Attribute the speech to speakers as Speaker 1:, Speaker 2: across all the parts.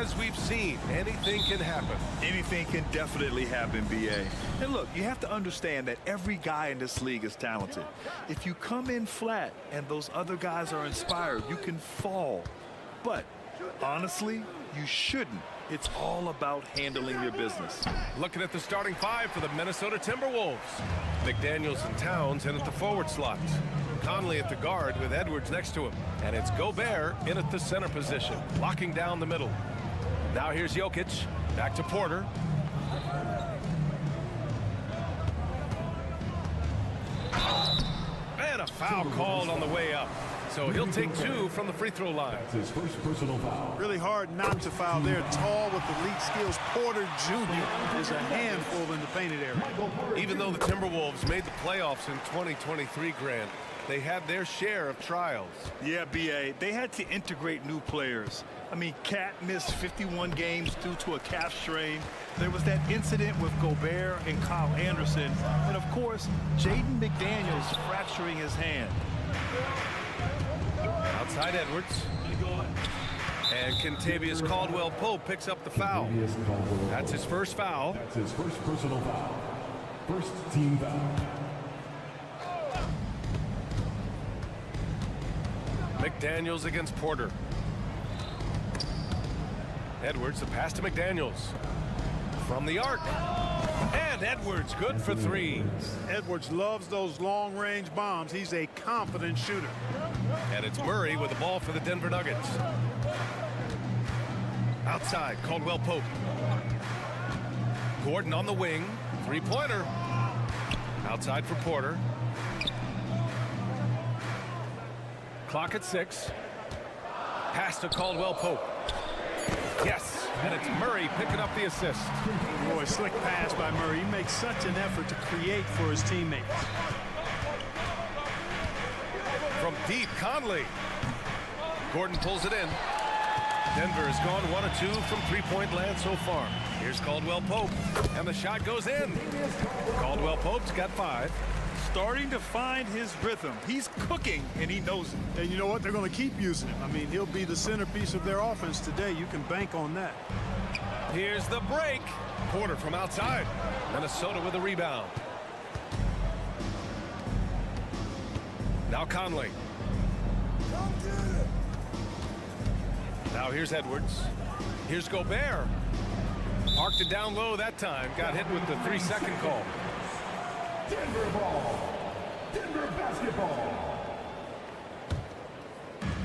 Speaker 1: as we've seen, anything can happen.
Speaker 2: Anything can definitely happen, B.A. And look, you have to understand that every guy in this league is talented. If you come in flat and those other guys are inspired, you can fall. But honestly, you shouldn't. It's all about handling your business.
Speaker 1: Looking at the starting five for the Minnesota Timberwolves. McDaniels and Towns in at the forward slots. Conley at the guard with Edwards next to him. And it's Gobert in at the center position, locking down the middle. Now here's Jokic, back to Porter. And a foul called on the way up. So he'll take two from the free throw line.
Speaker 3: That's his first personal foul.
Speaker 4: Really hard not to foul there. Tall with elite skills. Porter Jr. is a handful in the painted area.
Speaker 1: Even though the Timberwolves made the playoffs in 2023, Grant, they had their share of trials.
Speaker 2: Yeah, B.A., they had to integrate new players. I mean, Cat missed 51 games due to a calf strain. There was that incident with Gobert and Kyle Anderson. And, of course, Jaden McDaniels fracturing his hand.
Speaker 1: Outside Edwards. And Kentavious Caldwell-Pope picks up the foul. That's his first foul.
Speaker 3: That's his first personal foul. First team foul.
Speaker 1: McDaniels against Porter. Edwards, the pass to McDaniels. From the arc. And Edwards, good for three.
Speaker 4: Edwards loves those long-range bombs. He's a confident shooter.
Speaker 1: And it's Murray with the ball for the Denver Nuggets. Outside, Caldwell-Pope. Gordon on the wing. Three-pointer. Outside for Porter. Clock at 6. Pass to Caldwell-Pope. Yes, and it's Murray picking up the assist.
Speaker 4: Boy, slick pass by Murray. He makes such an effort to create for his teammates.
Speaker 1: From deep, Conley. Gordon pulls it in. Denver has gone 1 of 2 from three-point land so far. Here's Caldwell-Pope, and the shot goes in. Caldwell-Pope's got 5.
Speaker 2: Starting to find his rhythm. He's cooking, and he knows it.
Speaker 4: And you know what? They're going to keep using him. I mean, he'll be the centerpiece of their offense today. You can bank on that.
Speaker 1: Here's the break. Porter from outside. Minnesota with a rebound. Now Conley. Now here's Edwards. Here's Gobert. Parked it down low that time. Got hit with the 3-second call.
Speaker 3: Denver ball. Denver basketball.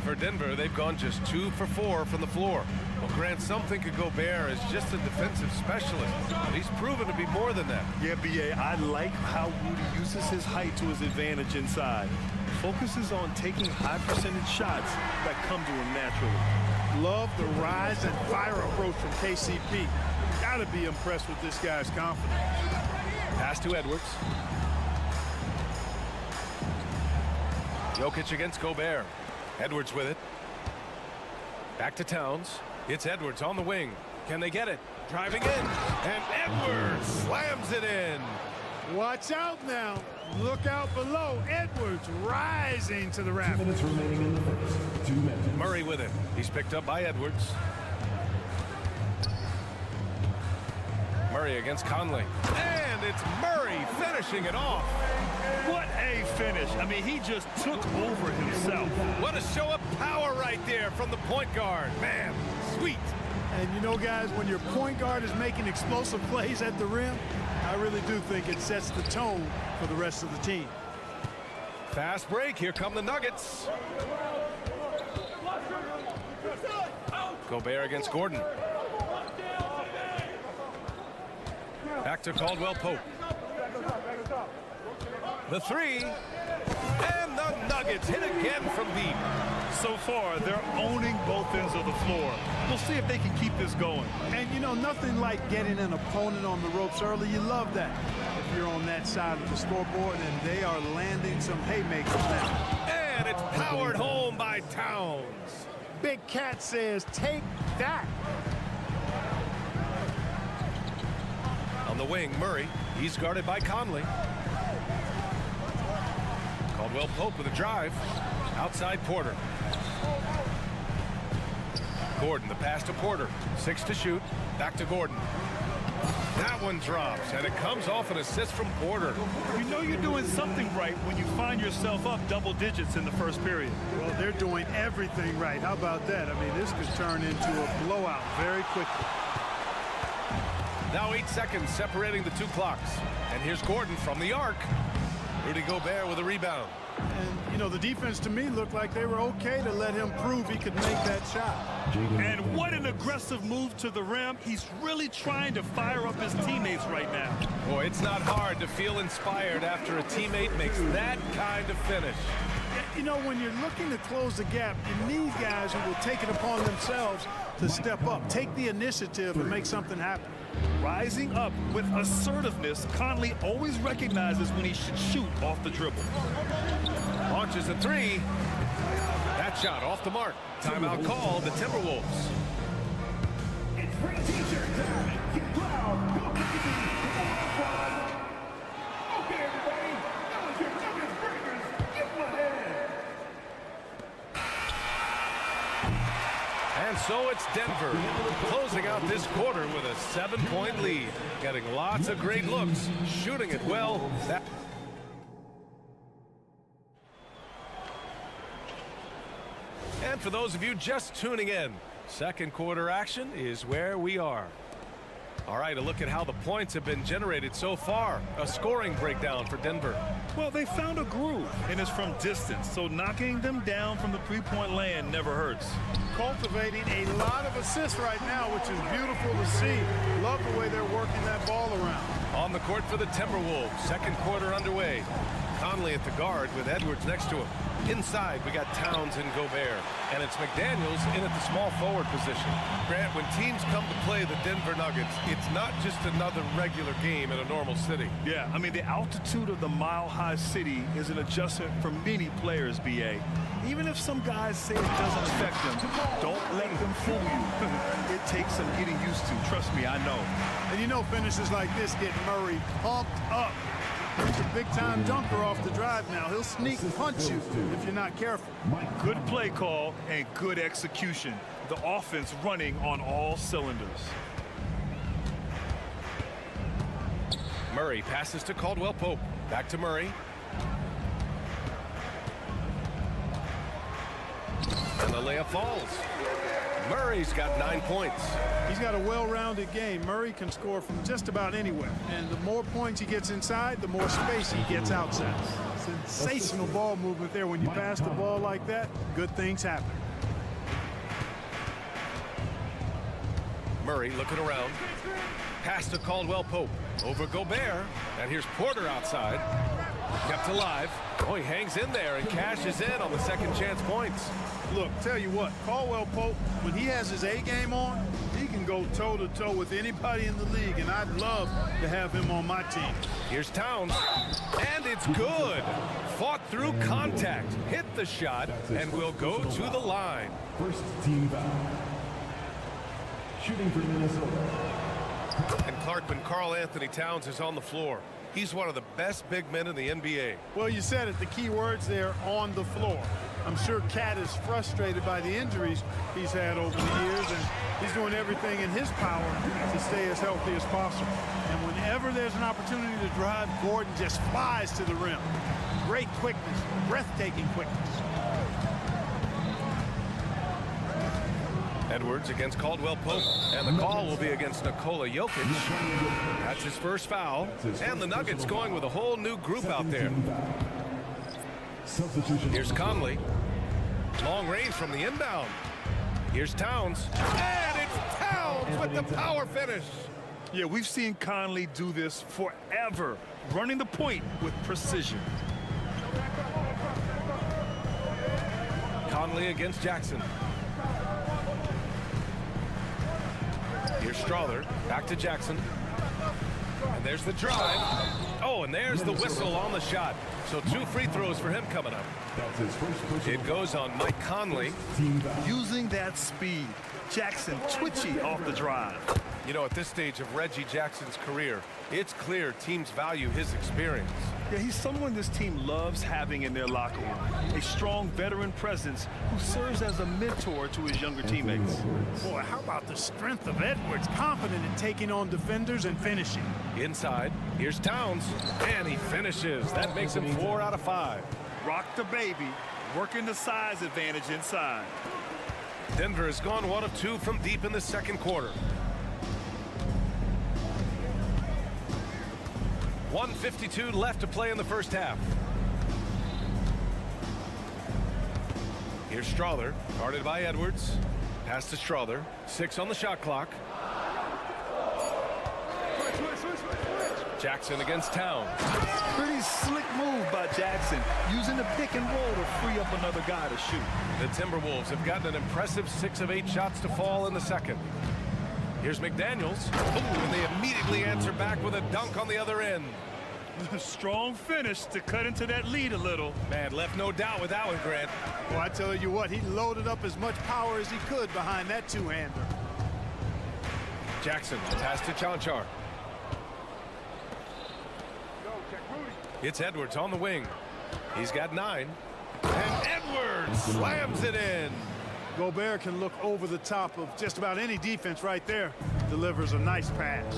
Speaker 1: For Denver, they've gone just 2 for 4 from the floor. Well, Grant, some think of Gobert as just a defensive specialist, but he's proven to be more than that.
Speaker 2: Yeah, B.A., I like how Rudy uses his height to his advantage inside. Focuses on taking high-percentage shots that come to him naturally.
Speaker 4: Love the rise and fire approach from KCP. Got to be impressed with this guy's confidence.
Speaker 1: Pass to Edwards. Jokic against Gobert. Edwards with it. Back to Towns. It's Edwards on the wing. Can they get it? Driving in. And Edwards slams it in.
Speaker 4: Watch out now. Look out below. Edwards rising to the raft.
Speaker 3: 2 minutes remaining in the first. 2 minutes.
Speaker 1: Murray with it. He's picked up by Edwards. Murray against Conley. And it's Murray finishing it off.
Speaker 2: What a finish. I mean, he just took over himself.
Speaker 1: What a show of power right there from the point guard. Man, sweet.
Speaker 4: And you know, guys, when your point guard is making explosive plays at the rim, I really do think it sets the tone for the rest of the team.
Speaker 1: Fast break. Here come the Nuggets. Gobert against Gordon. Back to Caldwell-Pope. The 3. And the Nuggets hit again from deep.
Speaker 2: So far, they're owning both ends of the floor. We'll see if they can keep this going.
Speaker 4: And, you know, nothing like getting an opponent on the ropes early. You love that if you're on that side of the scoreboard, and they are landing some haymakers now.
Speaker 1: And it's powered home by Towns.
Speaker 4: Big Cat says, take that.
Speaker 1: On the wing, Murray. He's guarded by Conley. Caldwell-Pope with a drive. Outside Porter. Gordon, the pass to Porter. 6 to shoot. Back to Gordon. That one drops, and it comes off an assist from Porter.
Speaker 2: You know you're doing something right when you find yourself up double digits in the first period.
Speaker 4: Well, they're doing everything right. How about that? I mean, this could turn into a blowout very quickly.
Speaker 1: Now 8 seconds separating the two clocks. And here's Gordon from the arc. Rudy Gobert with a rebound.
Speaker 4: And, you know, the defense to me looked like they were okay to let him prove he could make that shot.
Speaker 2: And what an aggressive move to the rim. He's really trying to fire up his teammates right now.
Speaker 1: Boy, it's not hard to feel inspired after a teammate makes that kind of finish.
Speaker 4: You know, when you're looking to close the gap, you need guys who will take it upon themselves to step up, take the initiative, and make something happen.
Speaker 2: Rising up with assertiveness, Conley always recognizes when he should shoot off the dribble.
Speaker 1: Launches a 3. That shot off the mark. Timeout call, the Timberwolves.
Speaker 3: It's free t-shirt time. Get loud. Go crazy. Okay, everybody. That was your Nuggets Breakers. Give them a hand.
Speaker 1: And so it's Denver closing out this quarter with a 7-point lead. Getting lots of great looks, shooting it well. And for those of you just tuning in, second quarter action is where we are. All right, a look at how the points have been generated so far. A scoring breakdown for Denver.
Speaker 2: Well, they found a groove, and it's from distance, so knocking them down from the three-point land never hurts.
Speaker 4: Cultivating a lot of assists right now, which is beautiful to see. Love the way they're working that ball around.
Speaker 1: On the court for the Timberwolves, second quarter underway. Conley at the guard with Edwards next to him. Inside, we got Towns and Gobert. And it's McDaniels in at the small forward position. Grant, when teams come to play the Denver Nuggets, it's not just another regular game in a normal city.
Speaker 2: Yeah, I mean, the altitude of the mile-high city is an adjustment for many players, B.A. Even if some guys say it doesn't affect them, don't let them fool you. It takes some getting used to. Trust me, I know.
Speaker 4: And you know finishes like this get Murray pumped up. He's a big-time dunker off the drive now. He'll sneak punch you if you're not careful.
Speaker 2: Good play call and good execution. The offense running on all cylinders.
Speaker 1: Murray passes to Caldwell Pope. Back to Murray. And the layup falls. Murray's got 9 points.
Speaker 4: He's got a well-rounded game. Murray can score from just about anywhere. And the more points he gets inside, the more space he gets outside. Sensational ball movement there. When you pass the ball like that, good things happen.
Speaker 1: Murray looking around. Pass to Caldwell Pope. Over Gobert. And here's Porter outside. Kept alive. Oh, he hangs in there and cashes in on the second chance points.
Speaker 4: Look, tell you what, Caldwell Pope, when he has his A game on, he can go toe-to-toe with anybody in the league, and I'd love to have him on my team.
Speaker 1: Here's Towns, and it's good. Fought through contact, hit the shot, and will go to the line.
Speaker 3: First team foul. Shooting for Minnesota.
Speaker 1: And Clark, when Karl Anthony Towns is on the floor, he's one of the best big men in the NBA.
Speaker 4: Well, you said it, the key words there, on the floor. I'm sure Cat is frustrated by the injuries he's had over the years, and he's doing everything in his power to stay as healthy as possible. And whenever there's an opportunity to drive, Gordon just flies to the rim. Great quickness, breathtaking quickness.
Speaker 1: Edwards against Caldwell Pope, and the call will be against Nikola Jokic. That's his first foul, and the Nuggets going with a whole new group out there. Here's Conley. Long range from the inbound. Here's Towns. And it's Towns with the power finish.
Speaker 2: Yeah, we've seen Conley do this forever, running the point with precision.
Speaker 1: Conley against Jackson. Here's Strawther. Back to Jackson. And there's the drive. Oh, and there's the whistle on the shot. So 2 free throws for him coming up. It goes on Mike Conley.
Speaker 2: Using that speed. Jackson twitchy off the drive.
Speaker 1: You know, at this stage of Reggie Jackson's career, it's clear teams value his experience.
Speaker 2: Yeah, he's someone this team loves having in their locker room. A strong veteran presence who serves as a mentor to his younger teammates.
Speaker 4: Boy, how about the strength of Edwards, confident in taking on defenders and finishing.
Speaker 1: Inside, here's Towns, and he finishes. That makes him 4 out of 5.
Speaker 2: Rock the baby, working the size advantage inside.
Speaker 1: Denver has gone 1 of 2 from deep in the second quarter. 1:52 left to play in the first half. Here's Strother, guarded by Edwards. Pass to Strother. 6 on the shot clock. Jackson against Towns.
Speaker 2: Pretty slick move by Jackson, using the pick and roll to free up another guy to shoot.
Speaker 1: The Timberwolves have gotten an impressive 6 of 8 shots to fall in the second. Here's McDaniels. Ooh, and they immediately answer back with a dunk on the other end.
Speaker 2: Strong finish to cut into that lead a little.
Speaker 1: Man, left no doubt with that one, Grant.
Speaker 4: Well, I tell you what, he loaded up as much power as he could behind that two-hander.
Speaker 1: Jackson, pass to Chanchar. It's Edwards on the wing. He's got 9. And Edwards slams it in.
Speaker 4: Gobert can look over the top of just about any defense right there. Delivers a nice pass.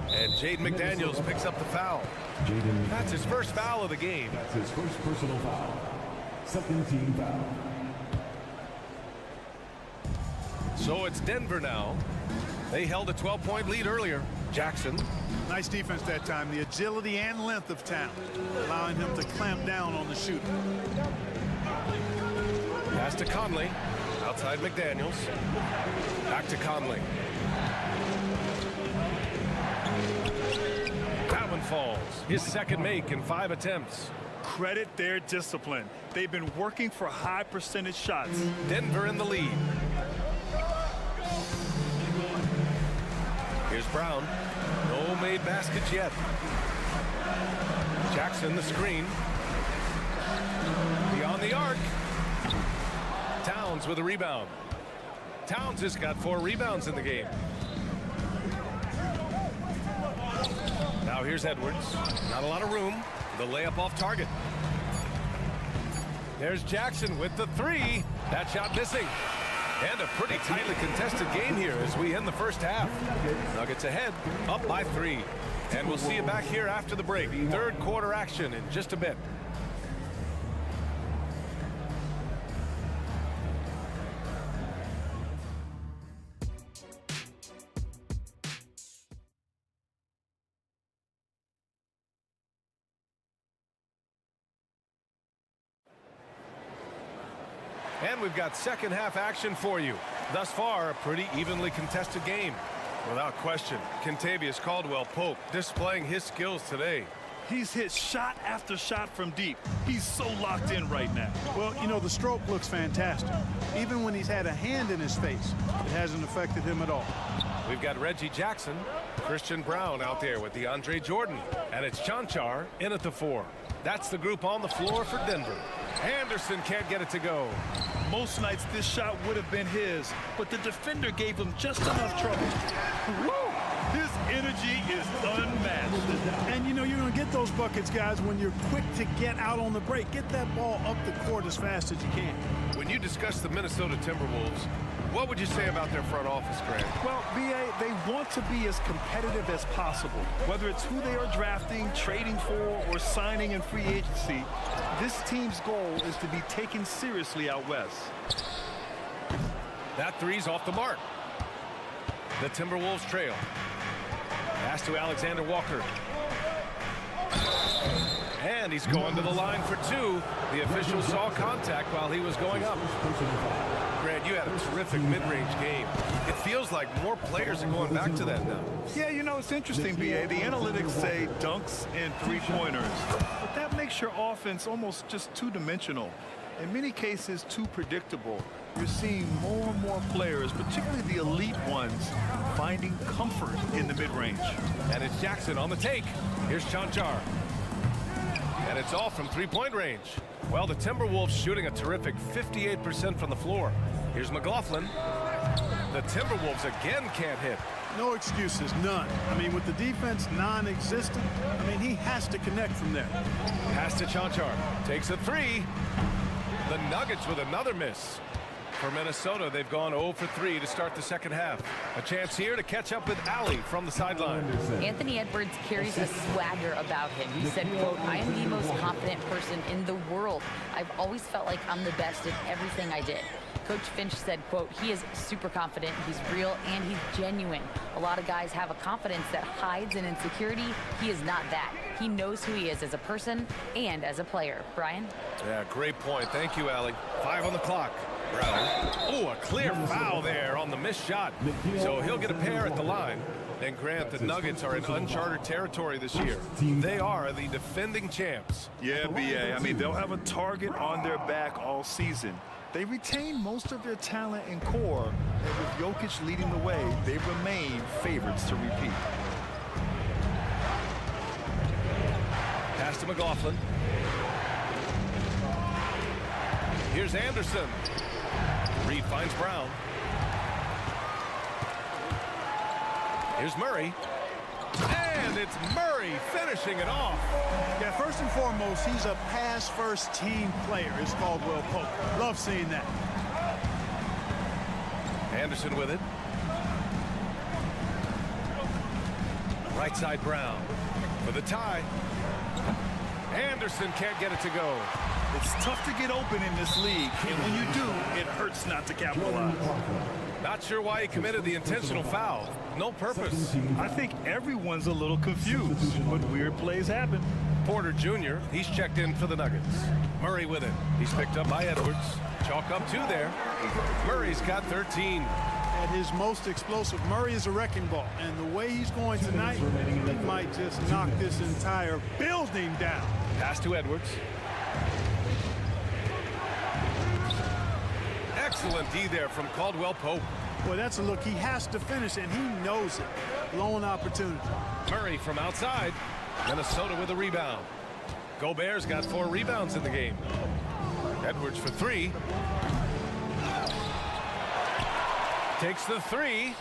Speaker 1: And Jaden McDaniels picks up the foul. That's his first foul of the game.
Speaker 5: That's his first personal foul. Second team foul.
Speaker 1: So it's Denver now. They held a 12-point lead earlier. Jackson.
Speaker 4: Nice defense that time. The agility and length of Towns, allowing him to clamp down on the shooter.
Speaker 1: Pass to Conley. Outside McDaniels. Back to Conley. That one falls. His second make in 5 attempts.
Speaker 2: Credit their discipline. They've been working for high percentage shots.
Speaker 1: Denver in the lead. Here's Brown. No made baskets yet. Jackson the screen. Beyond the arc. Towns with a rebound. Towns has got 4 rebounds in the game. Now here's Edwards. Not a lot of room. The layup off target. There's Jackson with the 3. That shot missing. And a pretty tightly contested game here as we end the first half. Nuggets ahead, up by 3. And we'll see you back here after the break. Third quarter action in just a bit. And we've got second half action for you. Thus far, a pretty evenly contested game. Without question, Kentavious Caldwell-Pope displaying his skills today.
Speaker 2: He's hit shot after shot from deep. He's so locked in right now.
Speaker 4: Well, you know, the stroke looks fantastic. Even when he's had a hand in his face, it hasn't affected him at all.
Speaker 1: We've got Reggie Jackson, Christian Brown out there with DeAndre Jordan. And it's Chanchar in at the 4. That's the group on the floor for Denver. Anderson can't get it to go.
Speaker 2: Most nights this shot would have been his, but the defender gave him just enough trouble. Woo! His energy is unmatched.
Speaker 4: And you know, you're going to get those buckets, guys, when you're quick to get out on the break. Get that ball up the court as fast as you can.
Speaker 1: When you discuss the Minnesota Timberwolves, what would you say about their front office, Grant?
Speaker 2: Well, B.A., they want to be as competitive as possible. Whether it's who they are drafting, trading for, or signing in free agency, this team's goal is to be taken seriously out west.
Speaker 1: That 3's off the mark. The Timberwolves trail. Pass to Alexander Walker. And he's going to the line for 2. The official saw contact while he was going up. Grant, you had a terrific mid-range game. It feels like more players are going back to that now.
Speaker 2: Yeah, you know, it's interesting, B.A. The analytics say dunks and three-pointers. But that makes your offense almost just two-dimensional. In many cases, too predictable. You're seeing more and more players, particularly the elite ones, finding comfort in the mid-range.
Speaker 1: And it's Jackson on the take. Here's Chanchar. And it's all from three-point range. Well, the Timberwolves shooting a terrific 58% from the floor. Here's McLaughlin. The Timberwolves again can't hit.
Speaker 4: No excuses, none. I mean, with the defense non-existent, I mean, he has to connect from there.
Speaker 1: Pass to Chanchar. Takes a three. The Nuggets with another miss. For Minnesota, they've gone 0 for 3 to start the second half. A chance here to catch up with Allie from the sideline.
Speaker 6: Anthony Edwards carries a swagger about him. He said, quote, "I am the most confident person in the world. I've always felt like I'm the best at everything I did." Coach Finch said, quote, "He is super confident, he's real, and he's genuine. A lot of guys have a confidence that hides an insecurity. He is not that. He knows who he is as a person and as a player." Brian?
Speaker 1: Yeah, great point. Thank you, Allie. 5 on the clock. Brown. Oh, a clear foul there on the missed shot. So he'll get a pair at the line. And Grant, the Nuggets are in uncharted territory this year. They are the defending champs.
Speaker 2: Yeah, BA. I mean, they'll have a target on their back all season. They retain most of their talent and core, and with Jokic leading the way, they remain favorites to repeat.
Speaker 1: Pass to McLaughlin. Here's Anderson. Reed finds Brown. Here's Murray. And it's Murray finishing it off.
Speaker 4: Yeah, first and foremost, he's a pass-first team player. It's Caldwell Pope. Love seeing that.
Speaker 1: Anderson with it. Right side Brown for the tie. Anderson can't get it to go.
Speaker 2: It's tough to get open in this league, and when you do, it hurts not to capitalize.
Speaker 1: Not sure why he committed the intentional foul. No purpose.
Speaker 2: I think everyone's a little confused, but weird plays happen.
Speaker 1: Porter Jr., he's checked in for the Nuggets. Murray with it. He's picked up by Edwards. Chalk up 2 there. Murray's got 13.
Speaker 4: At his most explosive, Murray is a wrecking ball. And the way he's going tonight, he might just knock this entire building down.
Speaker 1: Pass to Edwards. Excellent D there from Caldwell Pope.
Speaker 4: Boy, that's a look he has to finish, and he knows it. Lone opportunity.
Speaker 1: Murray from outside. Minnesota with a rebound. Gobert's got 4 rebounds in the game. Edwards for 3. Takes the 3.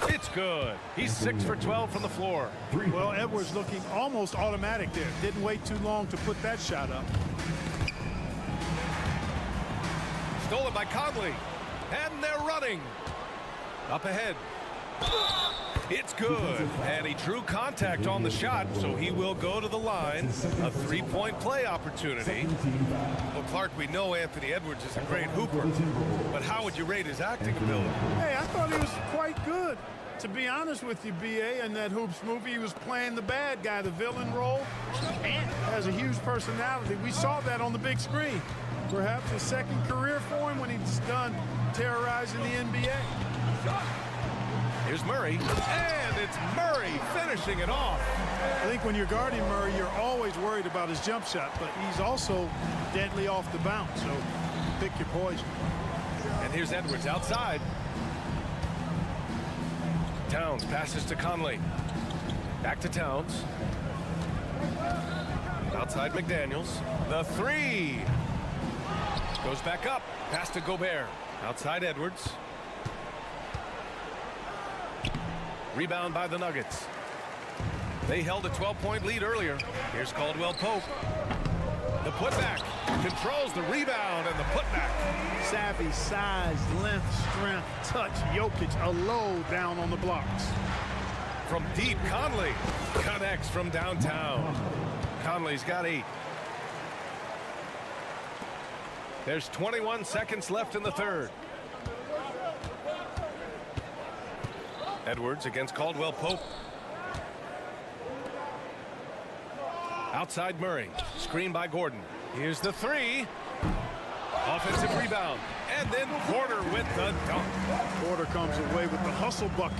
Speaker 1: It's good. He's 6 for 12 from the floor.
Speaker 4: Well, Edwards looking almost automatic there. Didn't wait too long to put that shot up.
Speaker 1: Stolen by Conley. And they're running. Up ahead. It's good. And he drew contact on the shot, so he will go to the line. A 3-point play opportunity. Well, Clark, we know Anthony Edwards is a great hooper, but how would you rate his acting ability?
Speaker 4: Hey, I thought he was quite good. To be honest with you, BA, in that Hoops movie, he was playing the bad guy, the villain role, and has a huge personality. We saw that on the big screen. Perhaps a second career for him when he's done terrorizing the NBA.
Speaker 1: Here's Murray, and it's Murray finishing it off.
Speaker 4: I think when you're guarding Murray, you're always worried about his jump shot, but he's also deadly off the bounce, so pick your poison.
Speaker 1: And here's Edwards outside. Towns passes to Conley. Back to Towns. Outside McDaniels. The 3. Goes back up. Pass to Gobert. Outside Edwards. Rebound by the Nuggets. They held a 12-point lead earlier. Here's Caldwell Pope. The putback. Controls the rebound and the putback.
Speaker 4: Savvy, size, length, strength, touch. Jokic a low down on the blocks.
Speaker 1: From deep, Conley connects from downtown. Conley's got 8. There's 21 seconds left in the third. Edwards against Caldwell Pope. Outside Murray. Screen by Gordon. Here's the 3. Offensive rebound. And then Porter with the dunk.
Speaker 4: Porter comes away with the hustle bucket.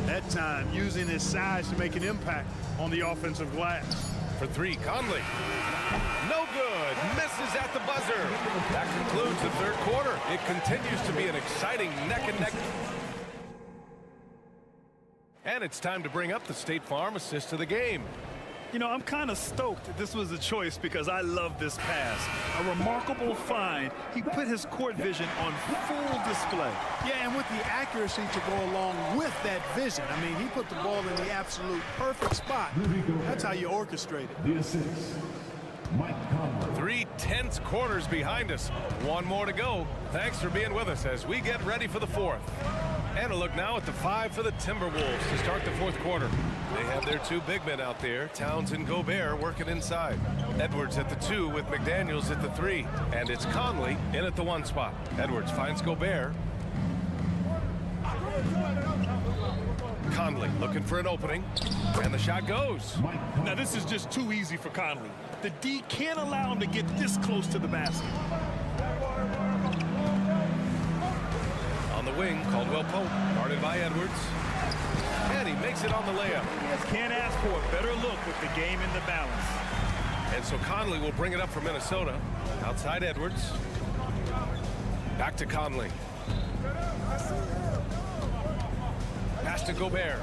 Speaker 4: That time using his size to make an impact on the offensive glass.
Speaker 1: For 3, Conley. No good. Misses at the buzzer. That concludes the third quarter. It continues to be an exciting neck-and-neck. And it's time to bring up the State Farm assist of the game.
Speaker 2: You know, I'm kind of stoked that this was a choice because I love this pass. A remarkable find. He put his court vision on full display.
Speaker 4: Yeah, and with the accuracy to go along with that vision. I mean, he put the ball in the absolute perfect spot. That's how you orchestrate it.
Speaker 5: The assist, Mike Conley.
Speaker 1: 3 tense quarters behind us. One more to go. Thanks for being with us as we get ready for the fourth. And a look now at the 5 for the Timberwolves to start the fourth quarter. They have their 2 big men out there, Towns and Gobert, working inside. Edwards at the 2 with McDaniels at the 3. And it's Conley in at the 1 spot. Edwards finds Gobert. Conley looking for an opening. And the shot goes.
Speaker 2: Now, this is just too easy for Conley. The D can't allow him to get this close to the basket.
Speaker 1: On the wing, Caldwell Pope, guarded by Edwards. And he makes it on the layup.
Speaker 2: Can't ask for a better look with the game in the balance.
Speaker 1: And so Conley will bring it up for Minnesota. Outside Edwards. Back to Conley. Pass to Gobert.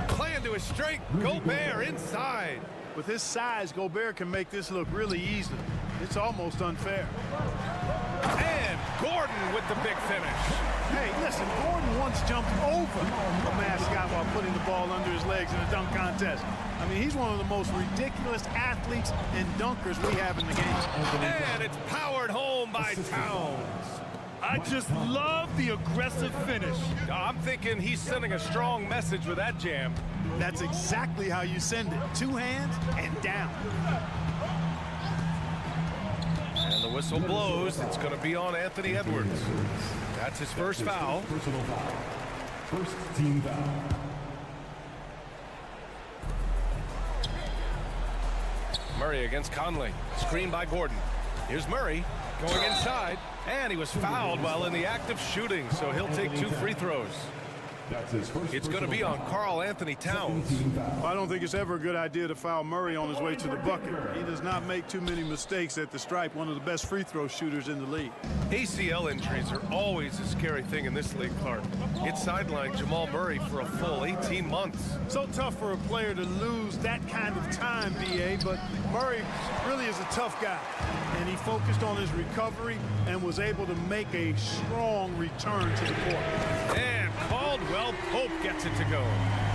Speaker 1: Playing to his strength. Gobert inside.
Speaker 4: With his size, Gobert can make this look really easy. It's almost unfair.
Speaker 1: And Gordon with the big finish.
Speaker 4: Hey, listen, Gordon once jumped over a mascot while putting the ball under his legs in a dunk contest. I mean, he's one of the most ridiculous athletes and dunkers we have in the game.
Speaker 1: And it's powered home by Towns.
Speaker 2: I just love the aggressive finish.
Speaker 1: I'm thinking he's sending a strong message with that jam.
Speaker 4: That's exactly how you send it. 2 hands and down.
Speaker 1: And the whistle blows. It's going to be on Anthony Edwards. That's his first foul.
Speaker 5: Personal foul. First team foul.
Speaker 1: Murray against Conley. Screen by Gordon. Here's Murray going inside. And he was fouled while in the act of shooting, so he'll take 2 free throws.
Speaker 5: That's his first.
Speaker 1: It's going to be on Karl Anthony Towns.
Speaker 4: I don't think it's ever a good idea to foul Murray on his way to the bucket. He does not make too many mistakes at the stripe, one of the best free throw shooters in the league.
Speaker 1: ACL injuries are always a scary thing in this league, Clark. It sidelined Jamal Murray for a full 18 months.
Speaker 4: So tough for a player to lose that kind of time, B.A., but Murray really is a tough guy. And he focused on his recovery and was able to make a strong return to the court.
Speaker 1: And Caldwell Pope gets it to go.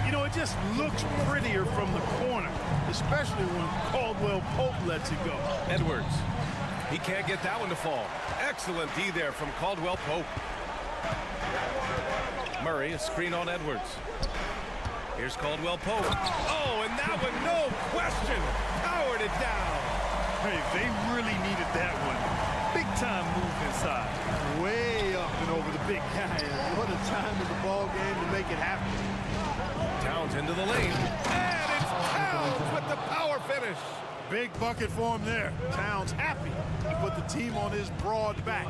Speaker 4: You know, it just looks prettier from the corner, especially when Caldwell Pope lets it go.
Speaker 1: Edwards. He can't get that one to fall. Excellent D there from Caldwell Pope. Murray, a screen on Edwards. Here's Caldwell Pope. Oh, and that one, no question, powered it down.
Speaker 2: Hey, they really needed that one. Big time move inside.
Speaker 4: Way up and over the big guy. And what a time in the ball game to make it happen.
Speaker 1: Towns into the lane. And it's Towns with the power finish.
Speaker 4: Big bucket for him there. Towns happy to put the team on his broad back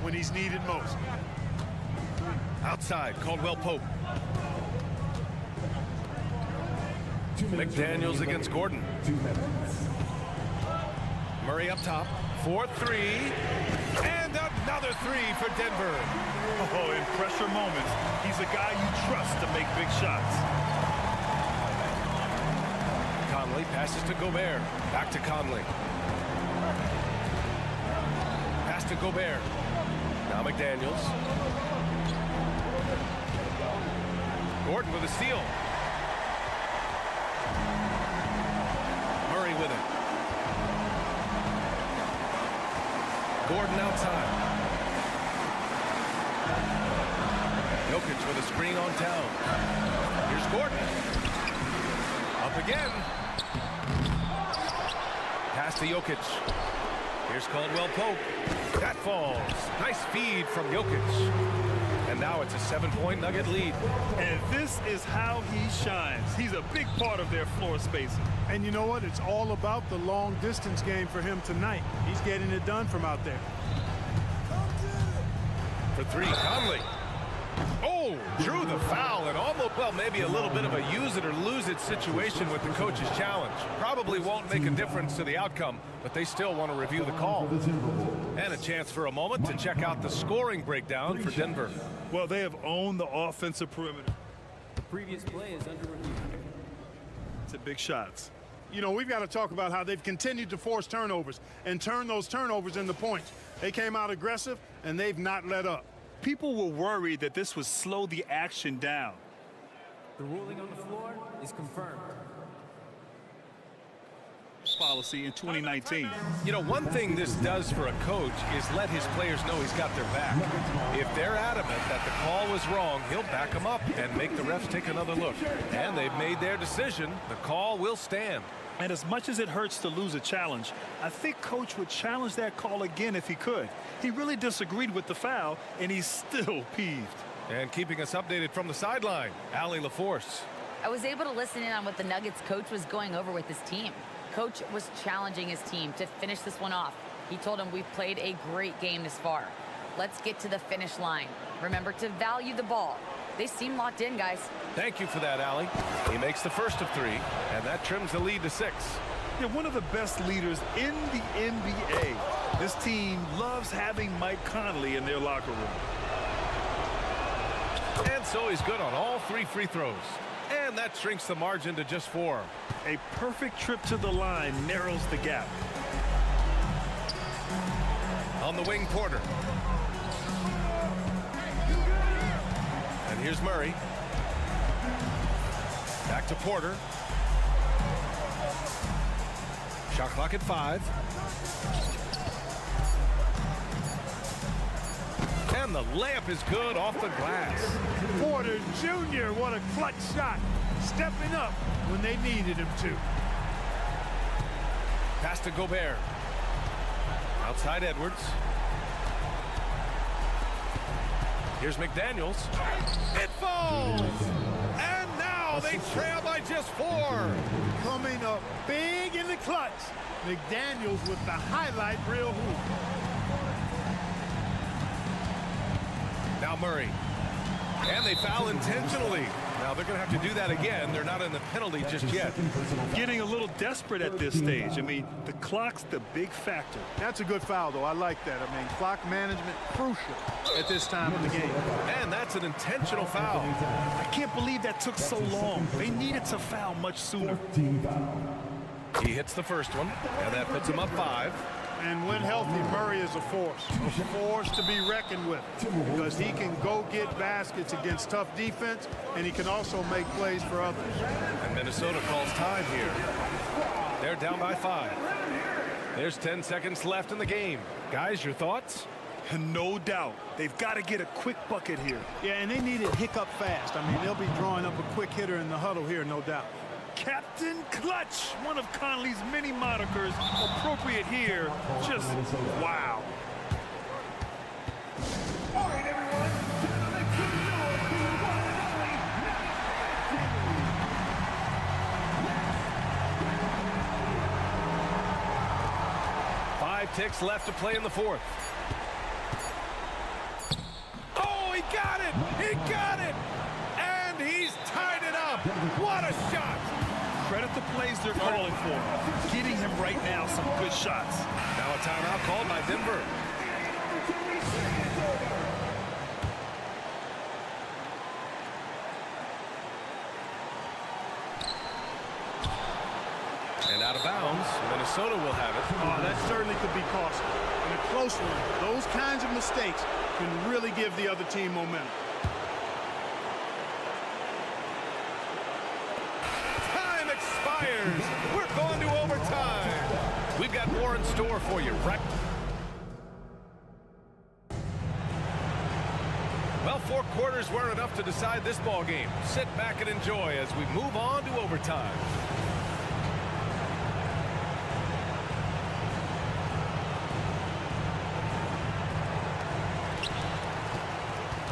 Speaker 4: when he's needed most.
Speaker 1: Outside, Caldwell Pope. McDaniels against Gordon.
Speaker 5: 2 minutes.
Speaker 1: Murray up top. 4-3. And another 3 for Denver.
Speaker 2: Oh, in pressure moments, he's a guy you trust to make big shots.
Speaker 1: Conley passes to Gobert. Back to Conley. Pass to Gobert. Now McDaniels. Gordon with a steal. Murray with it. Gordon outside. Jokic with a screen on Towns. Here's Gordon. Up again. Pass to Jokic. Here's Caldwell Pope. That falls. Nice feed from Jokic. And now it's a 7-point Nugget lead.
Speaker 2: And this is how he shines. He's a big part of their floor spacing.
Speaker 4: And you know what? It's all about the long distance game for him tonight. He's getting it done from out there.
Speaker 1: For 3, Conley. Oh, drew the foul and almost, well, maybe a little bit of a use it or lose it situation with the coach's challenge. Probably won't make a difference to the outcome, but they still want to review the call. And a chance for a moment to check out the scoring breakdown for Denver.
Speaker 2: Well, they have owned the offensive perimeter.
Speaker 7: The previous play is under review.
Speaker 2: It's a big shots.
Speaker 4: You know, we've got to talk about how they've continued to force turnovers and turn those turnovers into points. They came out aggressive, and they've not let up.
Speaker 2: People were worried that this would slow the action down.
Speaker 7: The ruling on the floor is confirmed.
Speaker 2: Policy in 2019.
Speaker 1: You know, one thing this does for a coach is let his players know he's got their back. If they're adamant that the call was wrong, he'll back them up and make the refs take another look. And they've made their decision. The call will stand.
Speaker 2: And as much as it hurts to lose a challenge, I think Coach would challenge that call again if he could. He really disagreed with the foul, and he's still peeved.
Speaker 1: And keeping us updated from the sideline, Allie LaForce.
Speaker 6: I was able to listen in on what the Nuggets coach was going over with his team. Coach was challenging his team to finish this one off. He told him, we've played a great game this far. Let's get to the finish line. Remember to value the ball. They seem locked in, guys.
Speaker 1: Thank you for that, Allie. He makes the first of 3, and that trims the lead to 6.
Speaker 2: They're one of the best leaders in the NBA. This team loves having Mike Conley in their locker room.
Speaker 1: And so he's good on all 3 free throws. And that shrinks the margin to just 4.
Speaker 2: A perfect trip to the line narrows the gap.
Speaker 1: On the wing, Porter. And here's Murray. Back to Porter. Shot clock at 5. And the layup is good off the glass.
Speaker 4: Porter Jr., what a clutch shot. Stepping up when they needed him to.
Speaker 1: Pass to Gobert. Outside Edwards. Here's McDaniels. It falls! And now they trail by just 4.
Speaker 4: Coming up big in the clutch. McDaniels with the highlight reel hoop.
Speaker 1: Now Murray. And they foul intentionally. Now they're going to have to do that again. They're not in the penalty just yet.
Speaker 2: Getting a little desperate at this stage. I mean, the clock's the big factor.
Speaker 4: That's a good foul, though. I like that. I mean, clock management crucial at this time of the game.
Speaker 1: And that's an intentional foul.
Speaker 2: I can't believe that took so long. They needed to foul much sooner.
Speaker 1: He hits the first one, and that puts him up 5.
Speaker 4: And when healthy, Murray is a force to be reckoned with, because he can go get baskets against tough defense, and he can also make plays for others.
Speaker 1: And Minnesota calls time here. They're down by 5. There's 10 seconds left in the game. Guys, your thoughts?
Speaker 2: No doubt. They've got to get a quick bucket here.
Speaker 4: Yeah, and they need it hiccup fast. I mean, they'll be drawing up a quick hitter in the huddle here, no doubt.
Speaker 2: Captain Clutch, one of Conley's many monikers, appropriate here. Just wow.
Speaker 3: All right, everyone. Make some noise for the one and only
Speaker 1: 5 ticks left to play in the 4th. Oh, he got it! He got it! And he's tied it up! What a shot!
Speaker 2: Credit the plays they're calling for. Getting him right now some good shots.
Speaker 1: Now a timeout called by Denver. And out of bounds, Minnesota will have it.
Speaker 4: Oh, that certainly could be costly. In a close one, those kinds of mistakes can really give the other team momentum.
Speaker 1: Time expires. We're going to overtime. We've got more in store for you, right? Well, 4 quarters weren't enough to decide this ball game. Sit back and enjoy as we move on to overtime.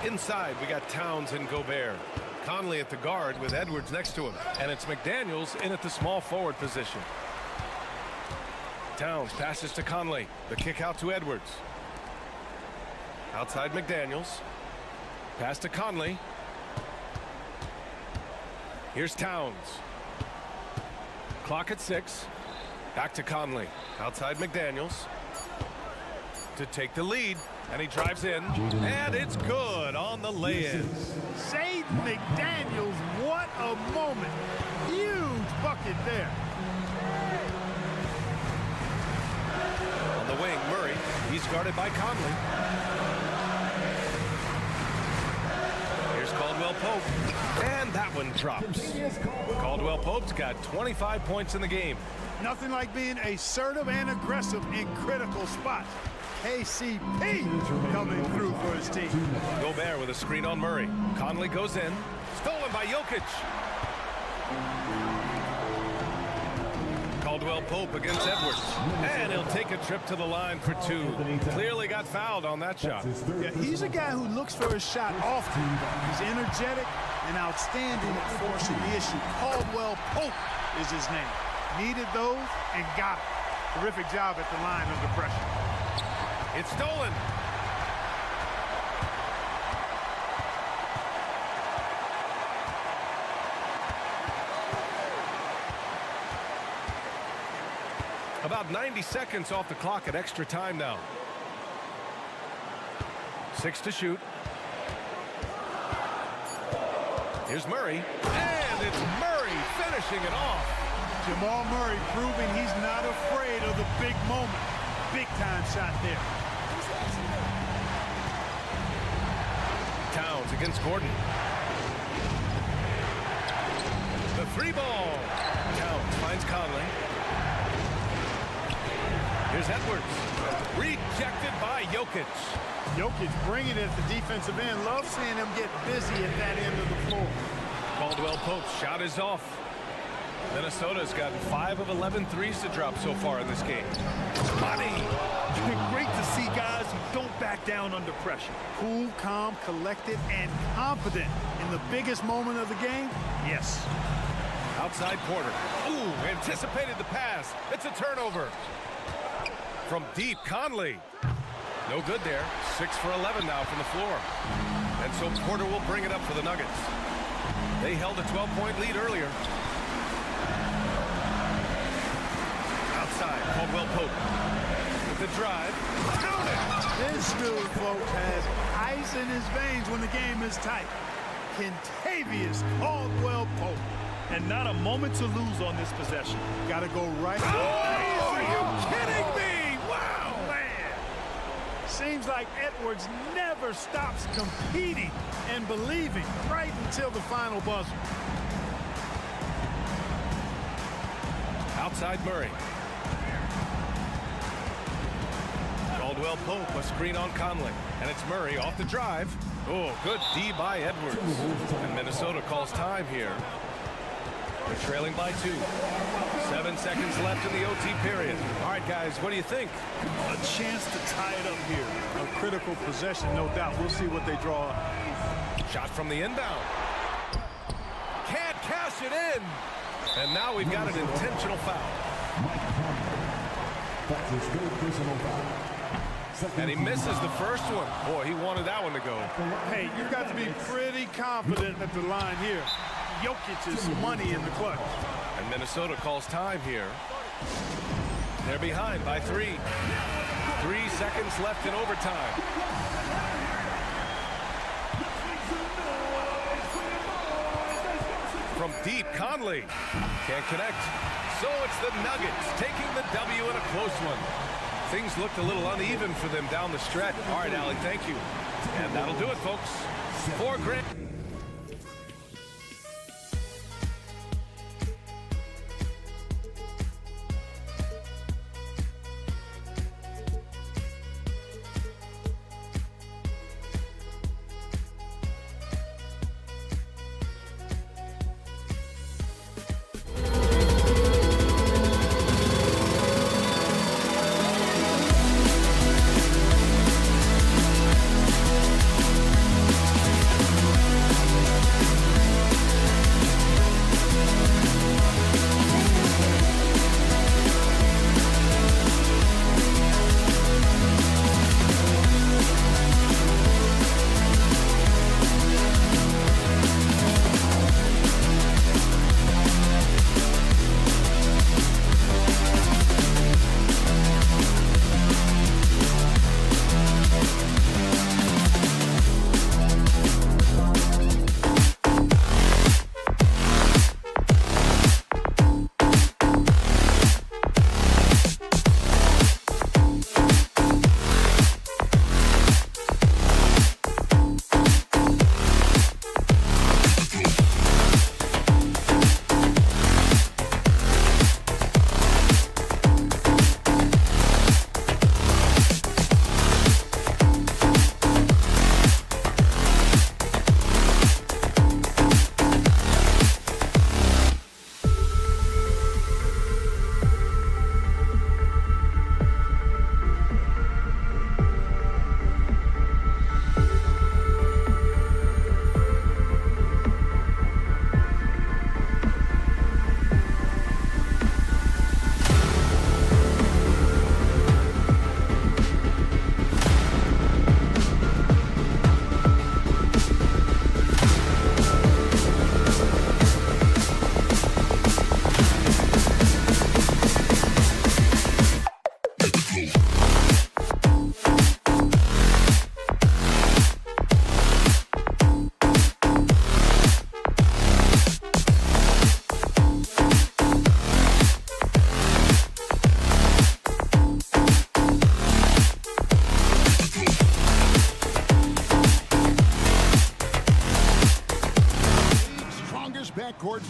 Speaker 1: Inside, we got Towns and Gobert. Conley at the guard with Edwards next to him. And it's McDaniels in at the small forward position. Towns passes to Conley. The kick out to Edwards. Outside McDaniels. Pass to Conley. Here's Towns. Clock at 6. Back to Conley. Outside McDaniels. To take the lead. And he drives in. And it's good on the lay-in.
Speaker 4: Save McDaniels, what a moment. Huge bucket there.
Speaker 1: He's guarded by Conley. Here's Caldwell Pope. And that one drops. Caldwell Pope's got 25 points in the game.
Speaker 4: Nothing like being assertive and aggressive in critical spots. KCP coming through for his team.
Speaker 1: Gobert with a screen on Murray. Conley goes in. Stolen by Jokic. Caldwell Pope against Edwards. And he'll take a trip to the line for two. Clearly got fouled on that shot.
Speaker 4: Yeah, he's a guy who looks for his shot often. He's energetic and outstanding at forcing the issue. Caldwell Pope is his name. Needed those and got it. Terrific job at the line under pressure.
Speaker 1: It's stolen. About 90 seconds off the clock at extra time now. 6 to shoot. Here's Murray. And it's Murray finishing it off.
Speaker 4: Jamal Murray proving he's not afraid of the big moment. Big time shot there.
Speaker 1: Towns against Gordon. The three ball. Towns finds Conley. Here's Edwards. Rejected by Jokic.
Speaker 4: Jokic bringing it at the defensive end. Love seeing him get busy at that end of the floor.
Speaker 1: Caldwell Pope's shot is off. Minnesota's got 5 of 11 threes to drop so far in this game. Money.
Speaker 2: Great to see guys who don't back down under pressure.
Speaker 4: Cool, calm, collected, and confident in the biggest moment of the game. Yes.
Speaker 1: Outside Porter. Ooh, anticipated the pass. It's a turnover. From deep, Conley. No good there. 6 for 11 now from the floor. And so Porter will bring it up for the Nuggets. They held a 12-point lead earlier. Outside, Caldwell Pope. With the drive. Count it!
Speaker 4: This dude, folks, has ice in his veins when the game is tight. Kentavious Caldwell Pope.
Speaker 2: And not a moment to lose on this possession.
Speaker 4: Got to go right.
Speaker 1: Oh, are you kidding me? Wow!
Speaker 4: Man. Seems like Edwards never stops competing and believing right until the final buzzer.
Speaker 1: Outside Murray. Caldwell Pope, a screen on Conley. And it's Murray off the drive. Oh, good D by Edwards. And Minnesota calls time here. They're trailing by 2. 7 seconds left in the OT period. All right, guys, what do you think?
Speaker 2: A chance to tie it up here.
Speaker 4: A critical possession, no doubt. We'll see what they draw up.
Speaker 1: Shot from the inbound. Can't cash it in. And now we've got an intentional foul.
Speaker 5: That's his third personal foul.
Speaker 1: And he misses the first one. Boy, he wanted that one to go.
Speaker 4: Hey, you've got to be pretty confident at the line here. Jokic's money in the clutch.
Speaker 1: And Minnesota calls time here. They're behind by 3. 3 seconds left in overtime. From deep, Conley can't connect. So it's the Nuggets taking the W in a close one. Things looked a little uneven for them down the stretch. All right, Allie, thank you. And that'll do it, folks. For Grant.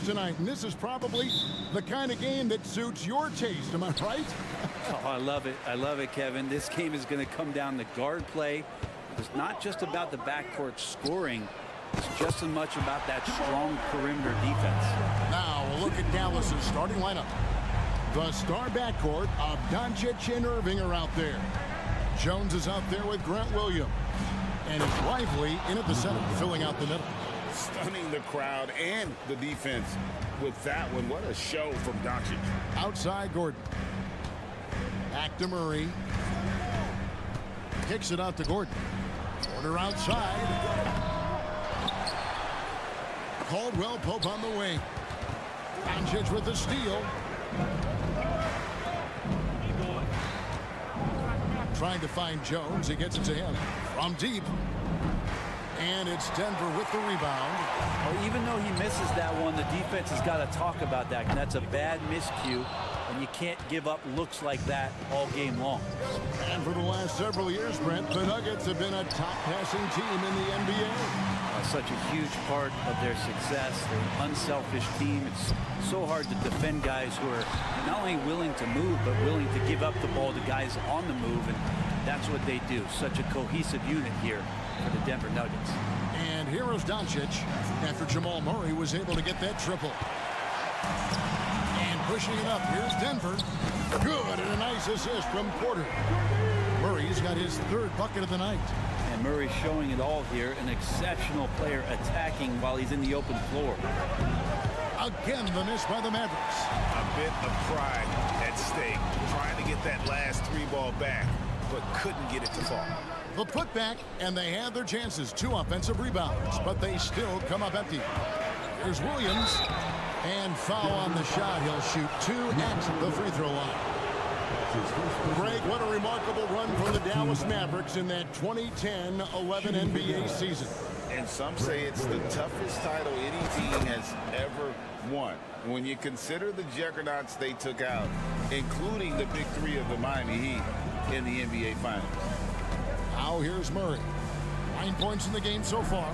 Speaker 8: tonight, and this is probably the kind of game that suits your taste. Am I right?
Speaker 9: Oh, I love it. I love it, Kevin. This game is going to come down to guard play. It's not just about the backcourt scoring. It's just as much about that strong perimeter defense.
Speaker 8: Now we'll look at Dallas's starting lineup. The star backcourt of Doncic and Irving are out there. Jones is out there with Grant Williams. And it's Lively in at the center, filling out the middle.
Speaker 10: Stunning the crowd and the defense with that one. What a show from Doncic.
Speaker 8: Outside Gordon. Back to Murray. Kicks it out to Gordon. Porter outside. Caldwell Pope on the wing. Doncic with the steal. Trying to find Jones. He gets it to him from deep. And it's Denver with the rebound.
Speaker 9: Well, even though he misses that one, the defense has got to talk about that. And that's a bad miscue. And you can't give up looks like that all game long.
Speaker 8: And for the last several years, Brent, the Nuggets have been a top passing team in the NBA.
Speaker 9: Such a huge part of their success. They're an unselfish team. It's so hard to defend guys who are not only willing to move, but willing to give up the ball to guys on the move. And that's what they do. Such a cohesive unit here for the Denver Nuggets.
Speaker 8: And here is Doncic after Jamal Murray was able to get that triple. And pushing it up, here's Denver. Good, and a nice assist from Porter. Murray's got his third bucket of the night.
Speaker 9: And Murray showing it all here. An exceptional player attacking while he's in the open floor.
Speaker 8: Again, the miss by the Mavericks.
Speaker 10: A bit of pride at stake. Trying to get that last three ball back, but couldn't get it to fall.
Speaker 8: The putback, and they had their chances. 2 offensive rebounds, but they still come up empty. Here's Williams. And foul on the shot. He'll shoot 2 at the free throw line. Greg, what a remarkable run from the Dallas Mavericks in that 2010-11 NBA season.
Speaker 10: And some say it's the toughest title any team has ever won. When you consider the juggernauts they took out, including the big 3 of the Miami Heat in the NBA Finals.
Speaker 8: Now here's Murray. 9 points in the game so far.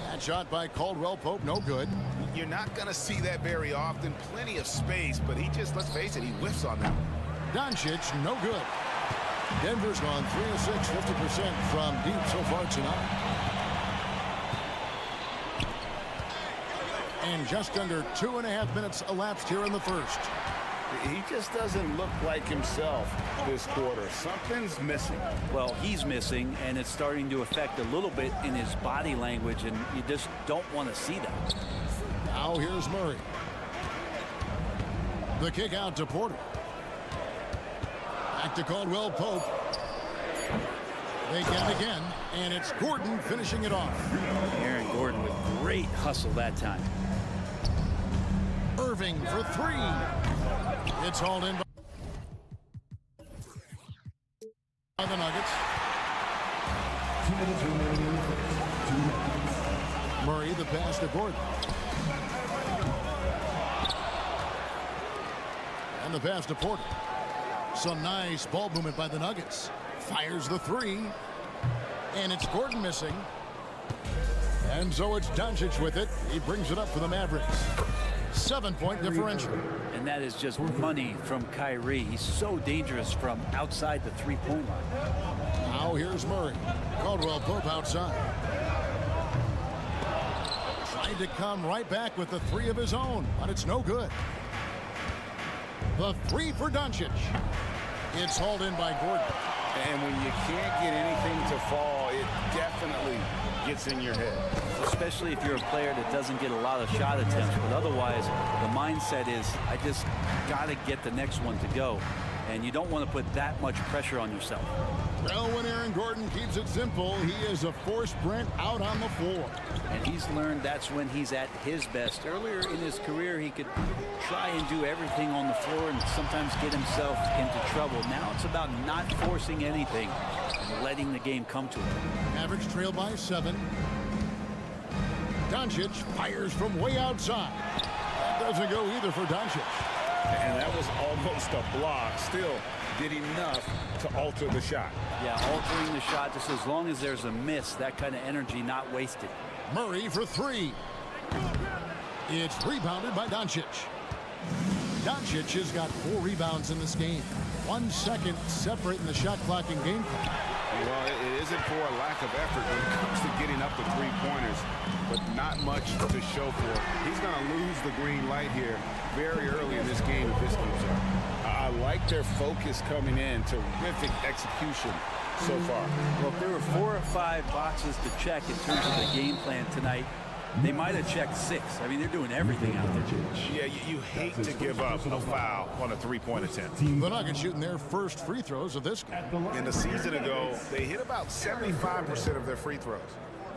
Speaker 8: That shot by Caldwell Pope, no good.
Speaker 10: You're not going to see that very often. Plenty of space, but he just, let's face it, he whiffs on that one.
Speaker 8: Doncic, no good. Denver's gone 3 of 6, 50% from deep so far tonight. And just under 2.5 minutes elapsed here in the first.
Speaker 10: He just doesn't look like himself this quarter. Something's missing.
Speaker 9: Well, he's missing, and it's starting to affect a little bit in his body language, and you just don't want to see that.
Speaker 8: Now here's Murray. The kick out to Porter. Back to Caldwell Pope. They get it again, and it's Gordon finishing it off.
Speaker 9: Aaron Gordon with great hustle that time.
Speaker 8: Irving for 3. It's hauled in by the Nuggets.
Speaker 5: 2 minutes remaining. 2 minutes.
Speaker 8: Murray, the pass to Gordon. And the pass to Porter. Some nice ball movement by the Nuggets. Fires the 3. And it's Gordon missing. And so it's Doncic with it. He brings it up for the Mavericks. 7-point differential.
Speaker 9: And that is just money from Kyrie. He's so dangerous from outside the three-point line.
Speaker 8: Now here's Murray. Caldwell Pope outside. Tried to come right back with the 3 of his own, but it's no good. The 3 for Doncic. It's hauled in by Gordon.
Speaker 10: And when you can't get anything to fall, it definitely gets in your head.
Speaker 9: Especially if you're a player that doesn't get a lot of shot attempts. But otherwise, the mindset is, I just got to get the next one to go. And you don't want to put that much pressure on yourself.
Speaker 8: Well, when Aaron Gordon keeps it simple, he is a force Brent out on the floor.
Speaker 9: And he's learned that's when he's at his best. Earlier in his career, he could try and do everything on the floor and sometimes get himself into trouble. Now it's about not forcing anything and letting the game come to him.
Speaker 8: Mavericks trail by 7. Doncic fires from way outside. That doesn't go either for Doncic.
Speaker 10: And that was almost a block. Still did enough to alter the shot.
Speaker 9: Yeah, altering the shot just as long as there's a miss, that kind of energy not wasted.
Speaker 8: Murray for 3. It's rebounded by Doncic. Doncic has got 4 rebounds in this game. 1 second separating the shot clock and game clock.
Speaker 10: Well, it isn't for a lack of effort when it comes to getting up the three-pointers, but not much to show for it. He's going to lose the green light here very early in this game if this keeps up. I like their focus coming in. Terrific execution so far.
Speaker 9: Well, if there were 4 or 5 boxes to check in terms of the game plan tonight, they might have checked 6. I mean, they're doing everything out there.
Speaker 10: Yeah, you hate to give up a foul on a three-point attempt.
Speaker 8: The Nuggets shooting their first free throws of this game.
Speaker 10: In the season ago, they hit about 75% of their free throws.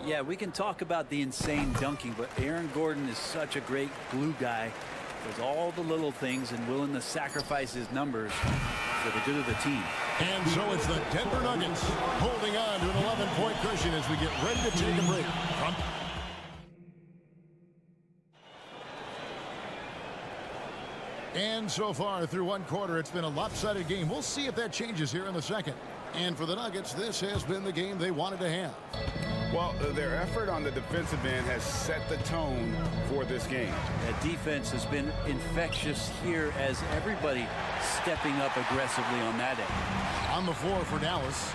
Speaker 9: Yeah, we can talk about the insane dunking, but Aaron Gordon is such a great glue guy. Does all the little things and willing to sacrifice his numbers for the good of the team.
Speaker 8: And so it's the Denver Nuggets holding on to an 11-point cushion as we get ready to take a break. And so far through 1 quarter, it's been a lopsided game. We'll see if that changes here in the second. And for the Nuggets, this has been the game they wanted to have.
Speaker 10: Well, their effort on the defensive end has set the tone for this game.
Speaker 9: That defense has been infectious here as everybody stepping up aggressively on that end.
Speaker 8: On the floor for Dallas,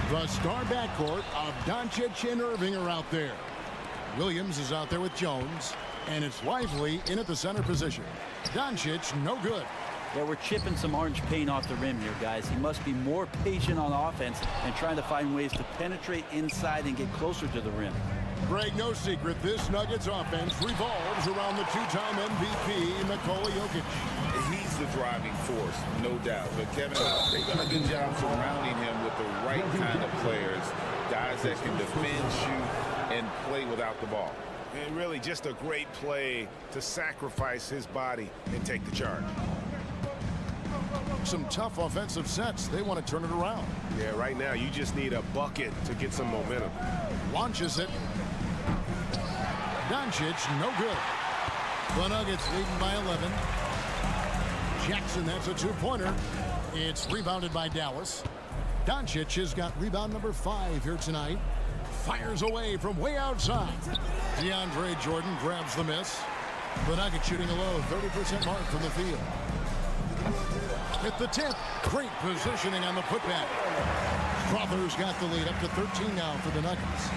Speaker 8: the star backcourt of Doncic and Irving are out there. Williams is out there with Jones, and it's Lively in at the center position. Doncic, no good.
Speaker 9: Yeah, we're chipping some orange paint off the rim here, guys. He must be more patient on offense and trying to find ways to penetrate inside and get closer to the rim.
Speaker 8: Greg, no secret, this Nuggets offense revolves around the 2-time MVP, Nikola Jokic.
Speaker 10: He's the driving force, no doubt. But Kevin, they've done a good job surrounding him with the right kind of players, guys that can defend, shoot, and play without the ball. And really just a great play to sacrifice his body and take the charge.
Speaker 8: Some tough offensive sets. They want to turn it around.
Speaker 1: Yeah, right now you just need a bucket to get some momentum.
Speaker 8: Launches it. Doncic, no good. The Nuggets leading by 11. Jackson, that's a 2-pointer. It's rebounded by Dallas. Doncic has got rebound number 5 here tonight. Fires away from way outside. DeAndre Jordan grabs the miss. The Nuggets shooting a low 30% mark from the field. At the tip, great positioning on the putback. Strother's got the lead up to 13 now for the Nuggets.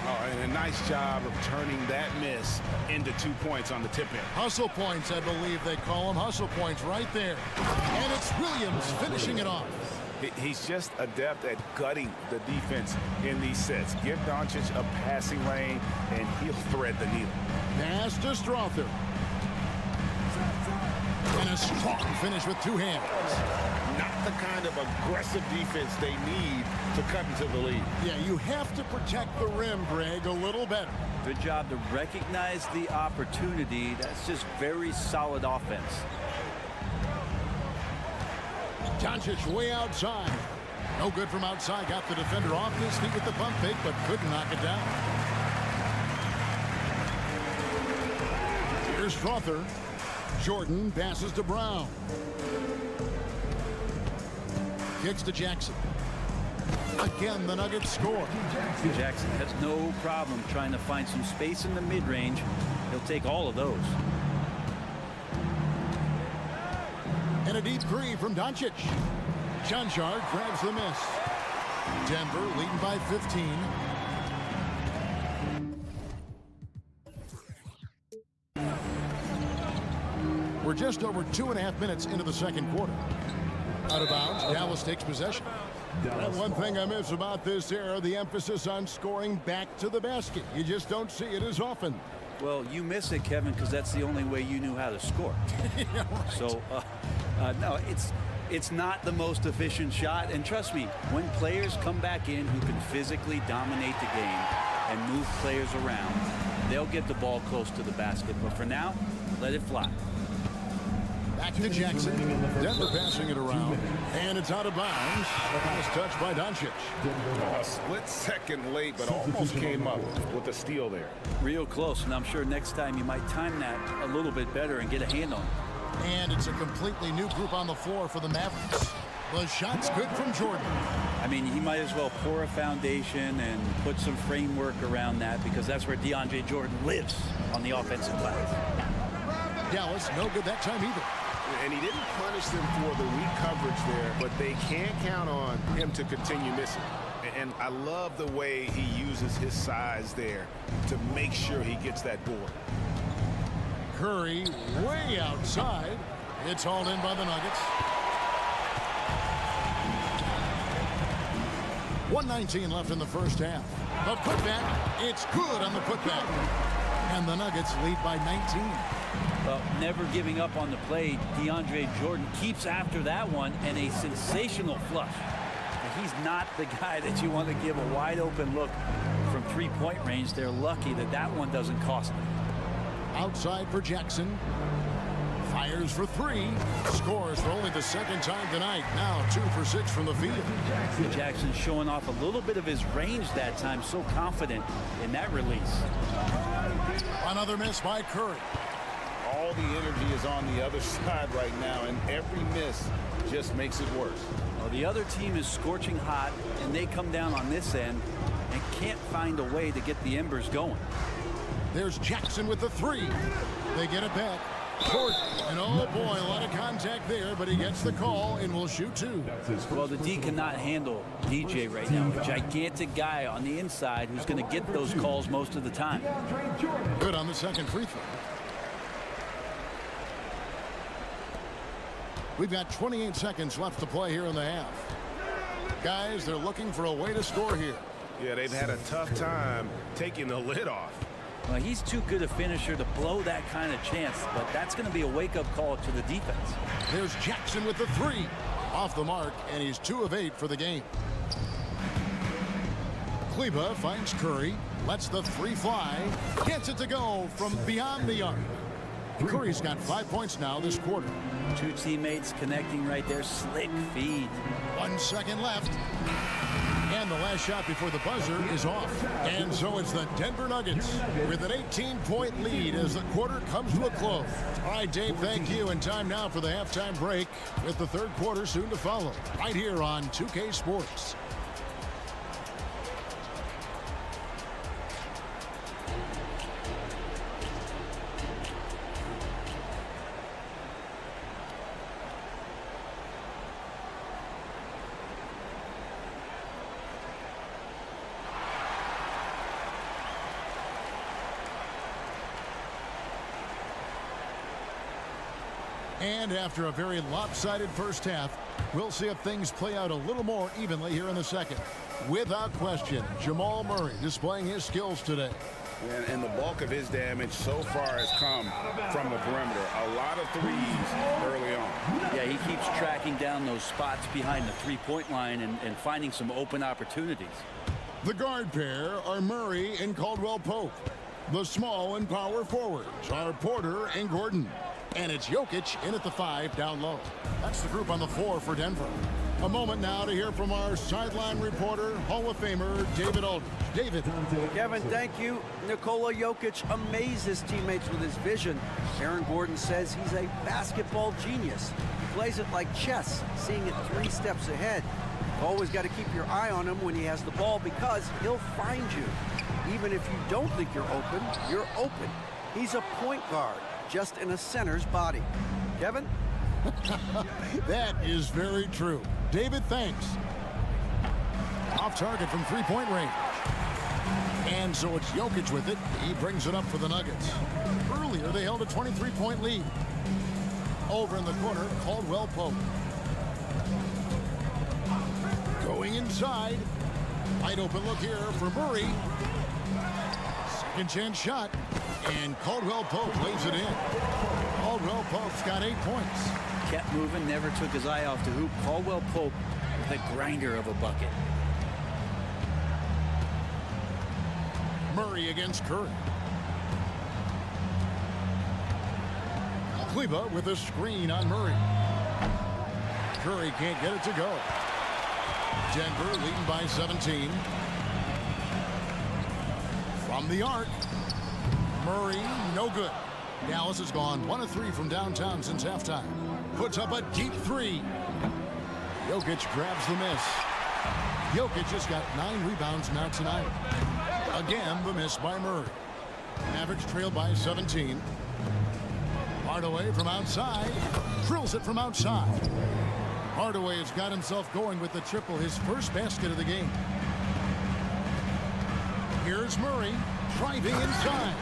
Speaker 10: Oh, and a nice job of turning that miss into 2 points on the tip in.
Speaker 8: Hustle points, I believe they call them. Hustle points right there. And it's Williams finishing it off.
Speaker 10: He's just adept at gutting the defense in these sets. Give Doncic a passing lane, and he'll thread the needle.
Speaker 8: Pass to Strother. And a strong finish with 2 hands.
Speaker 10: Not the kind of aggressive defense they need to cut into the lead.
Speaker 8: Yeah, you have to protect the rim, Greg, a little better.
Speaker 9: Good job to recognize the opportunity. That's just very solid offense.
Speaker 8: Doncic way outside. No good from outside. Got the defender off his feet with the pump fake, but couldn't knock it down. Here's Strother. Jordan passes to Brown. Kicks to Jackson. Again, the Nuggets score.
Speaker 9: Jackson has no problem trying to find some space in the mid-range. He'll take all of those.
Speaker 8: And a deep 3 from Doncic. Jonchard grabs the miss. Denver leading by 15. We're just over 2.5 minutes into the second quarter. Out of bounds, Dallas takes possession. And one thing I miss about this era, the emphasis on scoring back to the basket. You just don't see it as often.
Speaker 9: Well, you miss it, Kevin, because that's the only way you knew how to score.
Speaker 8: Yeah, right.
Speaker 9: So, no, it's not the most efficient shot. And trust me, when players come back in who can physically dominate the game and move players around, they'll get the ball close to the basket. But for now, let it fly.
Speaker 8: Back to Jackson. Denver passing it around. And it's out of bounds. Pass touched by Doncic.
Speaker 10: A split second late, but almost came up with a steal there.
Speaker 9: Real close, and I'm sure next time you might time that a little bit better and get a hand on it.
Speaker 8: And it's a completely new group on the floor for the Mavericks. The shot's good from Jordan.
Speaker 9: I mean, he might as well pour a foundation and put some framework around that because that's where DeAndre Jordan lives on the offensive glass.
Speaker 8: Dallas, no good that time either.
Speaker 11: And he didn't punish them for the weak coverage there, but they can't count on him to continue missing. And I love the way he uses his size there to make sure he gets that board.
Speaker 8: Curry way outside. It's hauled in by the Nuggets. 1:19 left in the first half. The putback, it's good on the putback. And the Nuggets lead by 19.
Speaker 9: Well, never giving up on the play. DeAndre Jordan keeps after that one, and a sensational flush. And he's not the guy that you want to give a wide open look from three-point range. They're lucky that that one doesn't cost them.
Speaker 8: Outside for Jackson. Fires for three. Scores for only the second time tonight. Now 2 for 6 from the field.
Speaker 9: Jackson showing off a little bit of his range that time. So confident in that release.
Speaker 8: Another miss by Curry.
Speaker 10: All the energy is on the other side right now, and every miss just makes it worse.
Speaker 9: Well, the other team is scorching hot, and they come down on this end and can't find a way to get the embers going.
Speaker 8: There's Jackson with the three. They get it back. Jordan, and oh boy, a lot of contact there, but he gets the call and will shoot 2.
Speaker 9: Well, the D cannot handle DJ right now. A gigantic guy on the inside who's going to get those calls most of the time.
Speaker 8: Good on the second free throw. We've got 28 seconds left to play here in the half. Guys, they're looking for a way to score here.
Speaker 11: Yeah, they've had a tough time taking the lid off.
Speaker 9: Well, he's too good a finisher to blow that kind of chance, but that's going to be a wake-up call to the defense.
Speaker 8: There's Jackson with the three. Off the mark, and he's 2 of 8 for the game. Kleba finds Curry, lets the three fly, gets it to go from beyond the arc. Curry's got 5 points now this quarter.
Speaker 9: 2 teammates connecting right there. Slick feed.
Speaker 8: 1 second left. And the last shot before the buzzer is off. And so it's the Denver Nuggets with an 18-point lead as the quarter comes to a close. All right, Dave, thank you. And time now for the halftime break with the third quarter soon to follow. Right here on 2K Sports. And after a very lopsided first half, we'll see if things play out a little more evenly here in the second. Without question, Jamal Murray displaying his skills today.
Speaker 10: And the bulk of his damage so far has come from the perimeter. A lot of threes early on.
Speaker 9: Yeah, he keeps tracking down those spots behind the three-point line and finding some open opportunities.
Speaker 8: The guard pair are Murray and Caldwell Pope. The small and power forwards are Porter and Gordon. And it's Jokic in at the 5 down low. That's the group on the floor for Denver. A moment now to hear from our sideline reporter, Hall of Famer David Aldridge. David.
Speaker 12: Kevin, thank you. Nikola Jokic amazes teammates with his vision. Aaron Gordon says he's a basketball genius. He plays it like chess, seeing it 3 steps ahead. You've always got to keep your eye on him when he has the ball because he'll find you. Even if you don't think you're open. He's a point guard, just in a center's body. Kevin?
Speaker 8: That is very true. David, thanks. Off target from three-point range. And so it's Jokic with it. He brings it up for the Nuggets. Earlier, they held a 23-point lead. Over in the corner, Caldwell Pope. Going inside. Wide open look here for Murray. Second chance shot. And Caldwell Pope lays it in. Caldwell Pope's got 8 points.
Speaker 9: Kept moving, never took his eye off the hoop. Caldwell Pope with a grinder of a bucket.
Speaker 8: Murray against Curry. Kleba with a screen on Murray. Curry can't get it to go. Denver leading by 17. From the arc. Murray, no good. Dallas has gone 1 of 3 from downtown since halftime. Puts up a deep 3. Jokic grabs the miss. Jokic just got 9 rebounds now tonight. Again, the miss by Murray. Mavericks trail by 17. Hardaway from outside. Drills it from outside. Hardaway has got himself going with the triple, his first basket of the game. Here's Murray driving inside.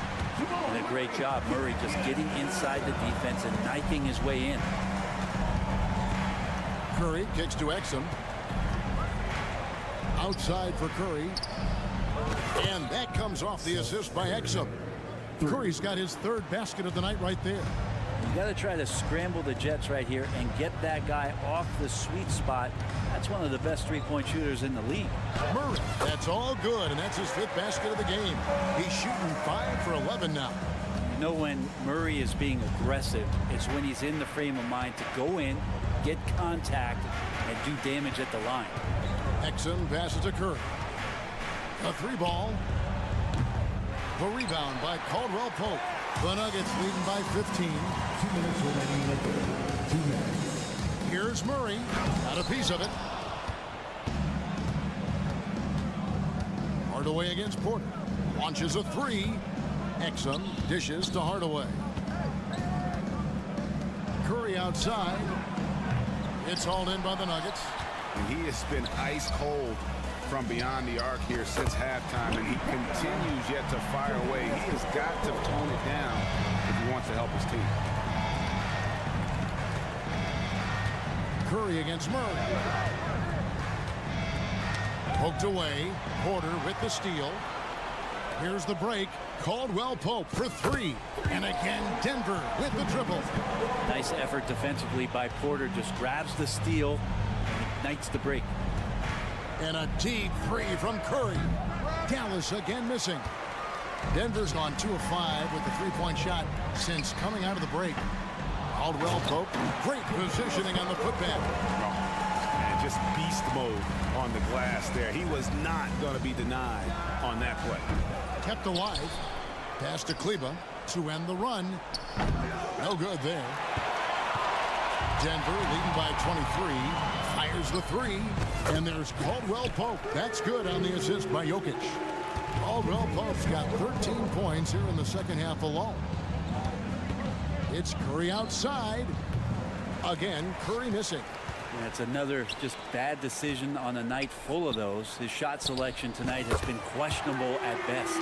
Speaker 9: And a great job. Murray just getting inside the defense and knifing his way in.
Speaker 8: Curry kicks to Exum. Outside for Curry. And that comes off the assist by Exum. Curry's got his third basket of the night right there.
Speaker 9: You got to try to scramble the Jets right here and get that guy off the sweet spot. That's one of the best three-point shooters in the league.
Speaker 8: Murray, that's all good, and that's his fifth basket of the game. He's shooting 5 for 11 now.
Speaker 9: You know when Murray is being aggressive, it's when he's in the frame of mind to go in, get contact, and do damage at the line.
Speaker 8: Exum passes to Curry. A three ball. The rebound by Caldwell Pope. The Nuggets leading by 15.
Speaker 5: 2 minutes remaining in the third. 2 minutes.
Speaker 8: Here's Murray. Got a piece of it. Hardaway against Porter. Launches a three. Exum dishes to Hardaway. Curry outside. It's hauled in by the Nuggets.
Speaker 11: And he has been ice cold from beyond the arc here since halftime, and he continues yet to fire away. He has got to tone it down if he wants to help his team.
Speaker 8: Curry against Murray. Poked away. Porter with the steal. Here's the break. Caldwell Pope for three. And again, Denver with the triple.
Speaker 9: Nice effort defensively by Porter. Just grabs the steal and ignites the break.
Speaker 8: And a deep three from Curry. Dallas again missing. Denver's gone 2 of 5 with the three-point shot since coming out of the break. Caldwell Pope, great positioning on the putback.
Speaker 11: And just beast mode on the glass there. He was not going to be denied on that play.
Speaker 8: Kept alive. Pass to Kleba to end the run. No good there. Denver leading by 23. Fires the three. And there's Caldwell Pope. That's good on the assist by Jokic. Caldwell Pope's got 13 points here in the second half alone. It's Curry outside. Again, Curry missing.
Speaker 9: That's another just bad decision on a night full of those. His shot selection tonight has been questionable at best.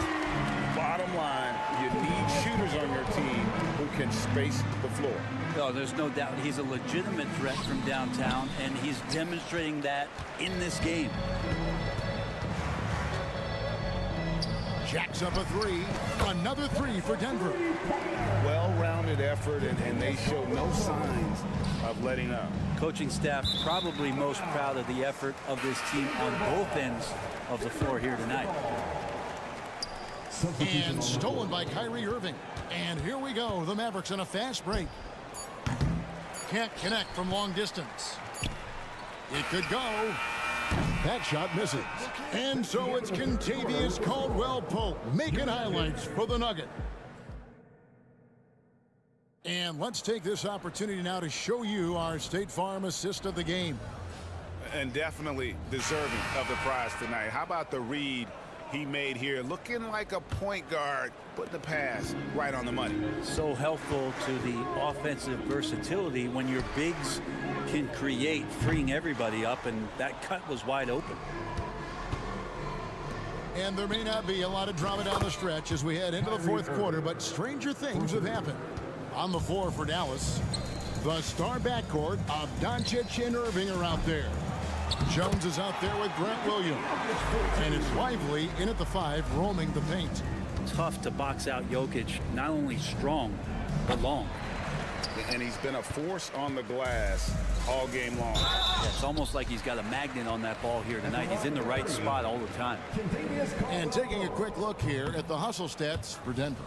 Speaker 11: Bottom line, you need shooters on your team who can space the floor.
Speaker 9: No, there's no doubt he's a legitimate threat from downtown, and he's demonstrating that in this game.
Speaker 8: Jacks up a three. Another three for Denver.
Speaker 11: Well-rounded effort, and they show no signs of letting up.
Speaker 9: Coaching staff probably most proud of the effort of this team on both ends of the floor here tonight.
Speaker 8: And stolen by Kyrie Irving. And here we go. The Mavericks in a fast break. Can't connect from long distance. It could go. That shot misses. And so it's Kentavious Caldwell-Pope making highlights for the Nugget. And let's take this opportunity now to show you our State Farm assist of the game.
Speaker 11: And definitely deserving of the prize tonight. How about the read he made here? Looking like a point guard, putting the pass right on the money.
Speaker 9: So helpful to the offensive versatility when your bigs can create, freeing everybody up, and that cut was wide open.
Speaker 8: And there may not be a lot of drama down the stretch as we head into the fourth quarter, but stranger things have happened. On the floor for Dallas, the star backcourt of Doncic and Irving are out there. Jones is out there with Grant Williams. And it's Lively in at the 5, roaming the paint.
Speaker 9: Tough to box out Jokic, not only strong, but long.
Speaker 11: And he's been a force on the glass all game long.
Speaker 9: Yeah, it's almost like he's got a magnet on that ball here tonight. He's in the right spot all the time.
Speaker 8: And taking a quick look here at the hustle stats for Denver.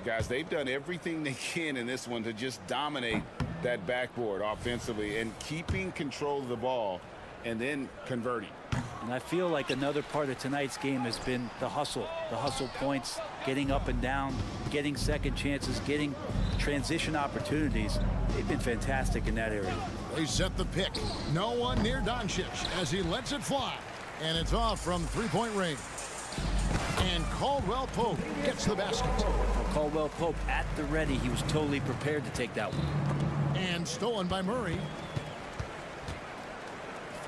Speaker 11: Guys, they've done everything they can in this one to just dominate that backboard offensively and keeping control of the ball and then converting.
Speaker 9: And I feel like another part of tonight's game has been the hustle points, getting up and down, getting second chances, getting transition opportunities. They've been fantastic in that area.
Speaker 8: They set the pick. No one near Doncic as he lets it fly. And it's off from three-point range. And Caldwell Pope gets the basket.
Speaker 9: Well, Caldwell Pope at the ready. He was totally prepared to take that one.
Speaker 8: And stolen by Murray.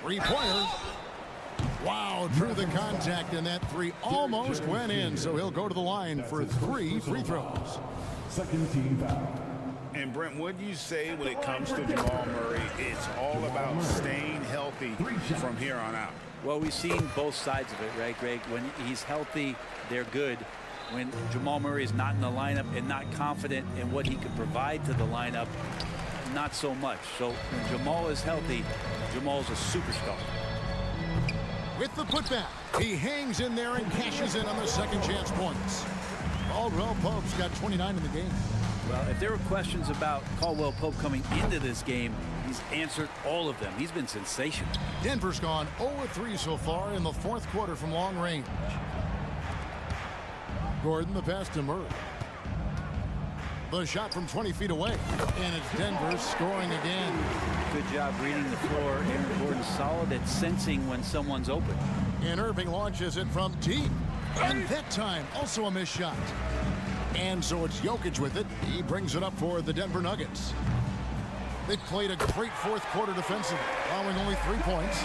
Speaker 8: Three-pointer. Wow, drew the contact, and that three almost went in, so he'll go to the line for 3 free throws.
Speaker 5: Second team foul.
Speaker 11: And Brent, what do you say when it comes to Jamal Murray? It's all about staying healthy from here on out.
Speaker 9: Well, we've seen both sides of it, right, Greg? When he's healthy, they're good. When Jamal Murray is not in the lineup and not confident in what he can provide to the lineup, not so much. So when Jamal is healthy, Jamal's a superstar.
Speaker 8: With the putback, he hangs in there and cashes in on the second chance points. Caldwell Pope's got 29 in the game.
Speaker 9: Well, if there were questions about Caldwell Pope coming into this game, he's answered all of them. He's been sensational.
Speaker 8: Denver's gone 0-3 so far in the fourth quarter from long range. Gordon the pass to Murray. The shot from 20 feet away. And it's Denver scoring again.
Speaker 9: Good job reading the floor. Aaron Gordon's solid at sensing when someone's open.
Speaker 8: And Irving launches it from deep. And that time, also a missed shot. And so it's Jokic with it. He brings it up for the Denver Nuggets. They played a great fourth quarter defensively, allowing only 3 points.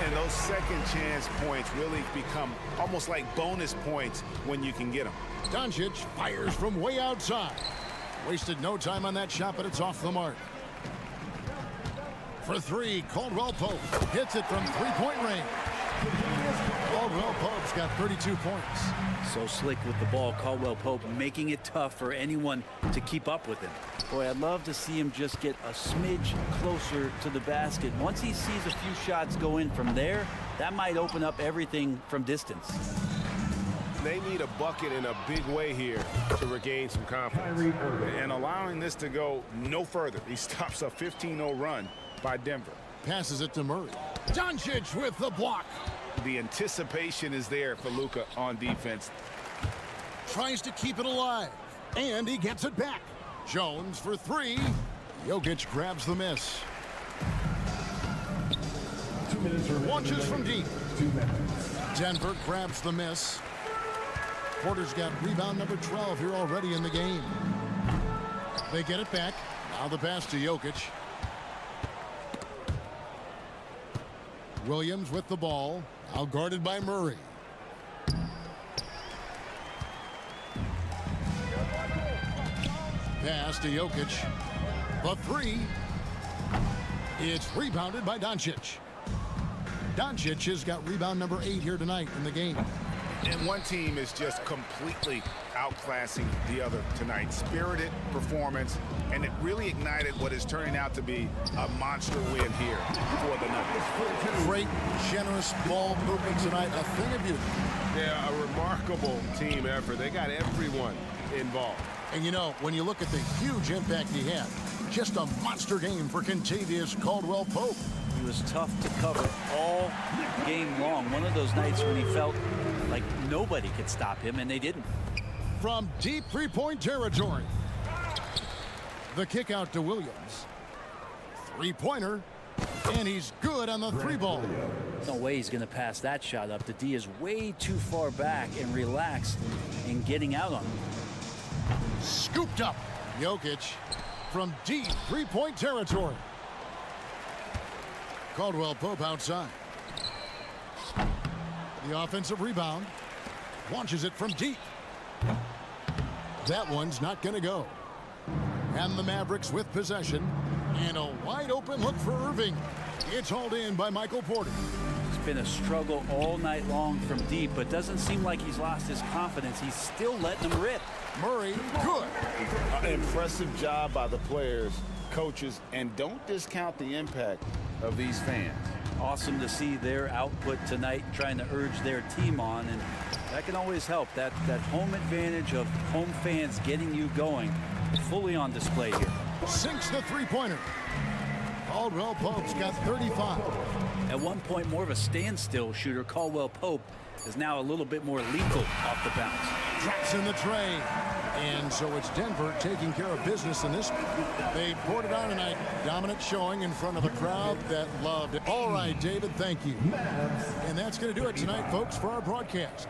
Speaker 11: And those second chance points really become almost like bonus points when you can get them.
Speaker 8: Doncic fires from way outside. Wasted no time on that shot, but it's off the mark. For three, Caldwell Pope hits it from three-point range. Caldwell Pope's got 32 points.
Speaker 9: So slick with the ball. Caldwell Pope making it tough for anyone to keep up with him. Boy, I'd love to see him just get a smidge closer to the basket. Once he sees a few shots go in from there, that might open up everything from distance.
Speaker 11: They need a bucket in a big way here to regain some confidence. And allowing this to go no further. He stops a 15-0 run by Denver.
Speaker 8: Passes it to Murray. Doncic with the block.
Speaker 11: The anticipation is there for Luka on defense.
Speaker 8: Tries to keep it alive. And he gets it back. Jones for three. Jokic grabs the miss.
Speaker 5: 2 minutes remaining.
Speaker 8: Launches from deep.
Speaker 5: 2 minutes.
Speaker 8: Denver grabs the miss. Porter's got rebound number 12 here already in the game. They get it back. Now the pass to Jokic. Williams with the ball. Now guarded by Murray. Pass to Jokic. The three. It's rebounded by Doncic. Doncic has got rebound number 8 here tonight in the game.
Speaker 11: And one team is just completely outclassing the other tonight. Spirited performance, and it really ignited what is turning out to be a monster win here for the Nuggets.
Speaker 8: Great, generous ball movement tonight. A thing of beauty.
Speaker 11: Yeah, a remarkable team effort. They got everyone involved.
Speaker 8: And you know, when you look at the huge impact he had, just a monster game for Kentavious Caldwell Pope.
Speaker 9: He was tough to cover all game long. One of those nights when he felt like nobody could stop him, and they didn't.
Speaker 8: From deep three-point territory. The kick out to Williams. Three-pointer. And he's good on the three ball.
Speaker 9: No way he's going to pass that shot up. The D is way too far back and relaxed in getting out on him.
Speaker 8: Scooped up. Jokic from deep three-point territory. Caldwell Pope outside. The offensive rebound. Launches it from deep. That one's not going to go. And the Mavericks with possession. And a wide open look for Irving. It's hauled in by Michael Porter.
Speaker 9: It's been a struggle all night long from deep, but doesn't seem like he's lost his confidence. He's still letting them rip.
Speaker 8: Murray, good.
Speaker 10: Impressive job by the players, coaches, and don't discount the impact of these fans.
Speaker 9: Awesome to see their output tonight, trying to urge their team on, and that can always help. That home advantage of home fans getting you going, fully on display here.
Speaker 8: Sinks the three-pointer. Caldwell Pope's got 35.
Speaker 9: At one point, more of a standstill shooter, Caldwell Pope is now a little bit more lethal off the bounce.
Speaker 8: Drops in the tray. And so it's Denver taking care of business in this. They poured it on tonight. Dominant showing in front of a crowd that loved it. All right, David, thank you. And that's going to do it tonight, folks, for our broadcast.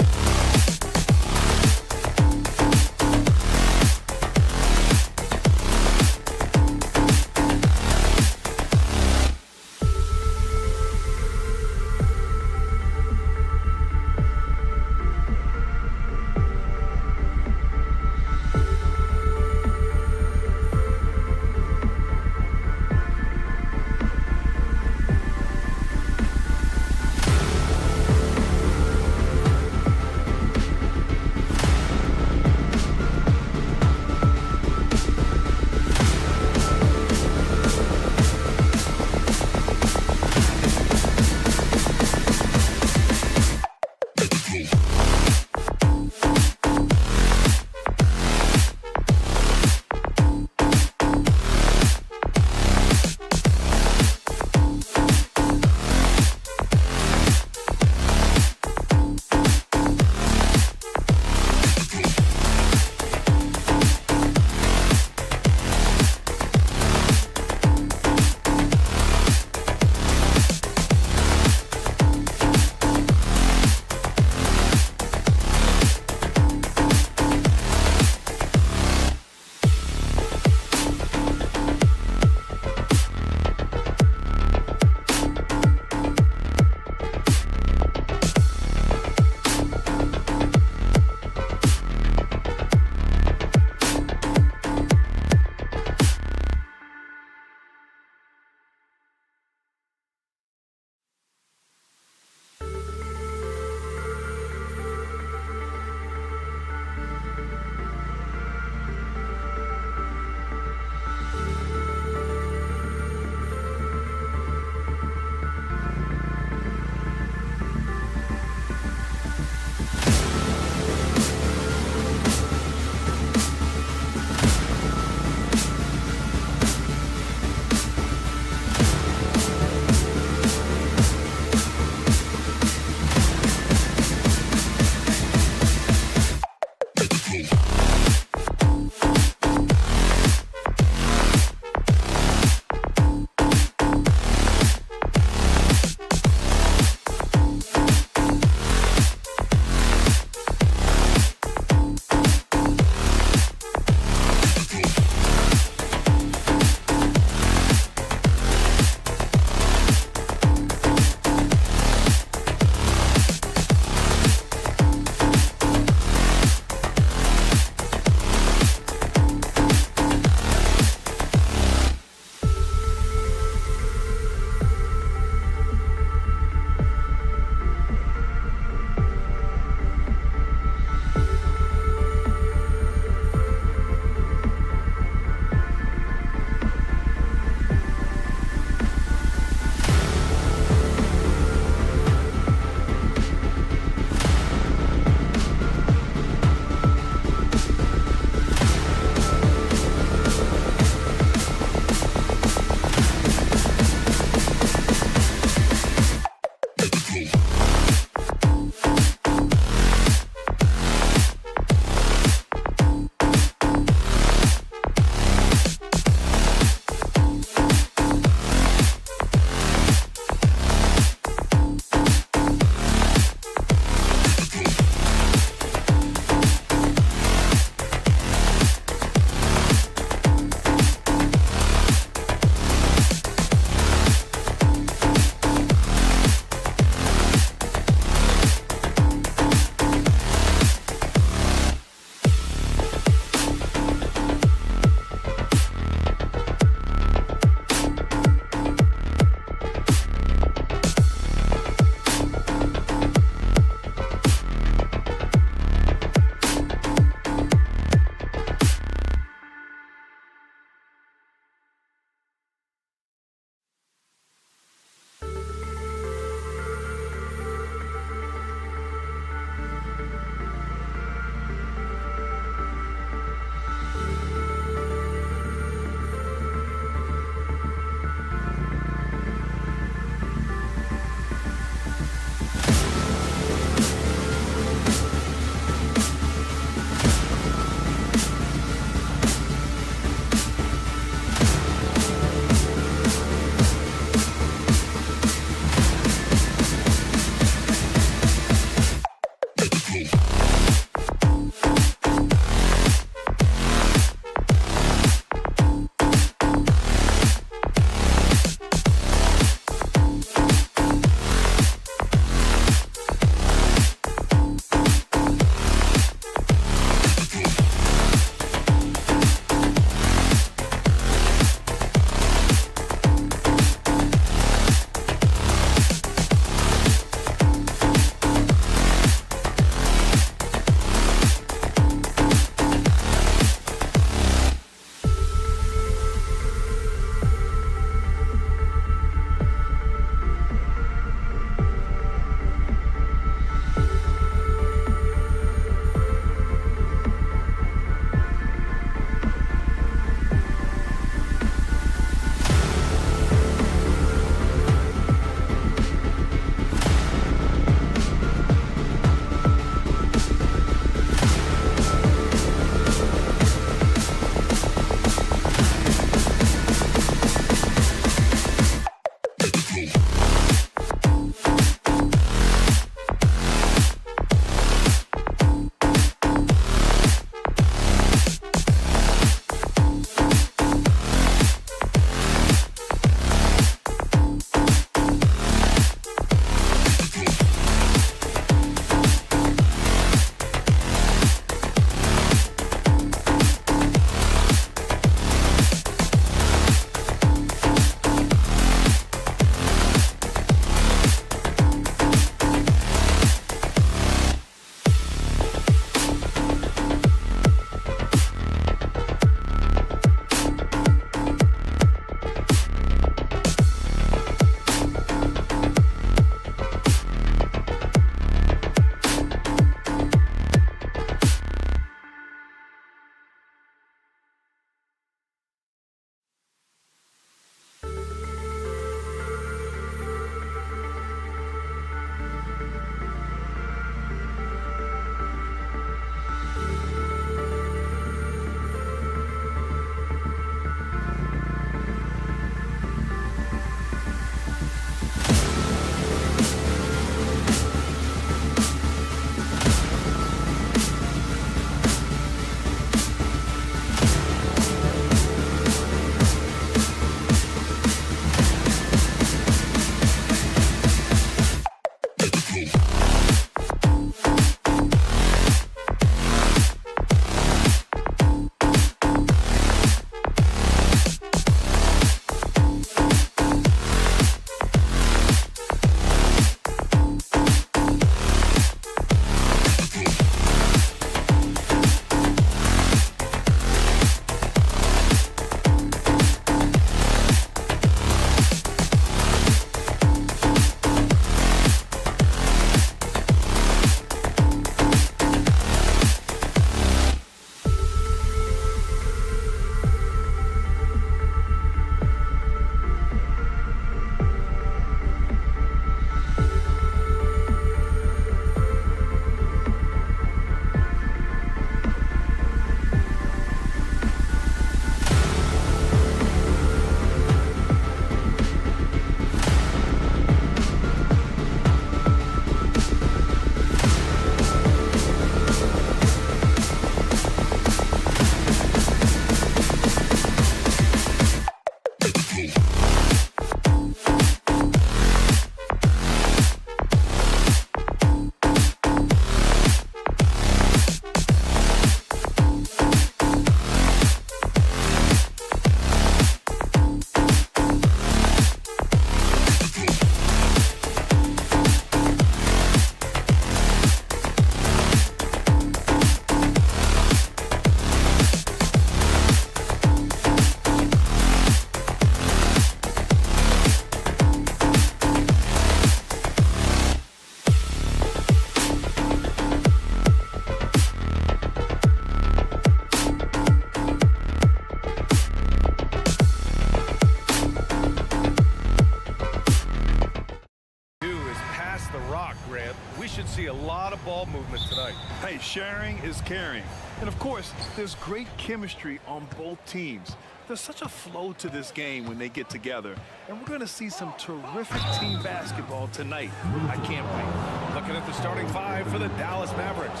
Speaker 1: movement tonight.
Speaker 2: Hey, sharing is caring. And of course, there's great chemistry on both teams. There's such a flow to this game when they get together. And we're going to see some terrific team basketball tonight. I can't wait.
Speaker 1: Looking at the starting five for the Dallas Mavericks.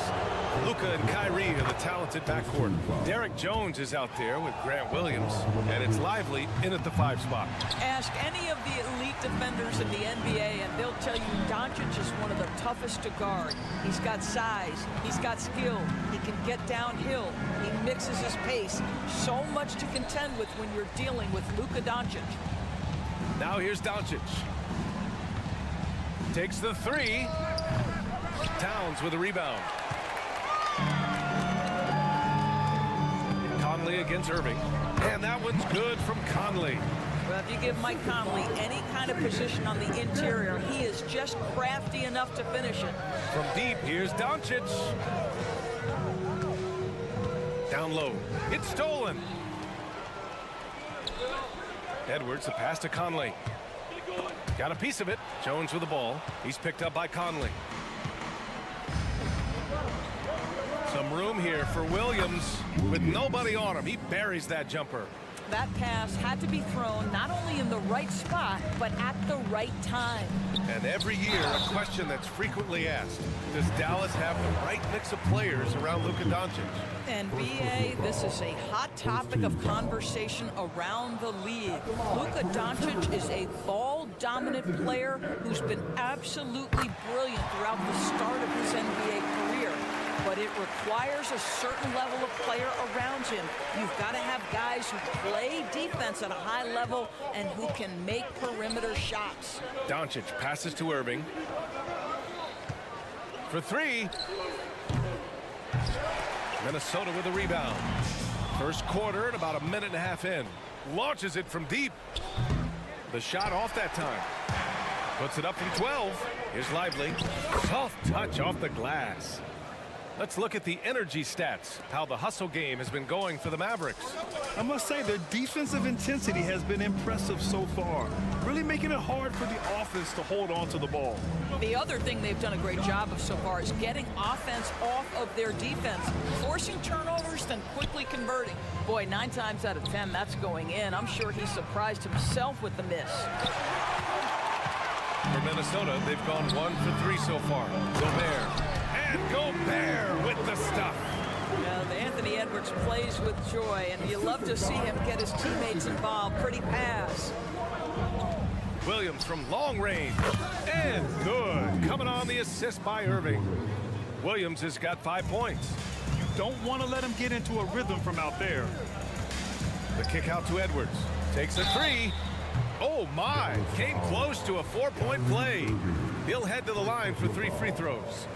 Speaker 1: Luka and Kyrie are the talented backcourt. Derek Jones is out there with Grant Williams. And it's Lively in at the 5 spot.
Speaker 13: Ask any of the elite defenders in the NBA and they'll tell you Doncic is one of the toughest to guard. He's got size. He's got skill. He can get downhill. He mixes his pace. So much to contend with when you're dealing with Luka Doncic.
Speaker 1: Now here's Doncic. Takes the 3. Towns with a rebound. Conley against Irving. And that one's good from Conley.
Speaker 13: Well, if you give Mike Conley any kind of position on the interior, he is just crafty enough to finish it.
Speaker 1: From deep, here's Doncic. Down low. It's stolen. Edwards, the pass to Conley. Got a piece of it. Jones with the ball. He's picked up by Conley. Some room here for Williams with nobody on him. He buries that jumper.
Speaker 13: That pass had to be thrown not only in the right spot, but at the right time.
Speaker 1: And every year, a question that's frequently asked. Does Dallas have the right mix of players around Luka Doncic?
Speaker 13: And BA, this is a hot topic of conversation around the league. Luka Doncic is a ball-dominant player who's been absolutely brilliant throughout the start of his NBA career. But it requires a certain level of player around him. You've got to have guys who play defense at a high level and who can make perimeter shots.
Speaker 1: Doncic passes to Irving. For 3. Minnesota with a rebound. First quarter and about a minute and a half in. Launches it from deep. The shot off that time. Puts it up from 12. Here's Lively. Soft touch off the glass. Let's look at the energy stats, how the hustle game has been going for the Mavericks.
Speaker 2: I must say their defensive intensity has been impressive so far, really making it hard for the offense to hold on to the ball.
Speaker 13: The other thing they've done a great job of so far is getting offense off of their defense, forcing turnovers, then quickly converting. Boy, 9 times out of 10, that's going in. I'm sure he surprised himself with the miss.
Speaker 1: For Minnesota, they've gone 1 for 3 so far. Dobek. And Gobert with the stuff.
Speaker 13: Now, Anthony Edwards plays with joy, and you love to see him get his teammates involved. Pretty pass.
Speaker 1: Williams from long range. And good. Coming on the assist by Irving. Williams has got 5 points.
Speaker 2: You don't want to let him get into a rhythm from out there.
Speaker 1: The kick out to Edwards. Takes a 3. Oh, my. Came close to a 4-point play. He'll head to the line for 3 free throws.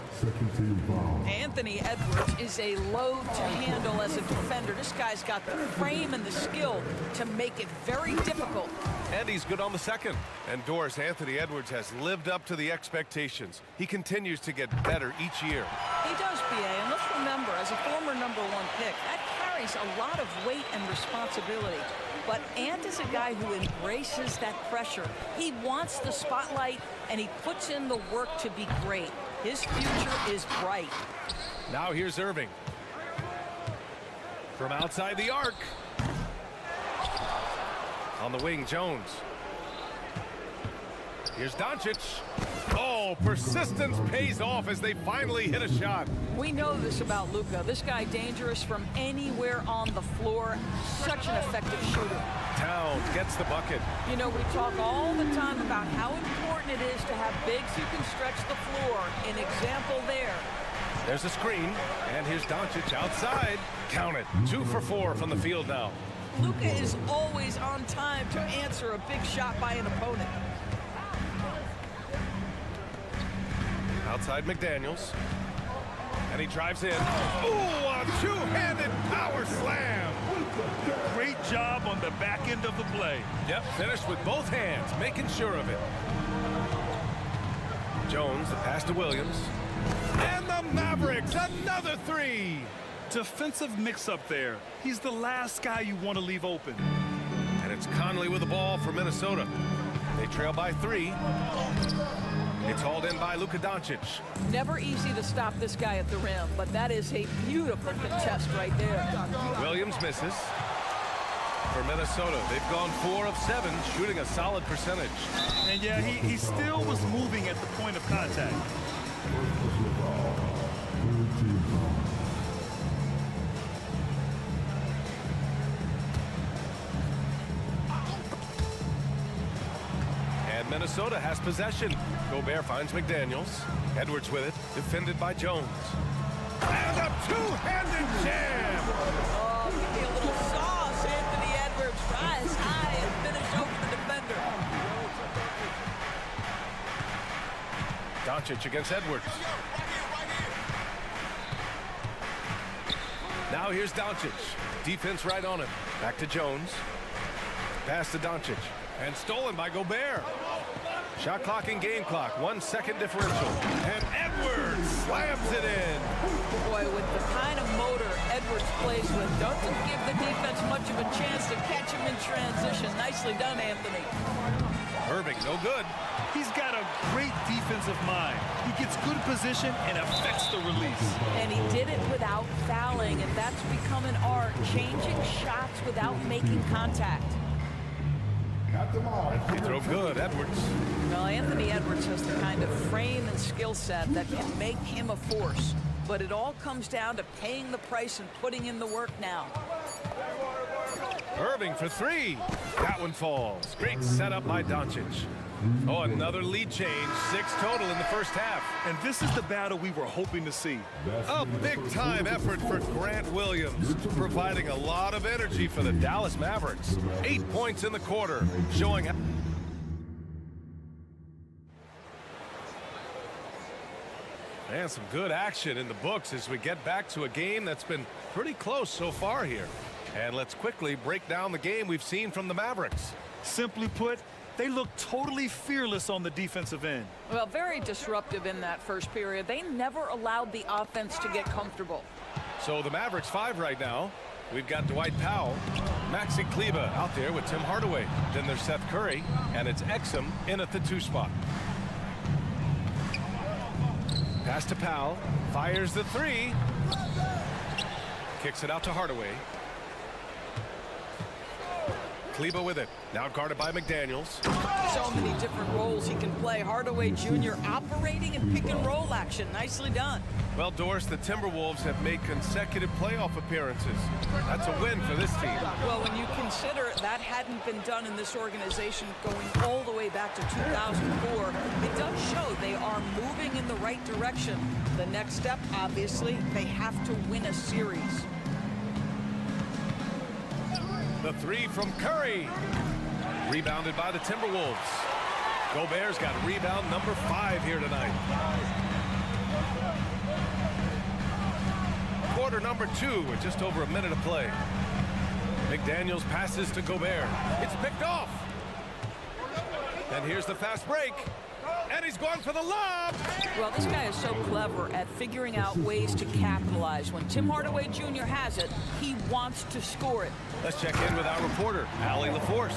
Speaker 13: Anthony Edwards is a load to handle as a defender. This guy's got the frame and the skill to make it very difficult.
Speaker 1: And he's good on the second. And Doris, Anthony Edwards has lived up to the expectations. He continues to get better each year.
Speaker 13: He does, BA, and let's remember, as a former #1 pick, that carries a lot of weight and responsibility. But Ant is a guy who embraces that pressure. He wants the spotlight, and he puts in the work to be great. His future is bright.
Speaker 1: Now here's Irving. From outside the arc. On the wing, Jones. Here's Doncic. Oh, persistence pays off as they finally hit a shot.
Speaker 13: We know this about Luka. This guy dangerous from anywhere on the floor. Such an effective shooter.
Speaker 1: Towns gets the bucket.
Speaker 13: You know, we talk all the time about how important it is to have bigs who can stretch the floor. An example there.
Speaker 1: There's a screen, and here's Doncic outside. Count it. 2 for 4 from the field now.
Speaker 13: Luka is always on time to answer a big shot by an opponent.
Speaker 1: Outside McDaniels. And he drives in. Ooh, a two-handed power slam.
Speaker 2: Great job on the back end of the play.
Speaker 1: Yep, finished with both hands, making sure of it. Jones, the pass to Williams. And the Mavericks, another 3.
Speaker 2: Defensive mix-up there. He's the last guy you want to leave open.
Speaker 1: And it's Conley with the ball for Minnesota. They trail by 3. It's hauled in by Luka Doncic.
Speaker 13: Never easy to stop this guy at the rim, but that is a beautiful contest right there.
Speaker 1: Williams misses. For Minnesota, they've gone 4 of 7, shooting a solid percentage.
Speaker 2: And yeah, he still was moving at the point of contact.
Speaker 1: And Minnesota has possession. Gobert finds McDaniels. Edwards with it, defended by Jones. And a two-handed jam!
Speaker 13: Oh, give me a little sauce, Anthony Edwards. Rise high and finish over the defender.
Speaker 1: Doncic against Edwards. Now here's Doncic. Defense right on him. Back to Jones. Pass to Doncic. And stolen by Gobert. Shot clock and game clock. 1 second differential. And Edwards slams it in.
Speaker 13: Boy, with the kind of motor Edwards plays with, doesn't give the defense much of a chance to catch him in transition. Nicely done, Anthony.
Speaker 1: Irving, no good.
Speaker 2: He's got a great defensive mind. He gets good position and affects the release.
Speaker 13: And he did it without fouling, and that's become an art, changing shots without making contact.
Speaker 1: He threw good, Edwards.
Speaker 13: Well, Anthony Edwards has the kind of frame and skill set that can make him a force. But it all comes down to paying the price and putting in the work now.
Speaker 1: Irving for 3. That one falls. Great setup by Doncic. Oh, another lead change. 6 total in the first half.
Speaker 2: And this is the battle we were hoping to see.
Speaker 1: A big-time effort for Grant Williams, providing a lot of energy for the Dallas Mavericks. 8 points in the quarter, showing... And some good action in the books as we get back to a game that's been pretty close so far here. And let's quickly break down the game we've seen from the Mavericks.
Speaker 2: Simply put, they look totally fearless on the defensive end.
Speaker 13: Well, very disruptive in that first period. They never allowed the offense to get comfortable.
Speaker 1: So the Mavericks 5 right now. We've got Dwight Powell, Maxi Kleber out there with Tim Hardaway. Then there's Seth Curry, and it's Exum in at the 2 spot. Pass to Powell, fires the 3. Kicks it out to Hardaway. Kleber with it. Now guarded by McDaniels.
Speaker 13: So many different roles he can play. Hardaway Jr. operating in pick and roll action. Nicely done.
Speaker 1: Well, Doris, the Timberwolves have made consecutive playoff appearances. That's a win for this team.
Speaker 13: Well, when you consider that hadn't been done in this organization going all the way back to 2004, it does show they are moving in the right direction. The next step, obviously, they have to win a series.
Speaker 1: The 3 from Curry. Rebounded by the Timberwolves. Gobert's got rebound number 5 here tonight. Quarter number 2 with just over a minute of play. McDaniels passes to Gobert. It's picked off. And here's the fast break. And he's going for the lob.
Speaker 13: Well, this guy is so clever at figuring out ways to capitalize. When Tim Hardaway Jr. has it, he wants to score it.
Speaker 1: Let's check in with our reporter, Allie LaForce.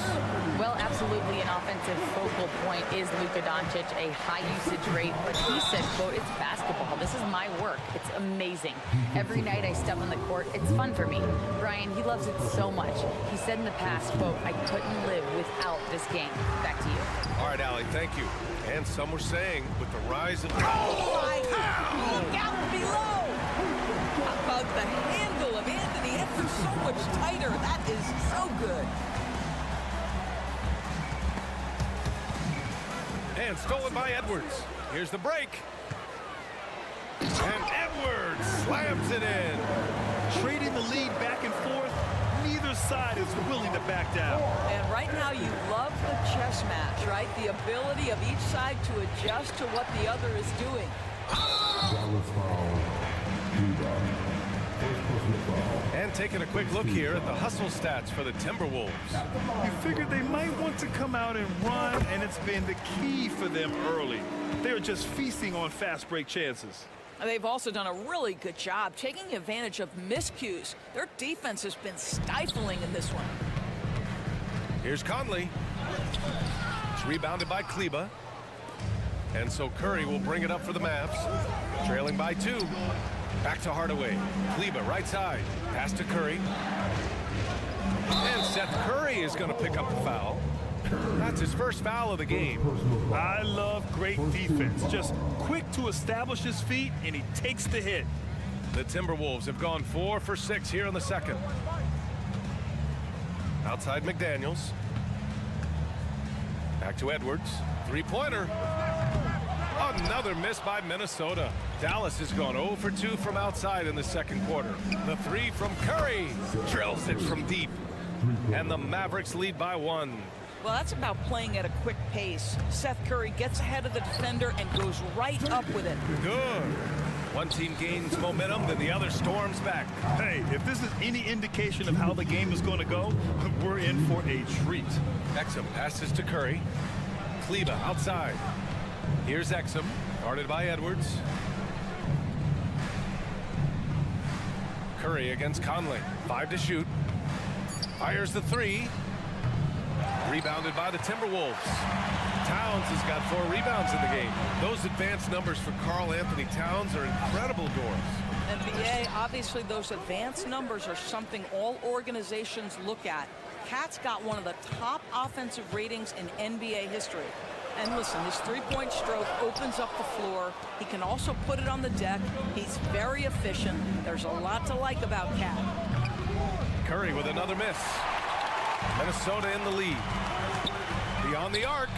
Speaker 6: Well, absolutely an offensive focal point is Luka Doncic, a high usage rate. But he said, quote, it's basketball. This is my work. It's amazing. Every night I step on the court, it's fun for me. Brian, he loves it so much. He said in the past, quote, I couldn't live without this game. Back to you.
Speaker 1: All right, Allie, thank you. And some were saying with the rise of...
Speaker 13: Oh, my God. Look out below. How about the handle of Anthony Edwards so much tighter? That is so good.
Speaker 1: And stolen by Edwards. Here's the break. And Edwards slams it in.
Speaker 2: Trading the lead back and forth, neither side is willing to back down.
Speaker 13: And right now you love the chess match, right? The ability of each side to adjust to what the other is doing.
Speaker 1: And taking a quick look here at the hustle stats for the Timberwolves.
Speaker 2: You figured they might want to come out and run, and it's been the key for them early. They're just feasting on fast break chances.
Speaker 13: They've also done a really good job taking advantage of miscues. Their defense has been stifling in this one.
Speaker 1: Here's Conley. It's rebounded by Kleber. And so Curry will bring it up for the Mavs. Trailing by 2. Back to Hardaway. Kleber right side. Pass to Curry. And Seth Curry is going to pick up the foul. That's his first foul of the game.
Speaker 2: I love great defense. Just quick to establish his feet, and he takes the hit.
Speaker 1: The Timberwolves have gone 4 for 6 here in the second. Outside McDaniels. Back to Edwards. Three-pointer. Another miss by Minnesota. Dallas has gone 0 for 2 from outside in the second quarter. The 3 from Curry. Drills it from deep. And the Mavericks lead by 1.
Speaker 13: Well, that's about playing at a quick pace. Seth Curry gets ahead of the defender and goes right up with it.
Speaker 1: Good. One team gains momentum, then the other storms back.
Speaker 2: Hey, if this is any indication of how the game is going to go, we're in for a treat.
Speaker 1: Exum passes to Curry. Kleber outside. Here's Exum, guarded by Edwards. Curry against Conley. 5 to shoot. Fires the 3. Rebounded by the Timberwolves. Towns has got 4 rebounds in the game. Those advanced numbers for Karl Anthony Towns are incredible, Doris.
Speaker 13: NBA, obviously those advanced numbers are something all organizations look at. Cat's got one of the top offensive ratings in NBA history. And listen, his three-point stroke opens up the floor. He can also put it on the deck. He's very efficient. There's a lot to like about Cat.
Speaker 1: Curry with another miss. Minnesota in the lead. Beyond the arc.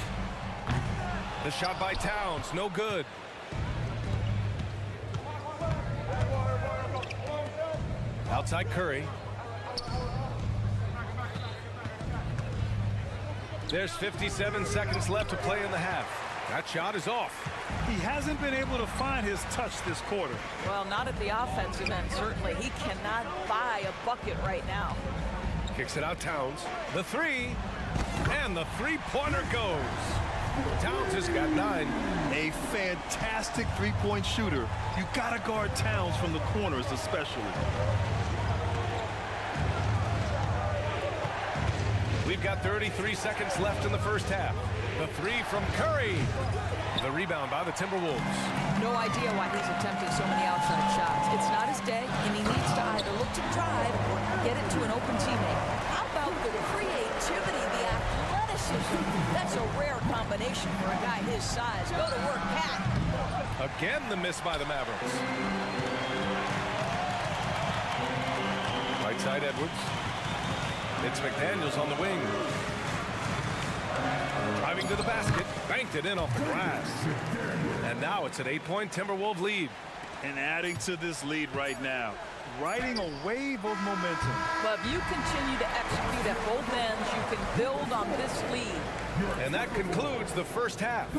Speaker 1: The shot by Towns, no good. Outside Curry. There's 57 seconds left to play in the half. That shot is off.
Speaker 2: He hasn't been able to find his touch this quarter.
Speaker 13: Well, not at the offensive end, certainly. He cannot buy a bucket right now.
Speaker 1: Kicks it out Towns. The 3. And the three-pointer goes. Towns has got 9.
Speaker 2: A fantastic three-point shooter. You gotta guard Towns from the corners especially.
Speaker 1: We've got 33 seconds left in the first half. The 3 from Curry. The rebound by the Timberwolves.
Speaker 13: No idea why he's attempting so many outside shots. It's not his day, and he needs to either look to drive or get it to an open teammate. How about the creativity, the athleticism? That's a rare combination for a guy his size. Go to work, Cat.
Speaker 1: Again, the miss by the Mavericks. Right side Edwards. It's McDaniels on the wing. Driving to the basket. Banked it in off the glass. And now it's an 8-point Timberwolves lead.
Speaker 2: And adding to this lead right now. Riding a wave of momentum.
Speaker 13: But if you continue to execute at both ends, you can build on this lead.
Speaker 1: And that concludes the first half.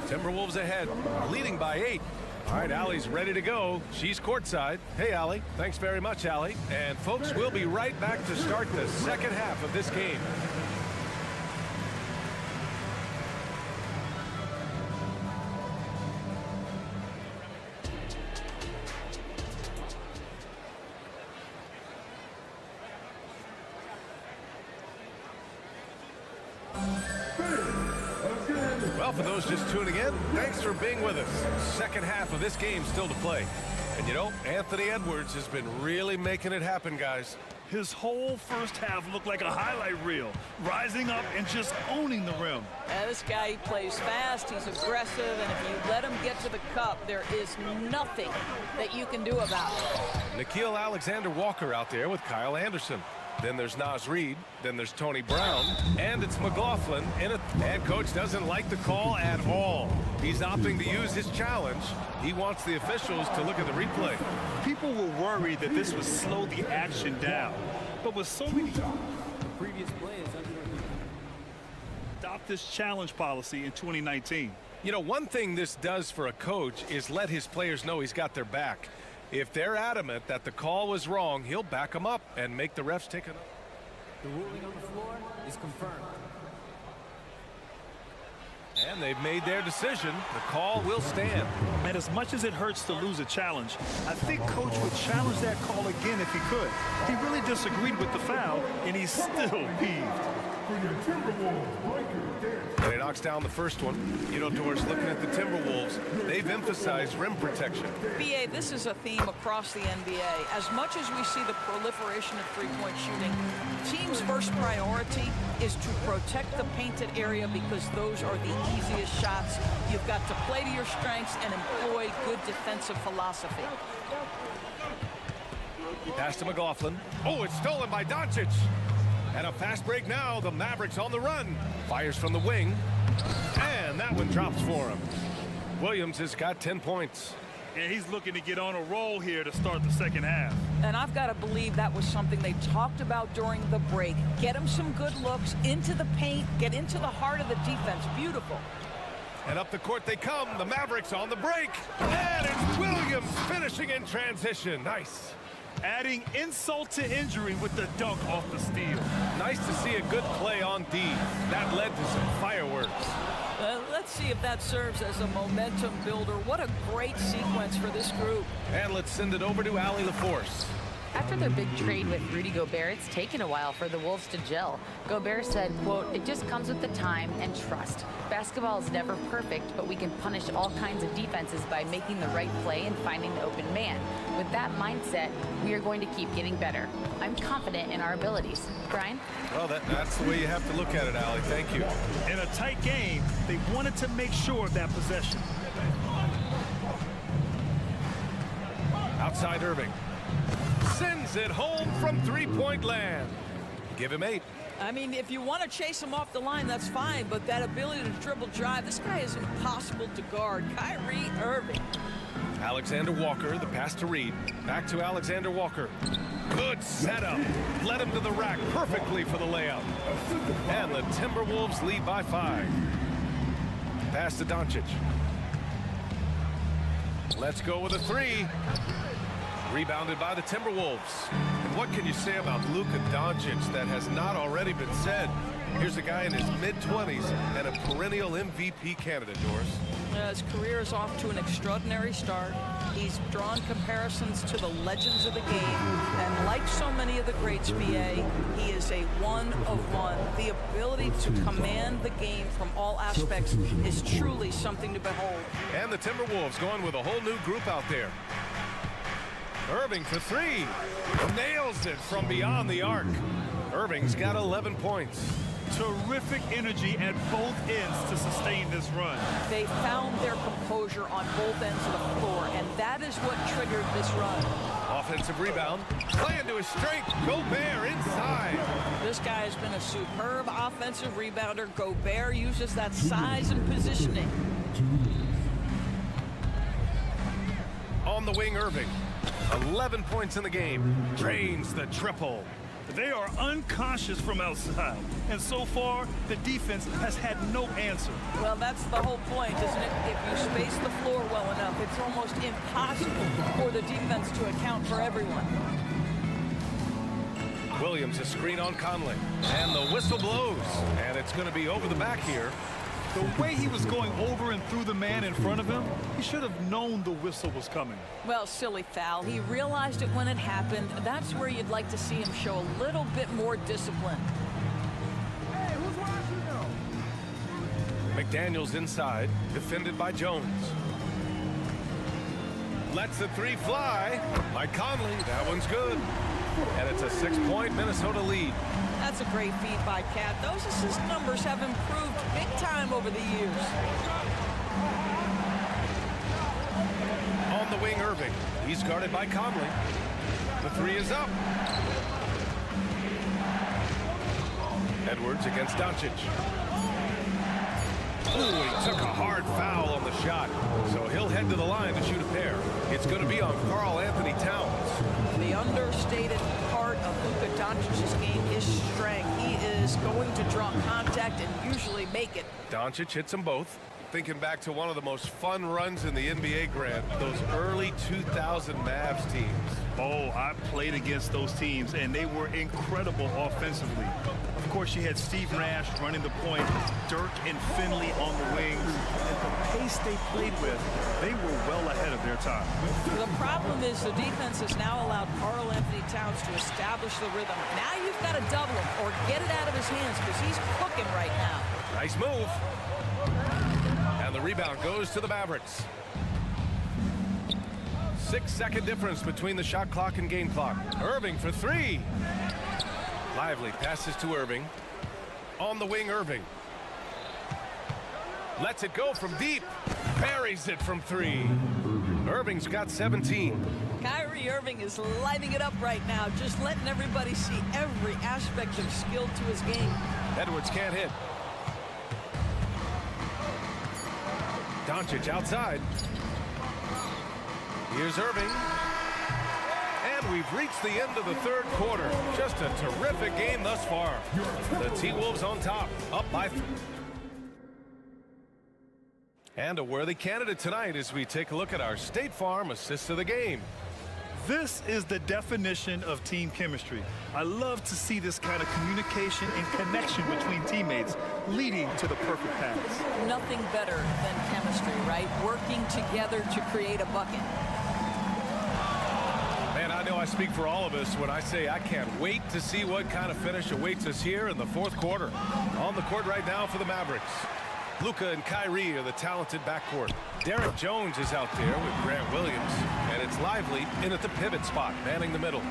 Speaker 1: Timberwolves ahead, leading by 8. All right, Allie's ready to go. She's courtside. Hey, Allie. Thanks very much, Allie. And, folks, we'll be right back to start the second half of this game. Well, for those just tuning in, thanks for being with us. Second half of this game still to play. And you know, Anthony Edwards has been really making it happen, guys.
Speaker 2: His whole first half looked like a highlight reel, rising up and just owning the rim.
Speaker 13: This guy, he plays fast, he's aggressive, and if you let him get to the cup, there is nothing that you can do about it.
Speaker 1: Nickeil Alexander-Walker out there with Kyle Anderson. Then there's Naz Reid. Then there's Tony Brown. And it's McLaughlin in it. And coach doesn't like the call at all. He's opting to use his challenge. He wants the officials to look at the replay.
Speaker 2: People were worried that this would slow the action down. But with so many...
Speaker 7: The previous play is under review.
Speaker 2: Adopt this challenge policy in 2019.
Speaker 1: You know, one thing this does for a coach is let his players know he's got their back. If they're adamant that the call was wrong, he'll back them up and make the refs take it up.
Speaker 7: The ruling on the floor is confirmed.
Speaker 1: And they've made their decision. The call will stand.
Speaker 2: And as much as it hurts to lose a challenge, I think coach would challenge that call again if he could. He really disagreed with the foul, and he's still peeved.
Speaker 1: And he knocks down the first one. You know, Doris, looking at the Timberwolves, they've emphasized rim protection.
Speaker 13: BA, this is a theme across the NBA. As much as we see the proliferation of three-point shooting, teams' first priority is to protect the painted area because those are the easiest shots. You've got to play to your strengths and employ good defensive philosophy.
Speaker 1: Pass to McLaughlin. Oh, it's stolen by Doncic. And a fast break now. The Mavericks on the run. Fires from the wing. And that one drops for him. Williams has got 10 points.
Speaker 2: Yeah, he's looking to get on a roll here to start the second half.
Speaker 13: And I've got to believe that was something they talked about during the break. Get him some good looks into the paint, get into the heart of the defense. Beautiful.
Speaker 1: And up the court they come. The Mavericks on the break. And it's Williams finishing in transition. Nice.
Speaker 2: Adding insult to injury with the dunk off the steal.
Speaker 1: Nice to see a good play on D. That led to some fireworks.
Speaker 13: Let's see if that serves as a momentum builder. What a great sequence for this group.
Speaker 1: And let's send it over to Allie LaForce.
Speaker 6: After their big trade with Rudy Gobert, it's taken a while for the Wolves to gel. Gobert said, quote, "It just comes with the time and trust. Basketball is never perfect, but we can punish all kinds of defenses by making the right play and finding the open man. With that mindset, we are going to keep getting better. I'm confident in our abilities." Brian?
Speaker 1: Well, that's the way you have to look at it, Allie. Thank you.
Speaker 2: In a tight game, they wanted to make sure of that possession.
Speaker 1: Outside Irving. Sends it home from three-point land. Give him 8.
Speaker 13: I mean, if you want to chase him off the line, that's fine, but that ability to dribble drive, this guy is impossible to guard. Kyrie Irving.
Speaker 1: Alexander Walker, the pass to Reed. Back to Alexander Walker. Good setup. Led him to the rack perfectly for the layup. And the Timberwolves lead by 5. Pass to Doncic. Let's go with a 3. Rebounded by the Timberwolves. And what can you say about Luka Doncic that has not already been said? Here's a guy in his mid-20s and a perennial MVP candidate, Doris.
Speaker 13: His career is off to an extraordinary start. He's drawn comparisons to the legends of the game. And like so many of the greats, BA, he is a one of one. The ability to command the game from all aspects is truly something to behold.
Speaker 1: And the Timberwolves going with a whole new group out there. Irving for 3. Nails it from beyond the arc. Irving's got 11 points.
Speaker 2: Terrific energy at both ends to sustain this run.
Speaker 13: They found their composure on both ends of the floor, and that is what triggered this run.
Speaker 1: Offensive rebound. Playing to his strength. Gobert inside.
Speaker 13: This guy has been a superb offensive rebounder. Gobert uses that size and positioning.
Speaker 1: On the wing, Irving. 11 points in the game. Drains the triple.
Speaker 2: They are unconscious from outside, and so far, the defense has had no answer.
Speaker 13: Well, that's the whole point, isn't it? If you space the floor well enough, it's almost impossible for the defense to account for everyone.
Speaker 1: Williams, a screen on Conley. And the whistle blows. And it's going to be over the back here.
Speaker 2: The way he was going over and through the man in front of him, he should have known the whistle was coming.
Speaker 13: Well, silly foul. He realized it when it happened. That's where you'd like to see him show a little bit more discipline.
Speaker 3: Hey, who's watching now?
Speaker 1: McDaniels inside, defended by Jones. Lets the 3 fly by Conley. That one's good. And it's a 6-point Minnesota lead.
Speaker 13: That's a great feed by Cat. Those assist numbers have improved big time over the years.
Speaker 1: On the wing, Irving. He's guarded by Conley. The 3 is up. Edwards against Doncic. Ooh, he took a hard foul on the shot. So he'll head to the line to shoot a pair. It's going to be on Karl Anthony Towns.
Speaker 13: The understated part of Luka Doncic's game is strength. He is going to draw contact and usually make it.
Speaker 1: Doncic hits them both. Thinking back to one of the most fun runs in the NBA, Grant, those early 2000 Mavs teams.
Speaker 2: Oh, I played against those teams, and they were incredible offensively. Of course, you had Steve Nash running the point, Dirk and Finley on the wings, and the pace they played with, they were well ahead of their time.
Speaker 13: The problem is the defense has now allowed Karl Anthony Towns to establish the rhythm. Now you've got to double him or get it out of his hands because he's cooking right now.
Speaker 1: Nice move. And the rebound goes to the Mavericks. 6-second difference between the shot clock and game clock. Irving for three. Lively passes to Irving. On the wing, Irving. Lets it go from deep. Buries it from three. Irving's got 17.
Speaker 13: Kyrie Irving is lighting it up right now, just letting everybody see every aspect of skill to his game.
Speaker 1: Edwards can't hit. Doncic outside. Here's Irving. And we've reached the end of the third quarter. Just a terrific game thus far. The T-Wolves on top, up by 3. And a worthy candidate tonight as we take a look at our State Farm assist of the game.
Speaker 2: This is the definition of team chemistry. I love to see this kind of communication and connection between teammates leading to the perfect pass.
Speaker 13: Nothing better than chemistry, right? Working together to create a bucket.
Speaker 1: Man, I know I speak for all of us when I say I can't wait to see what kind of finish awaits us here in the fourth quarter. On the court right now for the Mavericks, Luka and Kyrie are the talented backcourt. Derek Jones is out there with Grant Williams, and it's Lively in at the pivot spot, manning the middle.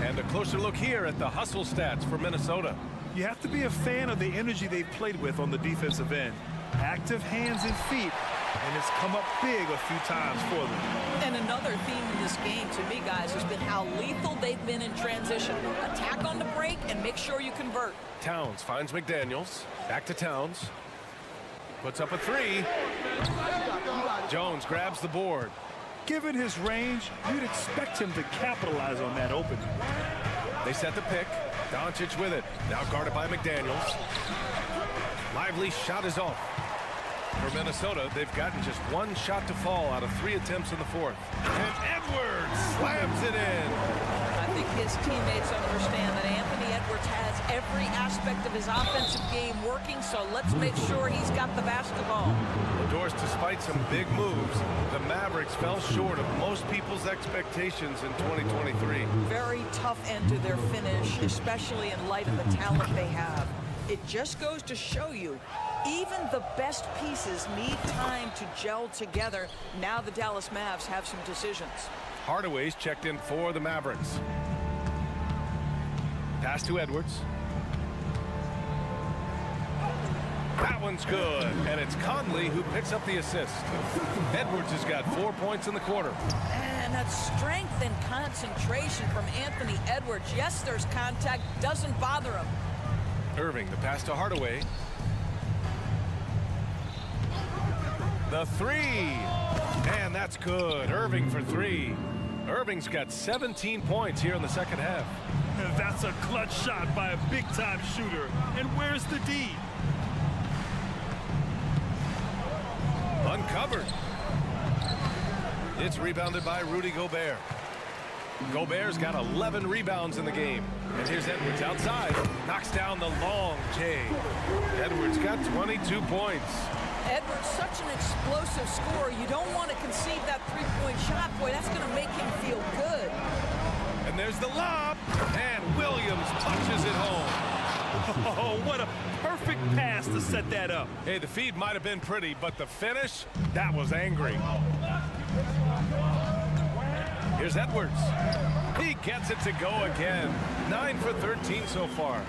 Speaker 1: And a closer look here at the hustle stats for Minnesota.
Speaker 2: You have to be a fan of the energy they've played with on the defensive end. Active hands and feet, and it's come up big a few times for them.
Speaker 13: And another theme in this game to me, guys, has been how lethal they've been in transition. Attack on the break and make sure you convert.
Speaker 1: Towns finds McDaniels. Back to Towns. Puts up a three. Jones grabs the board.
Speaker 2: Given his range, you'd expect him to capitalize on that opening.
Speaker 1: They set the pick. Doncic with it. Now guarded by McDaniels. Lively shot is off. For Minnesota, they've gotten just one shot to fall out of 3 attempts in the fourth. And Edwards slams it in.
Speaker 13: I think his teammates understand that Anthony Edwards has every aspect of his offensive game working, so let's make sure he's got the basketball.
Speaker 1: Of course, despite some big moves, the Mavericks fell short of most people's expectations in 2023.
Speaker 13: Very tough end to their finish, especially in light of the talent they have. It just goes to show you, even the best pieces need time to gel together. Now the Dallas Mavs have some decisions.
Speaker 1: Hardaway's checked in for the Mavericks. Pass to Edwards. That one's good, and it's Conley who picks up the assist. Edwards has got 4 points in the quarter.
Speaker 13: And that strength and concentration from Anthony Edwards. Yes, there's contact, doesn't bother him.
Speaker 1: Irving, the pass to Hardaway. The three, and that's good. Irving for three. Irving's got 17 points here in the second half.
Speaker 2: That's a clutch shot by a big-time shooter. And where's the D?
Speaker 1: Uncovered. It's rebounded by Rudy Gobert. Gobert's got 11 rebounds in the game. And here's Edwards outside. Knocks down the long J. Edwards got 22 points.
Speaker 13: Edwards, such an explosive scorer. You don't want to concede that three-point shot. Boy, that's going to make him feel good.
Speaker 1: And there's the lob. And Williams punches it home.
Speaker 2: Oh, what a perfect pass to set that up.
Speaker 1: Hey, the feed might have been pretty, but the finish, that was angry. Here's Edwards. He gets it to go again. 9 for 13 so far.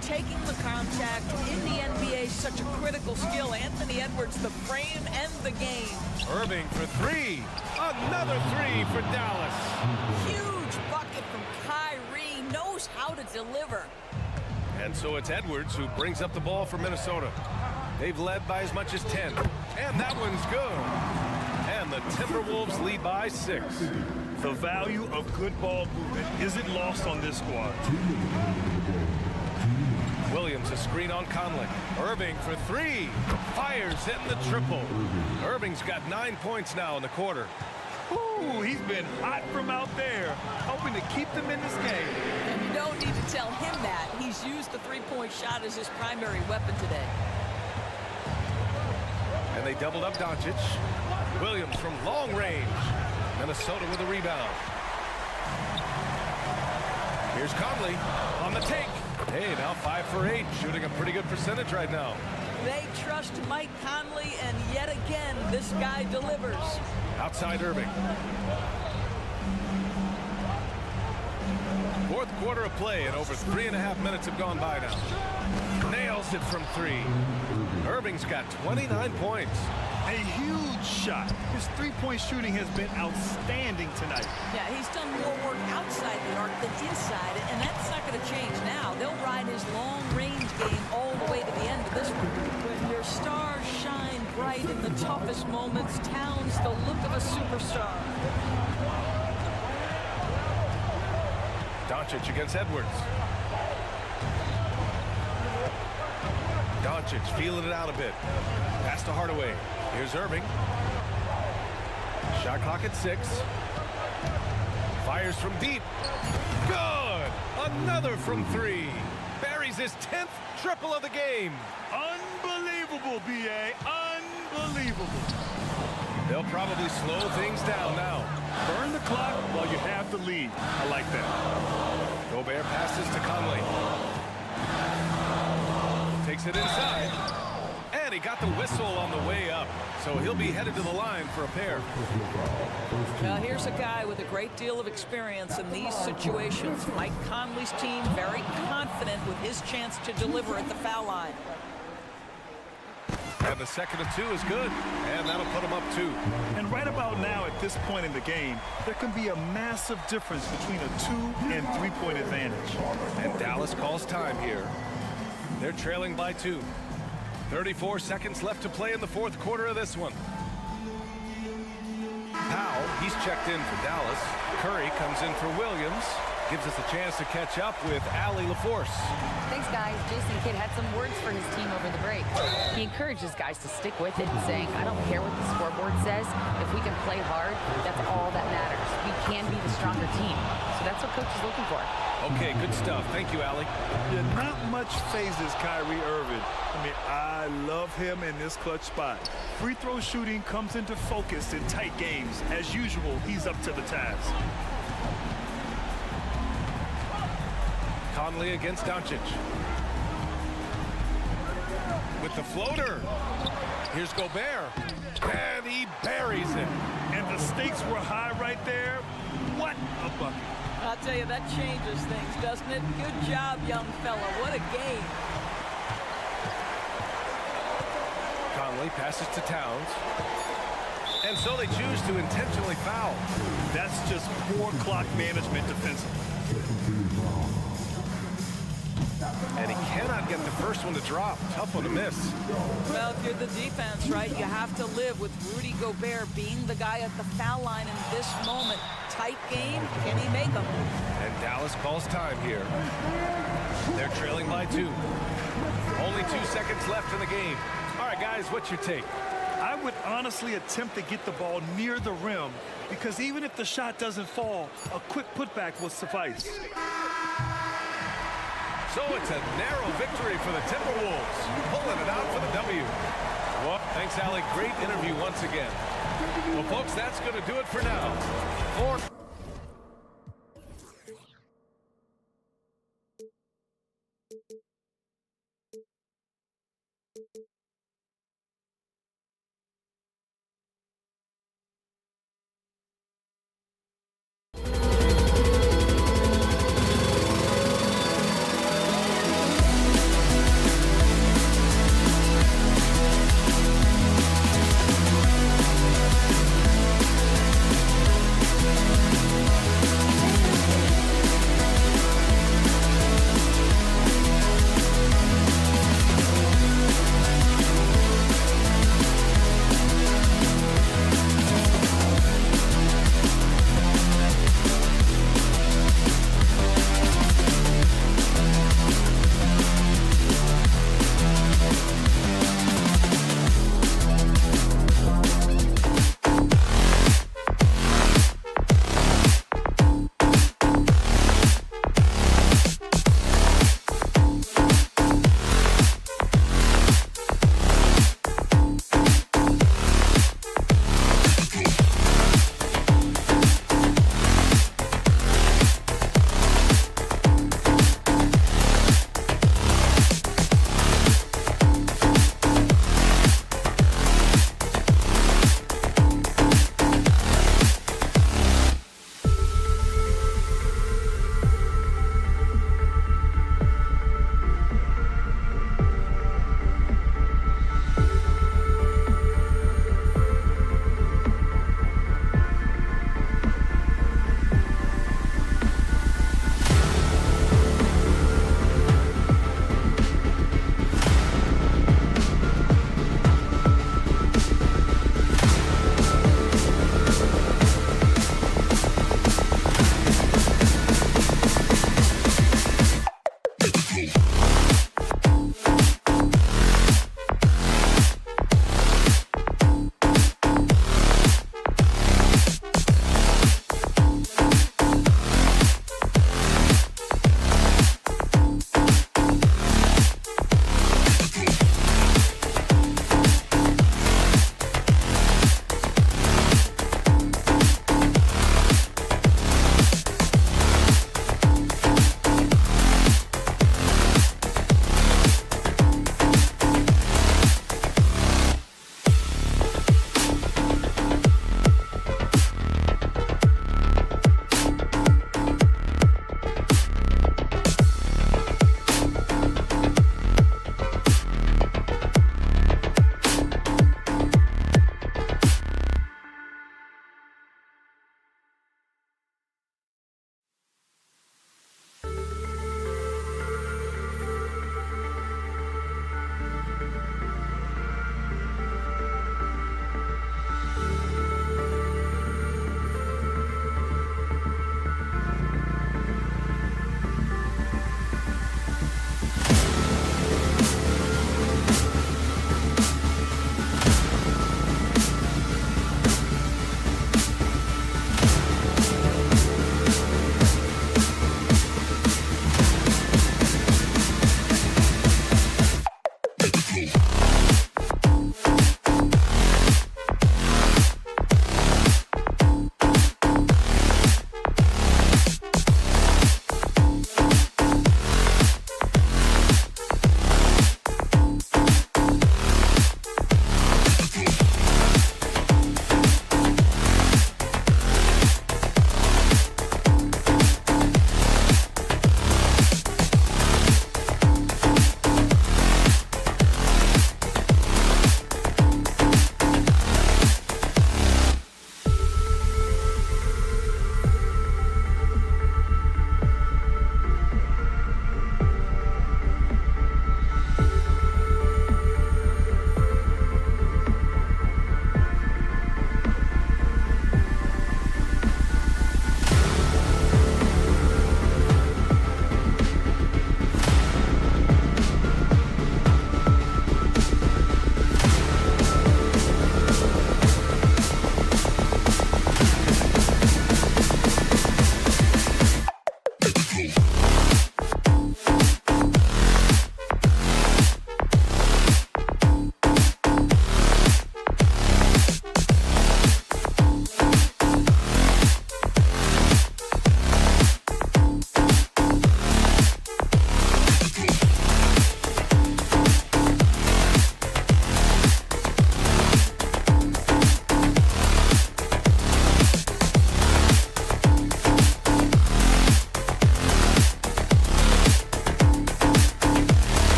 Speaker 13: Taking the contact in the NBA is such a critical skill. Anthony Edwards, the frame and the game.
Speaker 1: Irving for three. Another three for Dallas.
Speaker 13: Huge bucket from Kyrie. Knows how to deliver.
Speaker 1: And so it's Edwards who brings up the ball for Minnesota. They've led by as much as 10. And that one's good. And the Timberwolves lead by 6.
Speaker 2: The value of good ball movement isn't lost on this squad.
Speaker 1: Williams a screen on Conley. Irving for three. Fires in the triple. Irving's got 9 points now in the quarter.
Speaker 2: Ooh, he's been hot from out there, hoping to keep them in this game.
Speaker 13: And you don't need to tell him that. He's used the three-point shot as his primary weapon today.
Speaker 1: And they doubled up Doncic. Williams from long range. Minnesota with a rebound. Here's Conley on the take. Hey, now 5 for 8, shooting a pretty good percentage right now.
Speaker 13: They trust Mike Conley, and yet again, this guy delivers.
Speaker 1: Outside Irving. Fourth quarter of play, and over 3.5 minutes have gone by now. Nails it from 3. Irving's got 29 points.
Speaker 2: A huge shot. His three-point shooting has been outstanding tonight.
Speaker 13: Yeah, he's done more work outside the arc than inside, and that's not going to change now. They'll ride his long-range game all the way to the end of this one. When your stars shine bright in the toughest moments, Towns the look of a superstar.
Speaker 1: Doncic against Edwards. Doncic feeling it out a bit. Pass to Hardaway. Here's Irving. Shot clock at 6. Fires from deep. Good! Another from 3. Buries his 10th triple of the game.
Speaker 2: Unbelievable, B.A. Unbelievable.
Speaker 1: They'll probably slow things down now.
Speaker 2: Burn the clock while you have the lead. I like that.
Speaker 1: Gobert passes to Conley. Takes it inside. And he got the whistle on the way up. So he'll be headed to the line for a pair.
Speaker 13: Now here's a guy with a great deal of experience in these situations. Mike Conley's team very confident with his chance to deliver at the foul line.
Speaker 1: And the second and 2 is good. And that'll put him up 2.
Speaker 2: And right about now at this point in the game, there can be a massive difference between a 2 and 3-point advantage.
Speaker 1: And Dallas calls time here. They're trailing by 2. 34 seconds left to play in the fourth quarter of this one. Powell, he's checked in for Dallas. Curry comes in for Williams. Gives us a chance to catch up with Allie LaForce.
Speaker 6: Thanks, guys. Jason Kidd had some words for his team over the break. He encourages guys to stick with it, saying, I don't care what the scoreboard says. If we can play hard, that's all that matters. We can be the stronger team. So that's what Coach is looking for.
Speaker 1: Okay, good stuff. Thank you, Allie.
Speaker 2: Yeah, not much phases Kyrie Irving. I mean, I love him in this clutch spot. Free throw shooting comes into focus in tight games. As usual, he's up to the task.
Speaker 1: Conley against Doncic. With the floater. Here's Gobert. And he buries it.
Speaker 2: And the stakes were high right there. What a bucket.
Speaker 13: I'll tell you, that changes things, doesn't it? Good job, young fella. What a game.
Speaker 1: Conley passes to Towns. And so they choose to intentionally foul.
Speaker 2: That's just poor clock management defensively.
Speaker 1: And he cannot get the first one to drop. Tough one to miss.
Speaker 13: Well, if you're the defense, right, you have to live with Rudy Gobert being the guy at the foul line in this moment. Tight game, can he make them?
Speaker 1: And Dallas calls time here. They're trailing by 2. Only 2 seconds left in the game. All right, guys, what's your take?
Speaker 2: I would honestly attempt to get the ball near the rim because even if the shot doesn't fall, a quick putback will suffice.
Speaker 1: So it's a narrow victory for the Timberwolves, pulling it out for the W. Well, thanks, Allie. Great interview once again. Well, folks, that's going to do it for now.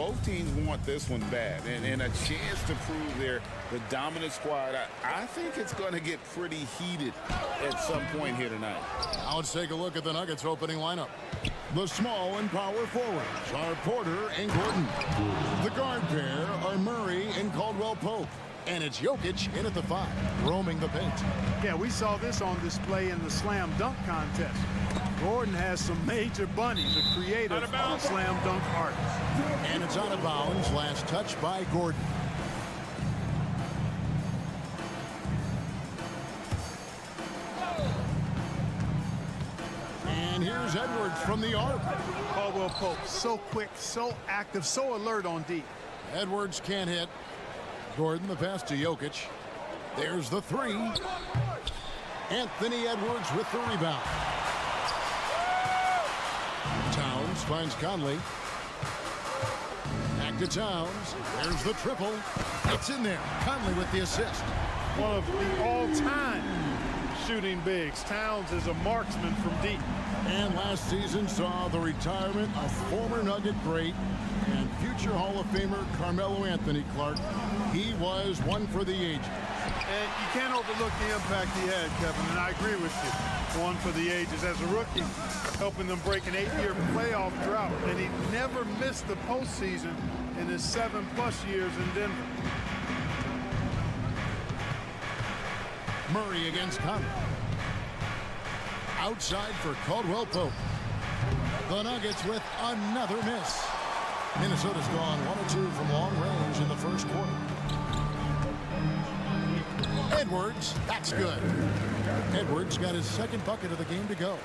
Speaker 10: both teams want this one bad, and a chance to prove they're the dominant squad. I think it's going to get pretty heated at some point here tonight.
Speaker 8: Now let's take a look at the Nuggets opening lineup. The small and power forwards are Porter and Gordon. The guard pair are Murray and Caldwell Pope. And it's Jokic in at the 5, roaming the paint.
Speaker 4: Yeah, we saw this on display in the slam dunk contest. Gordon has some major bunnies, a creative slam dunk artist.
Speaker 8: And it's out of bounds. Last touch by Gordon. And here's Edwards from the arc.
Speaker 4: Caldwell Pope, so quick, so active, so alert on D.
Speaker 8: Edwards can't hit. Gordon, the pass to Jokic. There's the 3. Anthony Edwards with the rebound. Towns finds Conley. Back to Towns. There's the triple. It's in there. Conley with the assist.
Speaker 4: One of the all-time shooting bigs. Towns is a marksman from deep.
Speaker 8: And last season saw the retirement of former Nugget great and future Hall of Famer Carmelo Anthony Clark. He was one for the ages.
Speaker 4: And you can't overlook the impact he had, Kevin, and I agree with you. One for the ages. As a rookie, helping them break an 8-year playoff drought, and he never missed the postseason in his 7+ years in Denver.
Speaker 8: Murray against Conley. Outside for Caldwell Pope. The Nuggets with another miss. Minnesota's gone 1 of 2 from long range in the first quarter. Edwards, that's good. Edwards got his second bucket of the game to go.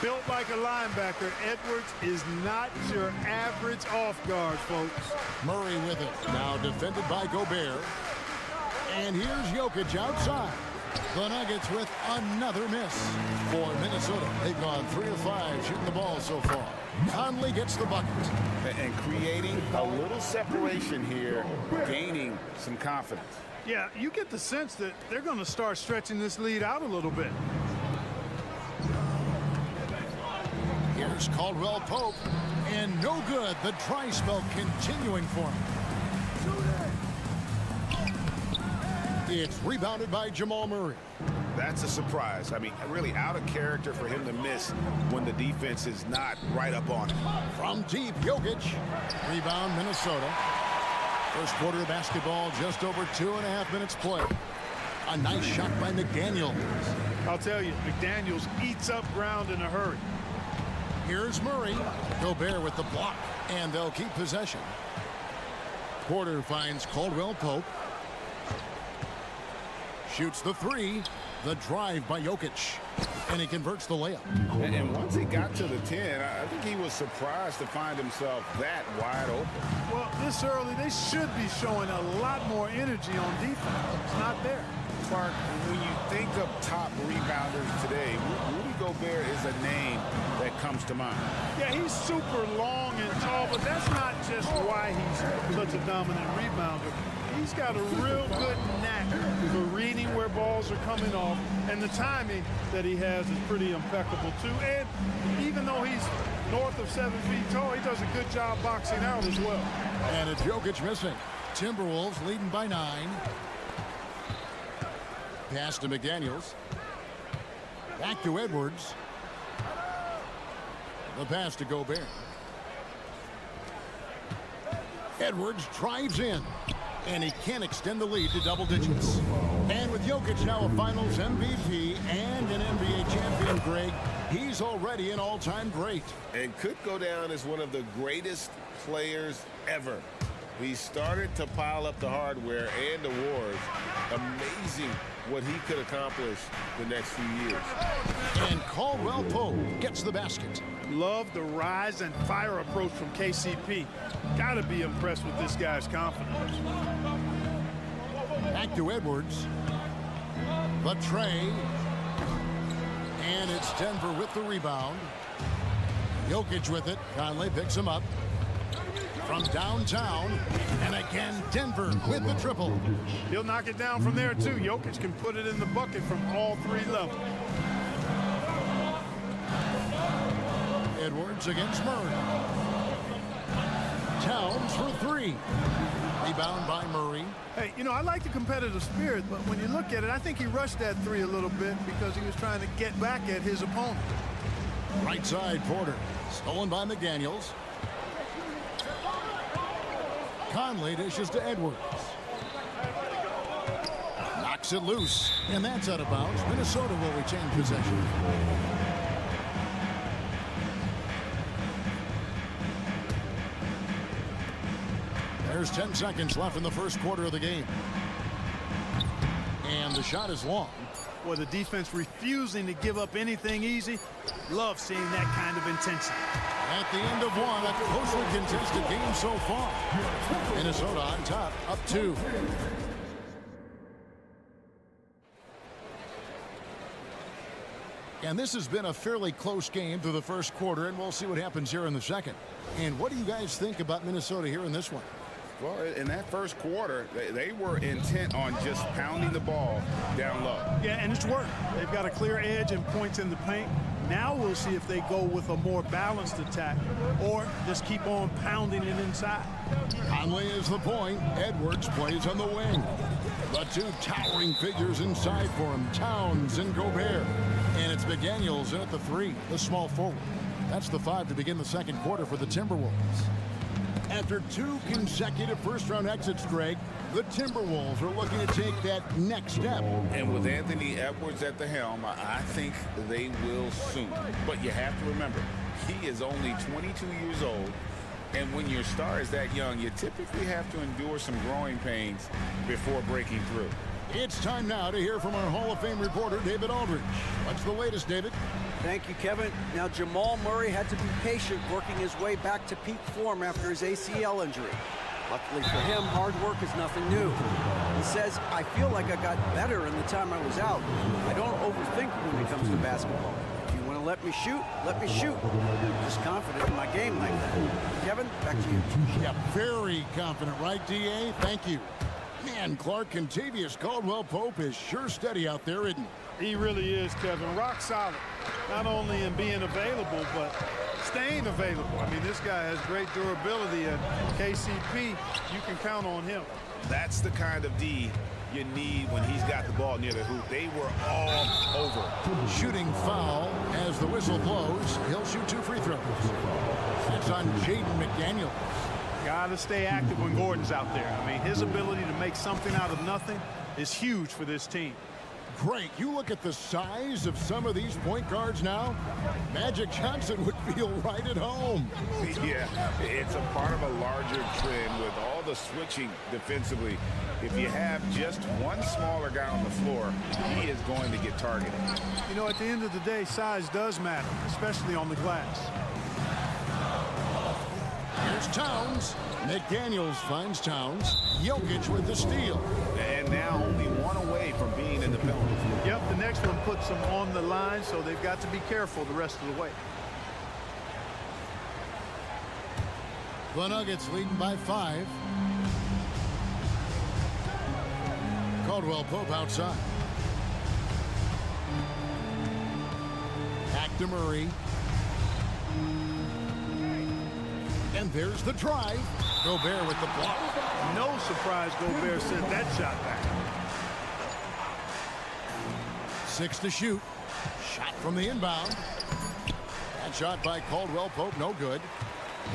Speaker 4: Built like a linebacker, Edwards is not your average off guard, folks.
Speaker 8: Murray with it. Now defended by Gobert. And here's Jokic outside. The Nuggets with another miss. For Minnesota, they've gone 3 of 5 shooting the ball so far. Conley gets the bucket.
Speaker 10: And creating a little separation here, gaining some confidence.
Speaker 4: Yeah, you get the sense that they're going to start stretching this lead out a little bit.
Speaker 8: Here's Caldwell Pope. And no good. The dry spell continuing for him. It's rebounded by Jamal Murray.
Speaker 11: That's a surprise. I mean, really out of character for him to miss when the defense is not right up on him.
Speaker 8: From deep, Jokic. Rebound, Minnesota. First quarter of basketball, just over 2.5 minutes play. A nice shot by McDaniels.
Speaker 4: I'll tell you, McDaniels eats up ground in a hurry.
Speaker 8: Here's Murray. Gobert with the block, and they'll keep possession. Porter finds Caldwell Pope. Shoots the 3. The drive by Jokic. And he converts the layup.
Speaker 10: And once he got to the 10, I think he was surprised to find himself that wide open.
Speaker 4: Well, this early, they should be showing a lot more energy on defense. It's not there.
Speaker 10: Clark, when you think of top rebounders today, Rudy Gobert is a name that comes to mind.
Speaker 4: Yeah, he's super long and tall, but that's not just why he's such a dominant rebounder. He's got a real good knack for reading where balls are coming off, and the timing that he has is pretty impeccable too. And even though he's north of 7 feet tall, he does a good job boxing out as well.
Speaker 8: And it's Jokic missing. Timberwolves leading by 9. Pass to McDaniels. Back to Edwards. The pass to Gobert. Edwards drives in. And he can extend the lead to double digits. And with Jokic now a Finals MVP and an NBA champion, Greg, he's already an all-time great.
Speaker 10: And could go down as one of the greatest players ever. He started to pile up the hardware and awards. Amazing what he could accomplish the next few years.
Speaker 8: And Caldwell Pope gets the basket.
Speaker 4: Love the rise and fire approach from KCP. Got to be impressed with this guy's confidence.
Speaker 8: Back to Edwards. The tray. And it's Denver with the rebound. Jokic with it. Conley picks him up. From downtown. And again, Denver with the triple.
Speaker 4: He'll knock it down from there, too. Jokic can put it in the bucket from all 3 levels. Edwards against Murray.
Speaker 8: Towns for three. Rebound by Murray.
Speaker 4: Hey, you know, I like the competitive spirit, but when you look at it, I think he rushed that three a little bit because he was trying to get back at his opponent.
Speaker 8: Right side, Porter. Stolen by McDaniels. Conley dishes to Edwards. Knocks it loose, and that's out of bounds. Minnesota will retain possession. There's 10 seconds left in the first quarter of the game. And the shot is long.
Speaker 4: Well, the defense refusing to give up anything easy. Love seeing that kind of intensity.
Speaker 8: At the end of one, a closely contested game so far. Minnesota on top, up 2. And this has been a fairly close game through the first quarter, and we'll see what happens here in the second. And what do you guys think about Minnesota here in this one?
Speaker 10: Well, in that first quarter, they were intent on just pounding the ball down low.
Speaker 4: Yeah, and it's worked. They've got a clear edge and points in the paint. Now we'll see if they go with a more balanced attack or just keep on pounding it inside.
Speaker 8: Conley is the point. Edwards plays on the wing. The two towering figures inside for him, Towns and Gobert. And it's McDaniels in at the 3, the small forward. That's the 5 to begin the second quarter for the Timberwolves. After 2 consecutive first-round exits, Greg, the Timberwolves are looking to take that next step.
Speaker 10: And with Anthony Edwards at the helm, I think they will soon. But you have to remember, he is only 22 years old. And when your star is that young, you typically have to endure some growing pains before breaking through.
Speaker 8: It's time now to hear from our Hall of Fame reporter, David Aldridge. What's the latest, David?
Speaker 12: Thank you, Kevin. Now, Jamal Murray had to be patient working his way back to peak form after his ACL injury. Luckily for him, hard work is nothing new. He says, I feel like I got better in the time I was out. I don't overthink when it comes to basketball. If you want to let me shoot, let me shoot. I'm just confident in my game like that. Kevin, back to you.
Speaker 8: Yeah, very confident, right, D.A.? Thank you. Man, Clark, Contavious Caldwell-Pope is sure steady out there, isn't he?
Speaker 4: He really is, Kevin. Rock solid. Not only in being available, but staying available. I mean, this guy has great durability, and KCP, you can count on him.
Speaker 11: That's the kind of D you need when he's got the ball near the hoop. They were all over.
Speaker 8: Shooting foul as the whistle blows. He'll shoot 2 free throws. That's on Jaden McDaniels.
Speaker 4: Got to stay active when Gordon's out there. I mean, his ability to make something out of nothing is huge for this team.
Speaker 8: Great. You look at the size of some of these point guards now. Magic Johnson would feel right at home.
Speaker 10: Yeah, it's a part of a larger trend with all the switching defensively. If you have just one smaller guy on the floor, he is going to get targeted.
Speaker 4: You know, at the end of the day, size does matter, especially on the glass.
Speaker 8: Here's Towns. McDaniels finds Towns. Jokic with the steal.
Speaker 11: And now only one away from being in the penalty.
Speaker 4: Yep, the next one puts them on the line, so they've got to be careful the rest of the way.
Speaker 8: The Nuggets leading by 5. Caldwell-Pope outside. Back to Murray. And there's the drive. Gobert with the block.
Speaker 4: No surprise Gobert sent that shot back.
Speaker 8: 6 to shoot. Shot from the inbound. That shot by Caldwell-Pope, no good.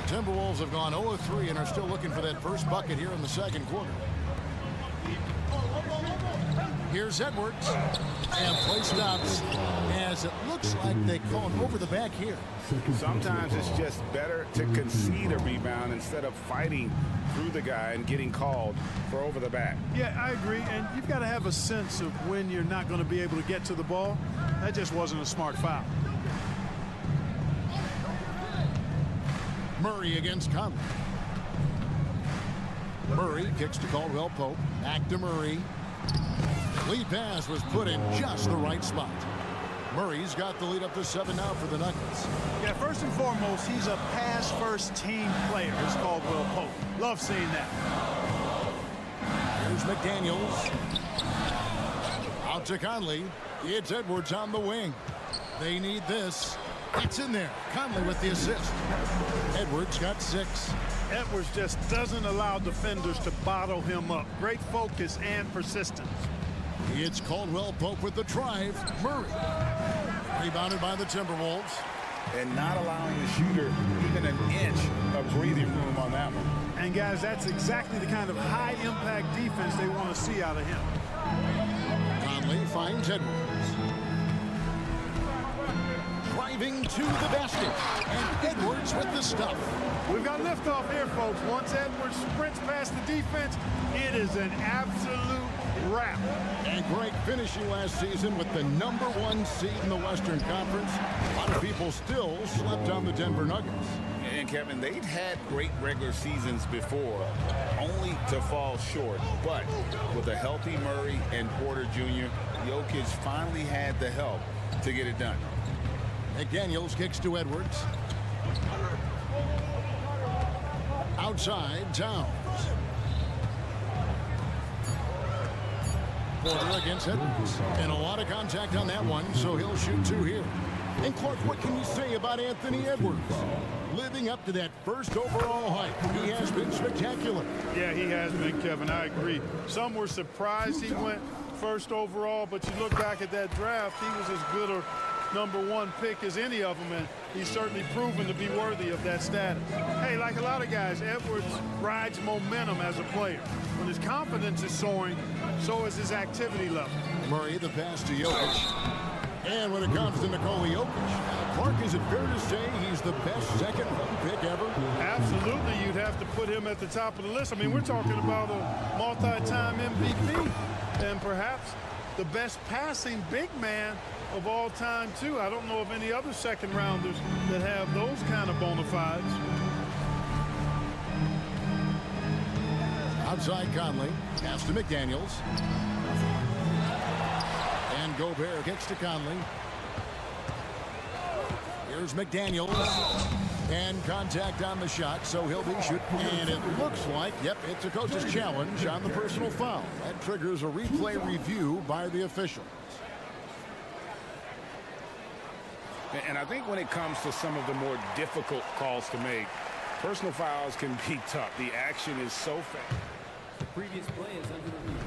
Speaker 8: The Timberwolves have gone 0 of 3 and are still looking for that first bucket here in the second quarter. Here's Edwards. And play stops as it looks like they called over the back here.
Speaker 11: Sometimes it's just better to concede a rebound instead of fighting through the guy and getting called for over the back.
Speaker 4: Yeah, I agree. And you've got to have a sense of when you're not going to be able to get to the ball. That just wasn't a smart foul.
Speaker 8: Murray against Conley. Murray kicks to Caldwell-Pope. Back to Murray. Lead pass was put in just the right spot. Murray's got the lead up to 7 now for the Nuggets.
Speaker 4: Yeah, first and foremost, he's a pass-first team player. It's Caldwell-Pope. Love seeing that.
Speaker 8: Here's McDaniels. Out to Conley. It's Edwards on the wing. They need this. It's in there. Conley with the assist. Edwards got 6.
Speaker 4: Edwards just doesn't allow defenders to bottle him up. Great focus and persistence.
Speaker 8: It's Caldwell-Pope with the drive. Murray. Rebounded by the Timberwolves.
Speaker 10: And not allowing the shooter even an inch of breathing room on that one.
Speaker 4: And guys, that's exactly the kind of high-impact defense they want to see out of him.
Speaker 8: Conley finds Edwards. Driving to the basket. And Edwards with the stuff.
Speaker 4: We've got liftoff here, folks. Once Edwards sprints past the defense, it is an absolute wrap.
Speaker 8: And great finishing last season with the #1 seed in the Western Conference. A lot of people still slept on the Denver Nuggets.
Speaker 10: And Kevin, they've had great regular seasons before, only to fall short. But with a healthy Murray and Porter Jr., Jokic finally had the help to get it done.
Speaker 8: McDaniels kicks to Edwards. Outside, Towns. Porter against Edwards. And a lot of contact on that one, so he'll shoot 2 here. And Clark, what can you say about Anthony Edwards? Living up to that first overall hype, he has been spectacular.
Speaker 4: Yeah, he has been, Kevin. I agree. Some were surprised he went first overall, but you look back at that draft, he was as good a #1 pick as any of them, and he's certainly proven to be worthy of that status. Hey, like a lot of guys, Edwards rides momentum as a player. When his confidence is soaring, so is his activity level.
Speaker 8: Murray, the pass to Jokic. And when it comes to Nikola Jokic, Clark, is it fair to say he's the best second-round pick ever?
Speaker 4: Absolutely, you'd have to put him at the top of the list. I mean, we're talking about a multi-time MVP and perhaps the best passing big man of all time, too. I don't know of any other second-rounders that have those kind of bona fides.
Speaker 8: Outside Conley, pass to McDaniels. And Gobert gets to Conley. Here's McDaniels. And contact on the shot, so he'll be shooting. And it looks like, yep, it's a coach's challenge on the personal foul. That triggers a replay review by the official.
Speaker 11: And I think when it comes to some of the more difficult calls to make, personal fouls can be tough. The action is so fast.
Speaker 7: The previous play is under review.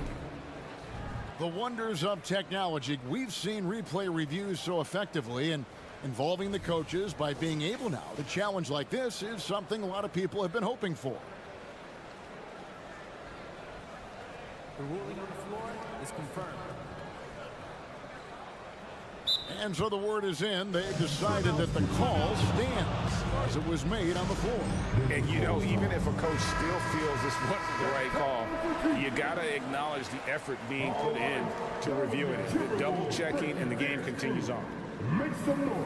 Speaker 8: The wonders of technology. We've seen replay reviews so effectively, and involving the coaches by being able now to challenge like this is something a lot of people have been hoping for.
Speaker 7: The ruling on the floor is confirmed.
Speaker 8: And so the word is in. They've decided that the call stands as it was made on the floor.
Speaker 11: And, you know, even if a coach still feels this wasn't the right call, you got to acknowledge the effort being put in to review it. The double checking, and the game continues on.
Speaker 3: Make some noise.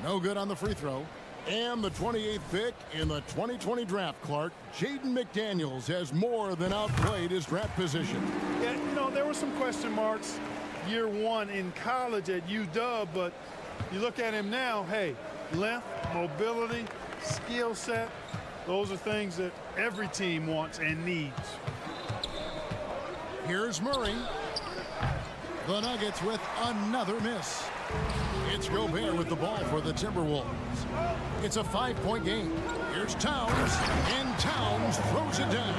Speaker 8: No good on the free throw. And the 28th pick in the 2020 draft, Clark, Jaden McDaniels has more than outplayed his draft position.
Speaker 4: Yeah, you know, there were some question marks year one in college at UW, but you look at him now, hey, length, mobility, skill set, those are things that every team wants and needs.
Speaker 8: Here's Murray. The Nuggets with another miss. It's Gobert with the ball for the Timberwolves. It's a 5-point game. Here's Towns, and Towns throws it down.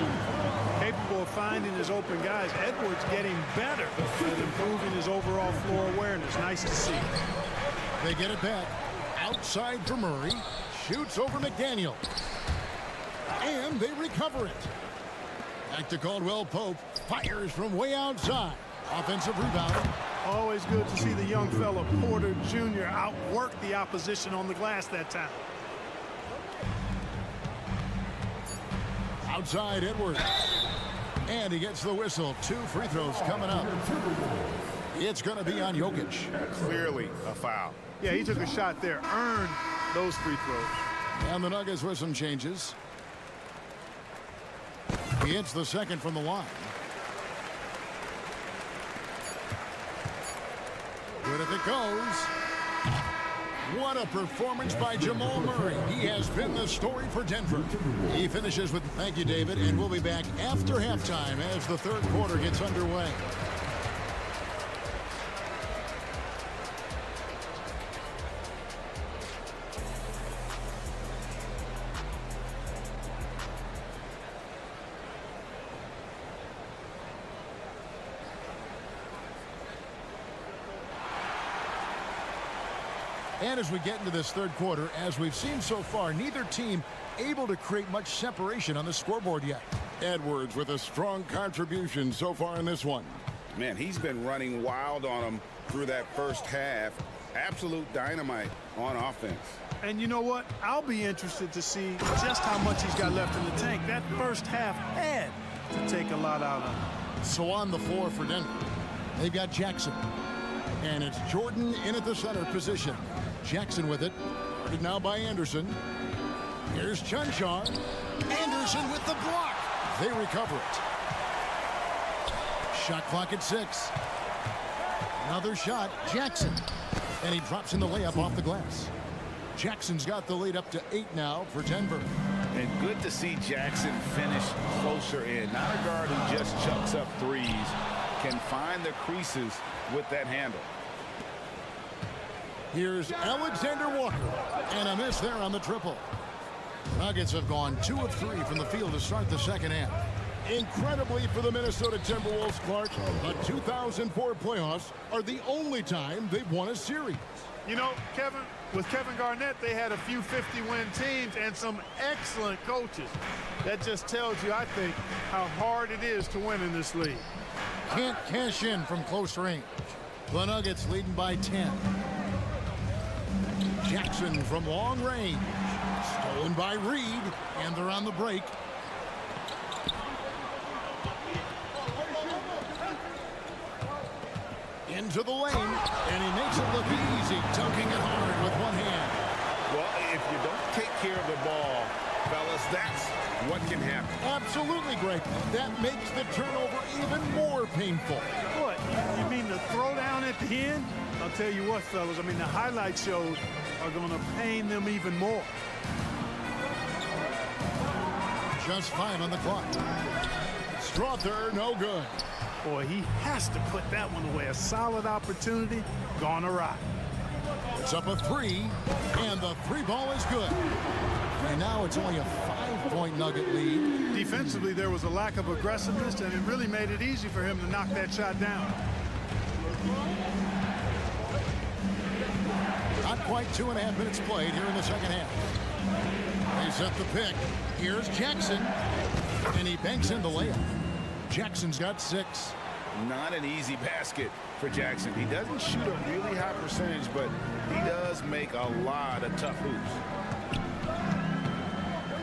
Speaker 4: Capable of finding his open guys. Edwards getting better at improving his overall floor awareness. Nice to see.
Speaker 8: They get it back. Outside for Murray. Shoots over McDaniel. And they recover it. Back to Caldwell-Pope. Fires from way outside. Offensive rebound.
Speaker 4: Always good to see the young fella Porter Jr. outwork the opposition on the glass that time.
Speaker 8: Outside Edwards. And he gets the whistle. 2 free throws coming up. It's going to be on Jokic.
Speaker 11: Clearly a foul.
Speaker 4: Yeah, he took a shot there. Earned those free throws.
Speaker 8: And the Nuggets with some changes. He hits the second from the line. Good if it goes. What a performance by Jamal Murray. He has been the story for Denver. He finishes with thank you, David, and we'll be back after halftime as the third quarter gets underway. And as we get into this third quarter, as we've seen so far, neither team able to create much separation on the scoreboard yet. Edwards with a strong contribution so far in this one.
Speaker 10: Man, he's been running wild on them through that first half. Absolute dynamite on offense.
Speaker 4: And you know what? I'll be interested to see just how much he's got left in the tank. That first half had to take a lot out of him.
Speaker 8: So on the floor for Denver, they've got Jackson. And it's Jordan in at the center position. Jackson with it. Guarded now by Anderson. Here's Chunchar. Anderson with the block. They recover it. Shot clock at 6. Another shot. Jackson. And he drops in the layup off the glass. Jackson's got the lead up to 8 now for Denver.
Speaker 10: And good to see Jackson finish closer in. Not a guard who just chucks up threes. Can find the creases with that handle.
Speaker 8: Here's Alexander Walker, and a miss there on the triple. Nuggets have gone 2 of 3 from the field to start the second half. Incredibly for the Minnesota Timberwolves, Clark, the 2004 playoffs are the only time they've won a series.
Speaker 4: You know, Kevin, with Kevin Garnett, they had a few 50-win teams and some excellent coaches. That just tells you, I think, how hard it is to win in this league.
Speaker 8: Can't cash in from close range. The Nuggets leading by 10. Jackson from long range. Stolen by Reed, and they're on the break. Into the lane, and he makes it look easy, dunking it hard with one hand.
Speaker 10: Well, if you don't take care of the ball, fellas, that's what can happen.
Speaker 8: Absolutely, Greg. That makes the turnover even more painful.
Speaker 4: What? You mean the throwdown at the end? I'll tell you what, fellas. I mean, the highlight shows are going to pain them even more.
Speaker 8: Just 5 on the clock. Strother, no good.
Speaker 4: Boy, he has to put that one away. A solid opportunity gone awry.
Speaker 8: It's up a 3, and the 3 ball is good. And now it's only a 5-point Nugget lead.
Speaker 4: Defensively, there was a lack of aggressiveness, and it really made it easy for him to knock that shot down.
Speaker 8: Not quite 2.5 minutes played here in the second half. They set the pick. Here's Jackson, and he banks in the layup. Jackson's got 6.
Speaker 10: Not an easy basket for Jackson. He doesn't shoot a really high percentage, but he does make a lot of tough hoops.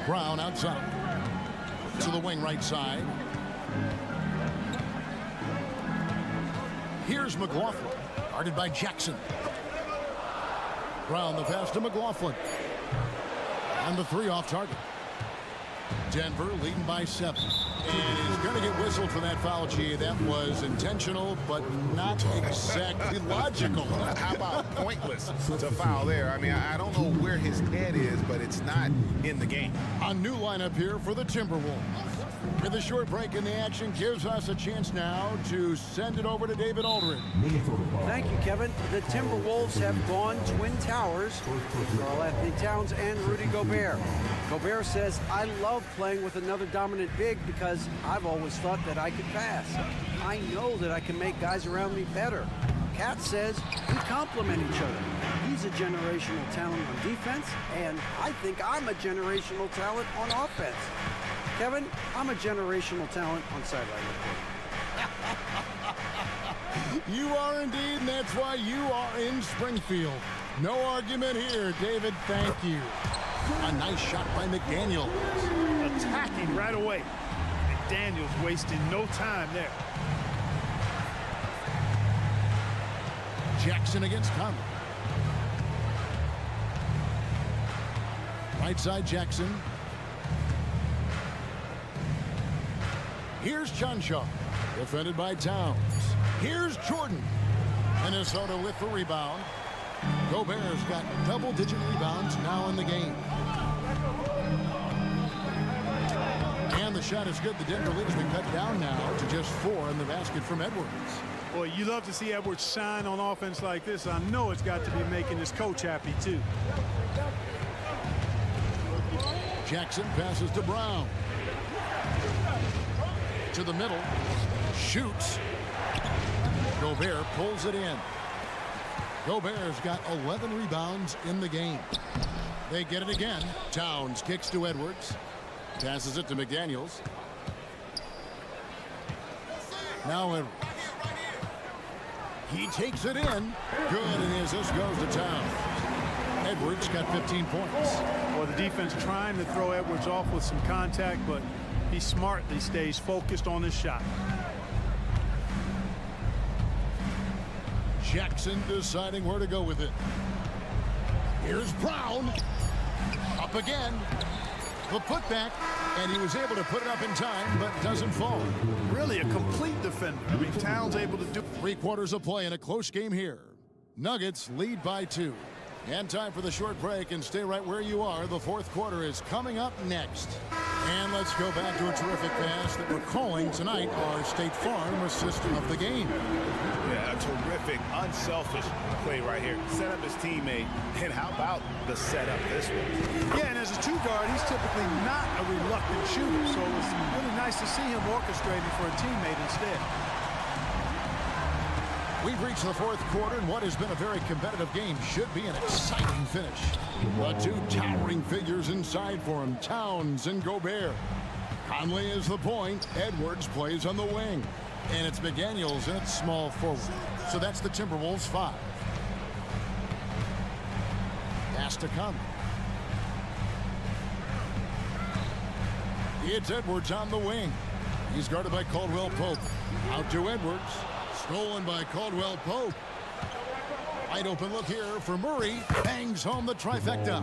Speaker 8: Brown outside. To the wing right side. Here's McLaughlin. Guarded by Jackson. Brown the pass to McLaughlin. And the 3 off target. Denver leading by 7. And he's going to get whistled for that foul, G. That was intentional, but not exactly logical.
Speaker 10: How about pointless to foul there? I mean, I don't know where his head is, but it's not in the game.
Speaker 8: A new lineup here for the Timberwolves. With a short break in the action gives us a chance now to send it over to David Aldridge.
Speaker 12: Thank you, Kevin. The Timberwolves have gone Twin Towers with Karl-Anthony Towns and Rudy Gobert. Gobert says, I love playing with another dominant big because I've always thought that I could pass. I know that I can make guys around me better. Cat says we complement each other. He's a generational talent on defense, and I think I'm a generational talent on offense. Kevin, I'm a generational talent on sideline reporting.
Speaker 8: You are indeed, and that's why you are in Springfield. No argument here, David. Thank you. A nice shot by McDaniel.
Speaker 4: Attacking right away. McDaniel's wasting no time there.
Speaker 8: Jackson against Conley. Right side Jackson. Here's Chunchar, defended by Towns. Here's Jordan. Minnesota with the rebound. Gobert's got double-digit rebounds now in the game. And the shot is good. The Denver lead has been cut down now to just 4 in the basket from Edwards.
Speaker 4: Boy, you love to see Edwards shine on offense like this. I know it's got to be making his coach happy, too.
Speaker 8: Jackson passes to Brown. To the middle. Shoots. Gobert pulls it in. Gobert's got 11 rebounds in the game. They get it again. Towns kicks to Edwards. Passes it to McDaniels. Now Edwards. He takes it in. Good, and the assist goes to Towns. Edwards got 15 points.
Speaker 4: Well, the defense trying to throw Edwards off with some contact, but he smartly stays focused on his shot.
Speaker 8: Jackson deciding where to go with it. Here's Brown. Up again. The putback, and he was able to put it up in time, but doesn't fall.
Speaker 4: Really a complete defender. I mean, Towns able to do...
Speaker 8: 3 quarters of play in a close game here. Nuggets lead by 2. And time for the short break, and stay right where you are. The fourth quarter is coming up next. And let's go back to a terrific pass that we're calling tonight our State Farm assist of the game.
Speaker 11: Yeah, a terrific, unselfish play right here. Set up his teammate, and how about the setup this one?
Speaker 4: Yeah, and as a 2-guard, he's typically not a reluctant shooter, so it's really nice to see him orchestrating for a teammate instead.
Speaker 8: We've reached the fourth quarter, and what has been a very competitive game should be an exciting finish. The 2 towering figures inside for him, Towns and Gobert. Conley is the point. Edwards plays on the wing. And it's McDaniels at small forward. So that's the Timberwolves 5. Pass to Conley. It's Edwards on the wing. He's guarded by Caldwell Pope. Out to Edwards. Stolen by Caldwell Pope. Wide open look here for Murray. Bangs home the trifecta.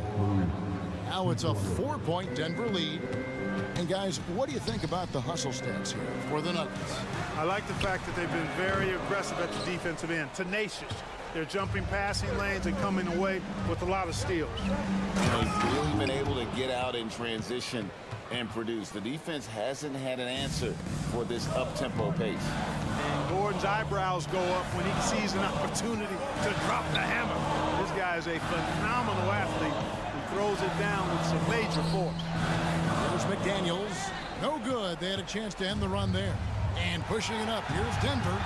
Speaker 8: Now it's a 4-point Denver lead. And guys, what do you think about the hustle stats here for the Nuggets?
Speaker 4: I like the fact that they've been very aggressive at the defensive end. Tenacious. They're jumping passing lanes and coming away with a lot of steals.
Speaker 10: They've really been able to get out in transition and produce. The defense hasn't had an answer for this up-tempo pace.
Speaker 4: And Gordon's eyebrows go up when he sees an opportunity to drop the hammer. This guy is a phenomenal athlete who throws it down with some major force.
Speaker 8: There's McDaniels. No good. They had a chance to end the run there. And pushing it up. Here's Denver.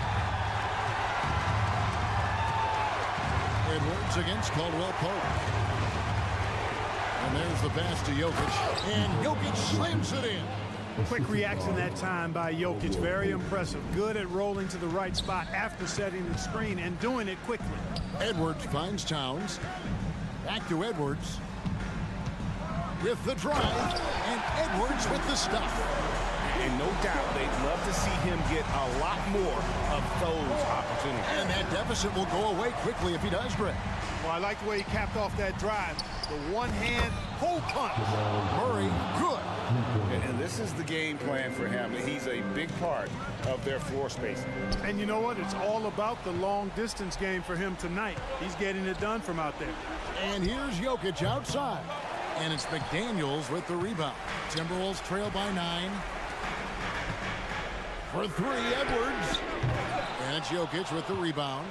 Speaker 8: Edwards against Caldwell Pope. And there's the pass to Jokic. And Jokic slams it in.
Speaker 4: Quick reaction that time by Jokic. Very impressive. Good at rolling to the right spot after setting the screen and doing it quickly.
Speaker 8: Edwards finds Towns. Back to Edwards. With the drive. And Edwards with the stuff.
Speaker 11: And no doubt they'd love to see him get a lot more of those opportunities.
Speaker 8: And that deficit will go away quickly if he does, Greg.
Speaker 4: Well, I like the way he capped off that drive. The one-hand pull punch.
Speaker 8: Murray, good.
Speaker 10: And this is the game plan for him. He's a big part of their floor spacing.
Speaker 4: And you know what? It's all about the long-distance game for him tonight. He's getting it done from out there.
Speaker 8: And here's Jokic outside. And it's McDaniels with the rebound. Timberwolves trail by 9. For 3, Edwards. And it's Jokic with the rebound.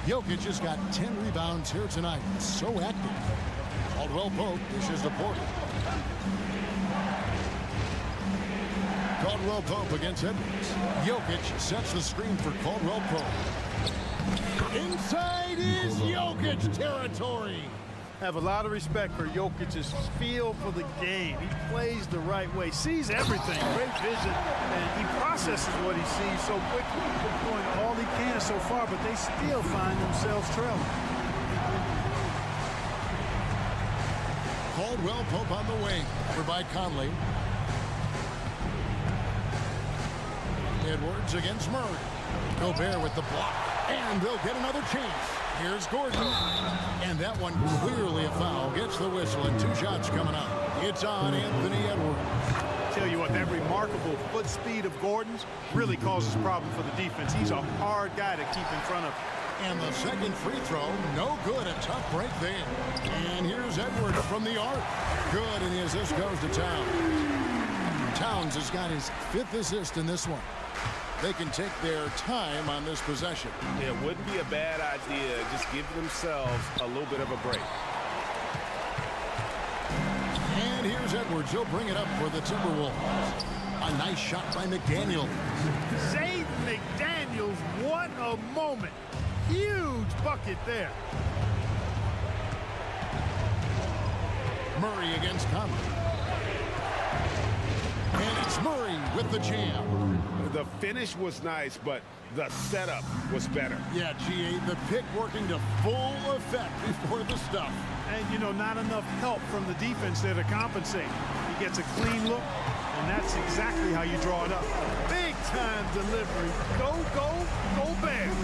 Speaker 8: Jokic has got 10 rebounds here tonight. So active. Caldwell Pope dishes to Porter. Caldwell Pope against Edwards. Jokic sets the screen for Caldwell Pope. Inside is Jokic territory.
Speaker 4: Have a lot of respect for Jokic's feel for the game. He plays the right way, sees everything, great vision, and he processes what he sees so quickly. Doing all he can so far, but they still find themselves trailing.
Speaker 8: Caldwell Pope on the wing for by Conley. Edwards against Murray. Gobert with the block, and they'll get another chance. Here's Gordon, and that one clearly a foul. Gets the whistle, and 2 shots coming up. It's on Anthony Edwards.
Speaker 4: Tell you what, that remarkable foot speed of Gordon's really causes problem for the defense. He's a hard guy to keep in front of.
Speaker 8: And the second free throw, no good. A tough break there. And here's Edwards from the arc. Good, and the assist goes to Towns. Towns has got his 5th assist in this one. They can take their time on this possession.
Speaker 11: It wouldn't be a bad idea. Just give themselves a little bit of a break.
Speaker 8: And here's Edwards. He'll bring it up for the Timberwolves. A nice shot by McDaniel.
Speaker 4: Jaden McDaniels, what a moment. Huge bucket there.
Speaker 8: Murray against Conley. And it's Murray with the jam.
Speaker 11: The finish was nice, but the setup was better.
Speaker 8: Yeah, GA, the pick working to full effect before the stuff.
Speaker 4: And, you know, not enough help from the defense there to compensate. He gets a clean look, and that's exactly how you draw it up. Big time delivery. Go, go, go Bears.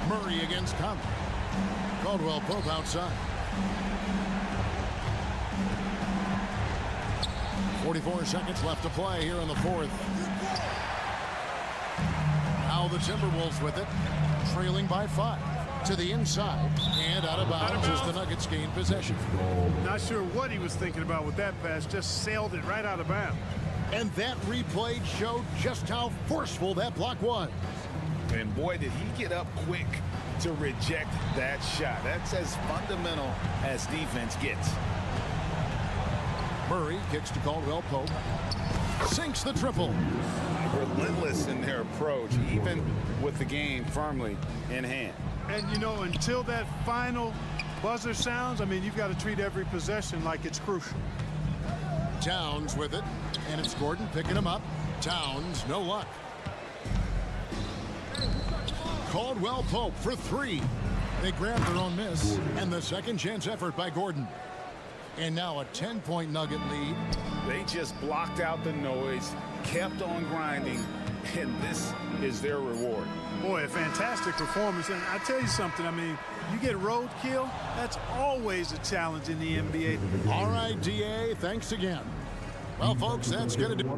Speaker 8: Murray against Conley. Caldwell Pope outside. 44 seconds left to play here in the 4th. Now the Timberwolves with it, trailing by 5. To the inside and out of bounds as the Nuggets gain possession.
Speaker 4: Not sure what he was thinking about with that pass, just sailed it right out of bounds.
Speaker 8: And that replay showed just how forceful that block was.
Speaker 11: And boy, did he get up quick to reject that shot. That's as fundamental as defense gets.
Speaker 8: Murray kicks to Caldwell Pope. Sinks the triple.
Speaker 11: Relentless in their approach, even with the game firmly in hand.
Speaker 4: And, you know, until that final buzzer sounds, I mean, you've got to treat every possession like it's crucial.
Speaker 8: Towns with it, and it's Gordon picking him up. Towns, no luck. Caldwell Pope for 3. They grab their own miss, and the second chance effort by Gordon. And now a 10-point Nugget lead.
Speaker 11: They just blocked out the noise, kept on grinding, and this is their reward.
Speaker 4: Boy, a fantastic performance. And I tell you something, I mean, you get roadkill, that's always a challenge in the NBA.
Speaker 8: All right, DA, thanks again. Well, folks, that's going to do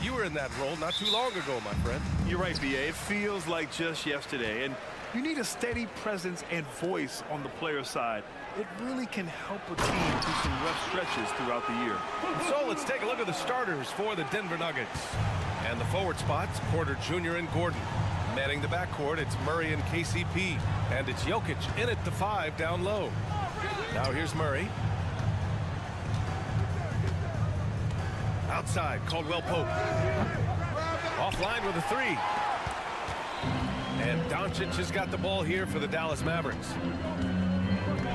Speaker 1: You were in that role not too long ago, my friend.
Speaker 2: You're right, B.A. It feels like just yesterday. And You need a steady presence and voice on the player side. It really can help a team through some rough stretches throughout the year.
Speaker 1: So let's take a look at the starters for the Denver Nuggets. And the forward spots, Porter Jr. and Gordon. Manning the backcourt, it's Murray and KCP. And it's Jokic in at the 5 down low. Now here's Murray. Outside, Caldwell Pope. Offline with a 3. And Doncic has got the ball here for the Dallas Mavericks.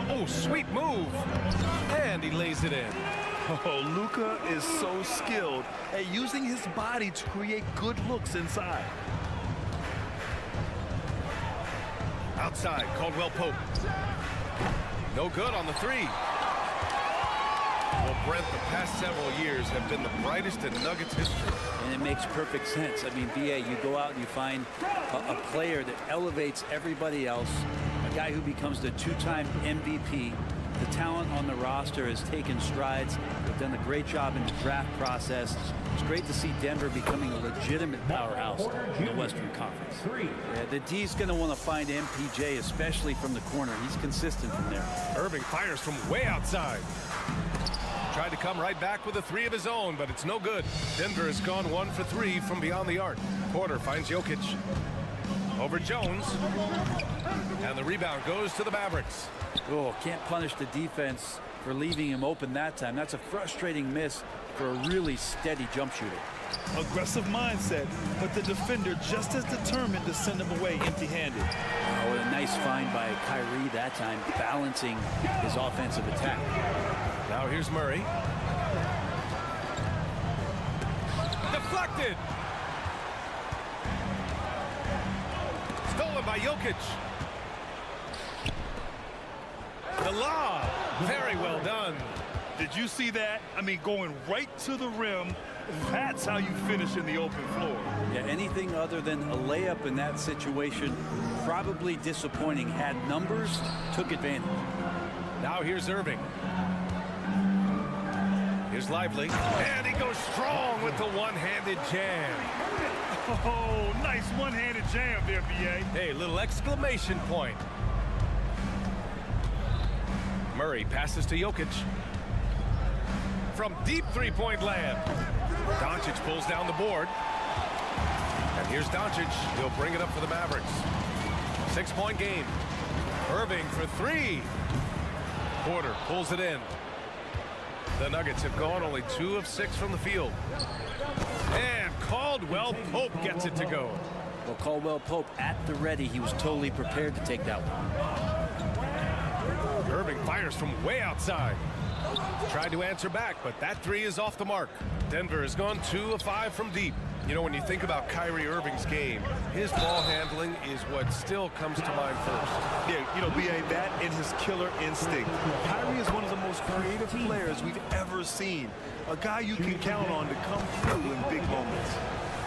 Speaker 1: Oh, sweet move. And he lays it in.
Speaker 2: Oh, Luka is so skilled at using his body to create good looks inside.
Speaker 1: Outside, Caldwell Pope. No good on the 3. Well, Brent, the past several years have been the brightest in Nuggets history.
Speaker 9: And it makes perfect sense. I mean, BA, you go out and you find a player that elevates everybody else, a guy who becomes the 2-time MVP. The talent on the roster has taken strides. They've done a great job in the draft process. It's great to see Denver becoming a legitimate powerhouse in the Western Conference. Yeah, the D's going to want to find MPJ, especially from the corner. He's consistent from there.
Speaker 1: Irving fires from way outside. Tried to come right back with a 3 of his own, but it's no good. Denver has gone 1 for 3 from beyond the arc. Porter finds Jokic. Over Jones. And the rebound goes to the Mavericks.
Speaker 9: Oh, can't punish the defense for leaving him open that time. That's a frustrating miss for a really steady jump shooter.
Speaker 2: Aggressive mindset, but the defender just as determined to send him away empty-handed.
Speaker 9: Oh, what a nice find by Kyrie that time, balancing his offensive attack.
Speaker 1: Now here's Murray. Deflected. Stolen by Jokic. The lob. Very well done.
Speaker 2: Did you see that? I mean, going right to the rim. That's how you finish in the open floor.
Speaker 9: Yeah, anything other than a layup in that situation, probably disappointing. Had numbers, took advantage.
Speaker 1: Now here's Irving. Here's Lively. And he goes strong with the one-handed jam.
Speaker 2: Oh, nice one-handed jam there, B.A.
Speaker 1: Hey, little exclamation point. Murray passes to Jokic. From deep three-point land. Doncic pulls down the board. And here's Doncic. He'll bring it up for the Mavericks. 6-point game. Irving for 3. Porter pulls it in. The Nuggets have gone only 2 of 6 from the field. And Caldwell Pope gets it to go.
Speaker 9: Well, Caldwell Pope at the ready. He was totally prepared to take that one.
Speaker 1: Irving fires from way outside. Tried to answer back, but that 3 is off the mark. Denver has gone 2 of 5 from deep. You know, when you think about Kyrie Irving's game, his ball handling is what still comes to mind first.
Speaker 2: Yeah, you know, B.A., that and his killer instinct. Kyrie is one of the most creative players we've ever seen. A guy you can count on to come through in big moments.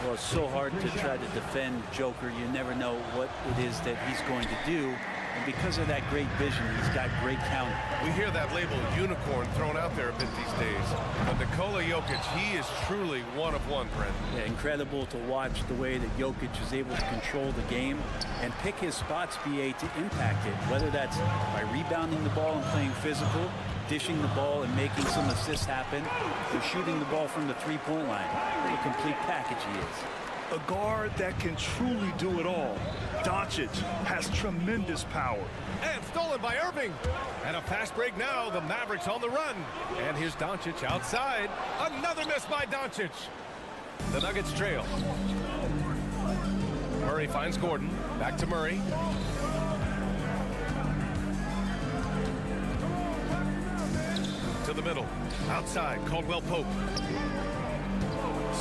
Speaker 9: Well, it's so hard to try to defend Joker. You never know what it is that he's going to do. And because of that great vision, he's got great talent.
Speaker 1: We hear that label unicorn thrown out there a bit these days. But Nikola Jokic, he is truly one of one, Brent.
Speaker 9: Yeah, incredible to watch the way that Jokic is able to control the game and pick his spots, BA, to impact it. Whether that's by rebounding the ball and playing physical, dishing the ball and making some assists happen, or shooting the ball from the three-point line. What a complete package he is.
Speaker 2: A guard that can truly do it all. Doncic has tremendous power.
Speaker 1: And stolen by Irving. And a fast break now. The Mavericks on the run. And here's Doncic outside. Another miss by Doncic. The Nuggets trail. Murray finds Gordon. Back to Murray. To the middle. Outside, Caldwell Pope.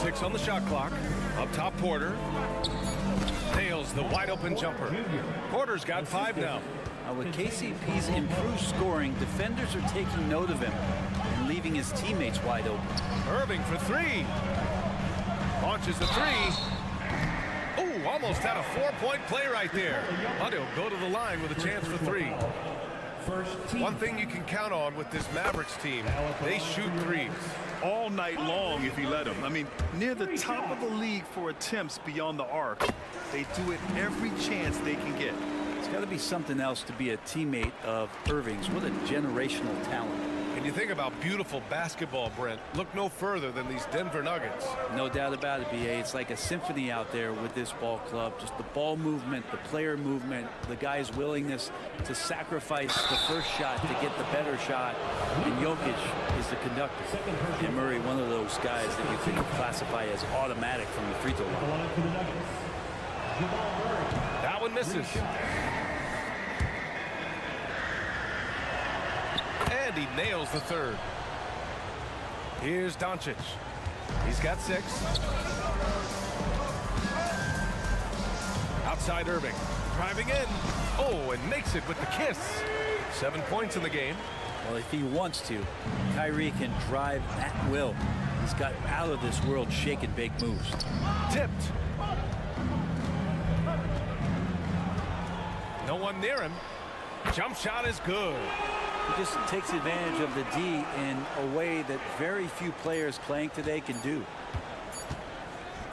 Speaker 1: 6 on the shot clock. Up top, Porter. Nails the wide-open jumper. Porter's got 5 now.
Speaker 9: With KCP's improved scoring, defenders are taking note of him and leaving his teammates wide open.
Speaker 1: Irving for 3. Launches the 3. Oh, almost had a 4-point play right there. But he'll go to the line with a chance for 3. One thing you can count on with this Mavericks team, they shoot threes.
Speaker 2: All night long if you let them. I mean, near the top of the league for attempts beyond the arc. They do it every chance they can get.
Speaker 9: It's got to be something else to be a teammate of Irving's. What a generational talent.
Speaker 1: And you think about beautiful basketball, Brent. Look no further than these Denver Nuggets.
Speaker 9: No doubt about it, BA. It's like a symphony out there with this ball club. Just the ball movement, the player movement, the guy's willingness to sacrifice the first shot to get the better shot. And Jokic is the conductor. And Murray, one of those guys that you can classify as automatic from the free throw line.
Speaker 1: That one misses. And he nails the third. Here's Doncic. He's got 6. Outside Irving. Driving in. Oh, and makes it with the kiss. 7 points in the game.
Speaker 9: Well, if he wants to, Kyrie can drive at will. He's got out of this world shake and bake moves.
Speaker 1: Tipped. No one near him. Jump shot is good.
Speaker 9: He just takes advantage of the D in a way that very few players playing today can do.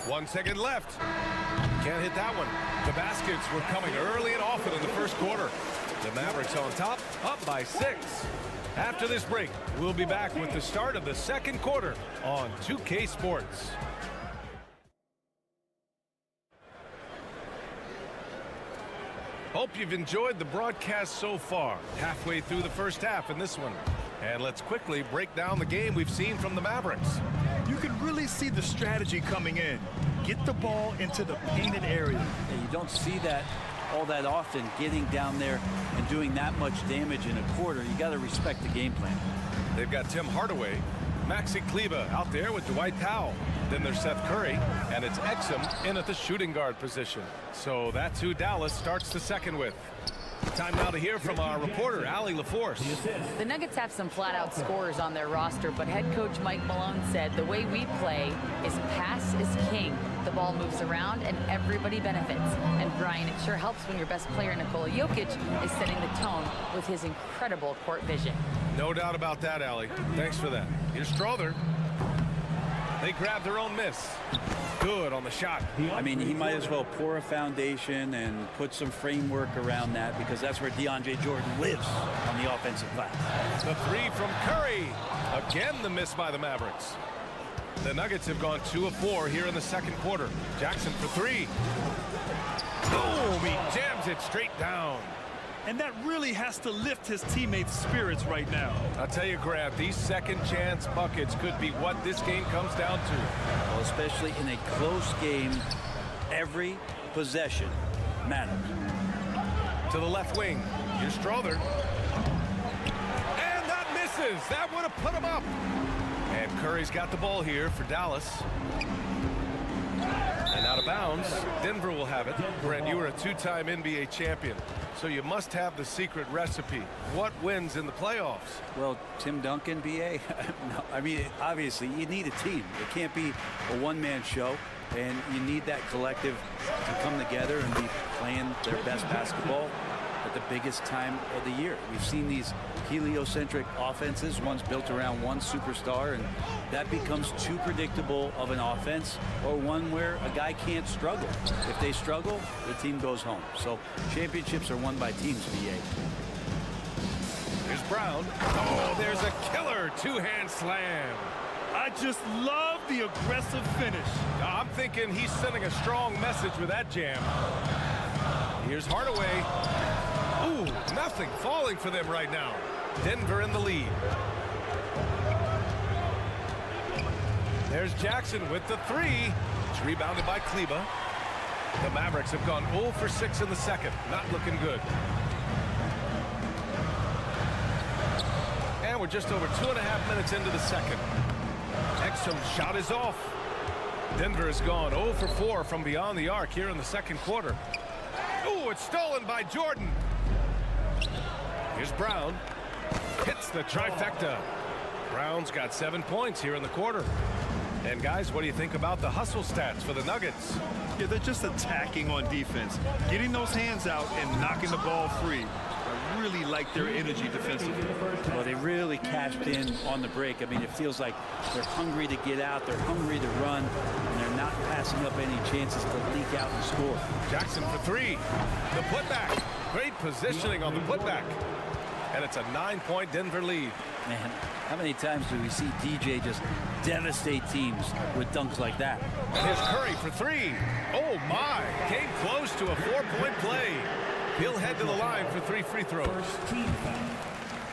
Speaker 1: 1 second left. Can't hit that one. The baskets were coming early and often in the first quarter. The Mavericks on top, up by 6. After this break, we'll be back with the start of the second quarter on 2K Sports. Hope you've enjoyed the broadcast so far. Halfway through the first half in this one. And let's quickly break down the game we've seen from the Mavericks.
Speaker 2: You can really see the strategy coming in. Get the ball into the painted area.
Speaker 9: And you don't see that all that often, getting down there and doing that much damage in a quarter. You got to respect the game plan.
Speaker 1: They've got Tim Hardaway, Maxi Kleber out there with Dwight Powell. Then there's Seth Curry, and it's Exum in at the shooting guard position. So that's who Dallas starts the second with. Time now to hear from our reporter, Allie LaForce.
Speaker 6: The Nuggets have some flat-out scorers on their roster, but head coach Mike Malone said the way we play is pass is king. The ball moves around and everybody benefits. And Brian, it sure helps when your best player, Nikola Jokic, is setting the tone with his incredible court vision.
Speaker 1: No doubt about that, Allie. Thanks for that. Here's Strother. They grab their own miss. Good on the shot.
Speaker 9: I mean, he might as well pour a foundation and put some framework around that, because that's where DeAndre Jordan lives on the offensive glass.
Speaker 1: The 3 from Curry. Again, the miss by the Mavericks. The Nuggets have gone 2 of 4 here in the second quarter. Jackson for 3. Boom! He jams it straight down.
Speaker 2: And that really has to lift his teammates' spirits right now.
Speaker 1: I'll tell you, Grant, these second chance buckets could be what this game comes down to.
Speaker 9: Well, especially in a close game, every possession matters.
Speaker 1: To the left wing. Here's Strother. And that misses. That would have put him up. And Curry's got the ball here for Dallas. And out of bounds. Denver will have it. Brent, you were a 2-time NBA champion, so you must have the secret recipe. What wins in the playoffs?
Speaker 9: Well, Tim Duncan, BA, no, I mean, obviously, you need a team. It can't be a one-man show, and you need that collective to come together and be playing their best basketball at the biggest time of the year. We've seen these heliocentric offenses, one's built around one superstar, and that becomes too predictable of an offense, or one where a guy can't struggle. If they struggle, the team goes home. So championships are won by teams, BA.
Speaker 1: Here's Brown. Oh, there's a killer 2-hand slam.
Speaker 2: I just love the aggressive finish.
Speaker 1: I'm thinking he's sending a strong message with that jam. Here's Hardaway. Ooh, nothing falling for them right now. Denver in the lead. There's Jackson with the 3. It's rebounded by Kleber. The Mavericks have gone 0 for 6 in the second. Not looking good. And we're just over 2.5 minutes into the second. Exum's shot is off. Denver has gone 0 for 4 from beyond the arc here in the second quarter. Ooh, it's stolen by Jordan. Here's Brown. Hits the trifecta. Brown's got 7 points here in the quarter. And guys, what do you think about the hustle stats for the Nuggets?
Speaker 2: Yeah, they're just attacking on defense, getting those hands out and knocking the ball free. I really like their energy defensively.
Speaker 9: Well, they really cashed in on the break. I mean, it feels like they're hungry to get out, they're hungry to run, and they're not passing up any chances to leak out and score.
Speaker 1: Jackson for three. The putback. Great positioning on the putback. And it's a 9-point Denver lead.
Speaker 9: Man, how many times do we see DJ just devastate teams with dunks like that?
Speaker 1: And here's Curry for three. Oh, my. Came close to a 4-point play. He'll head to the line for 3 free throws.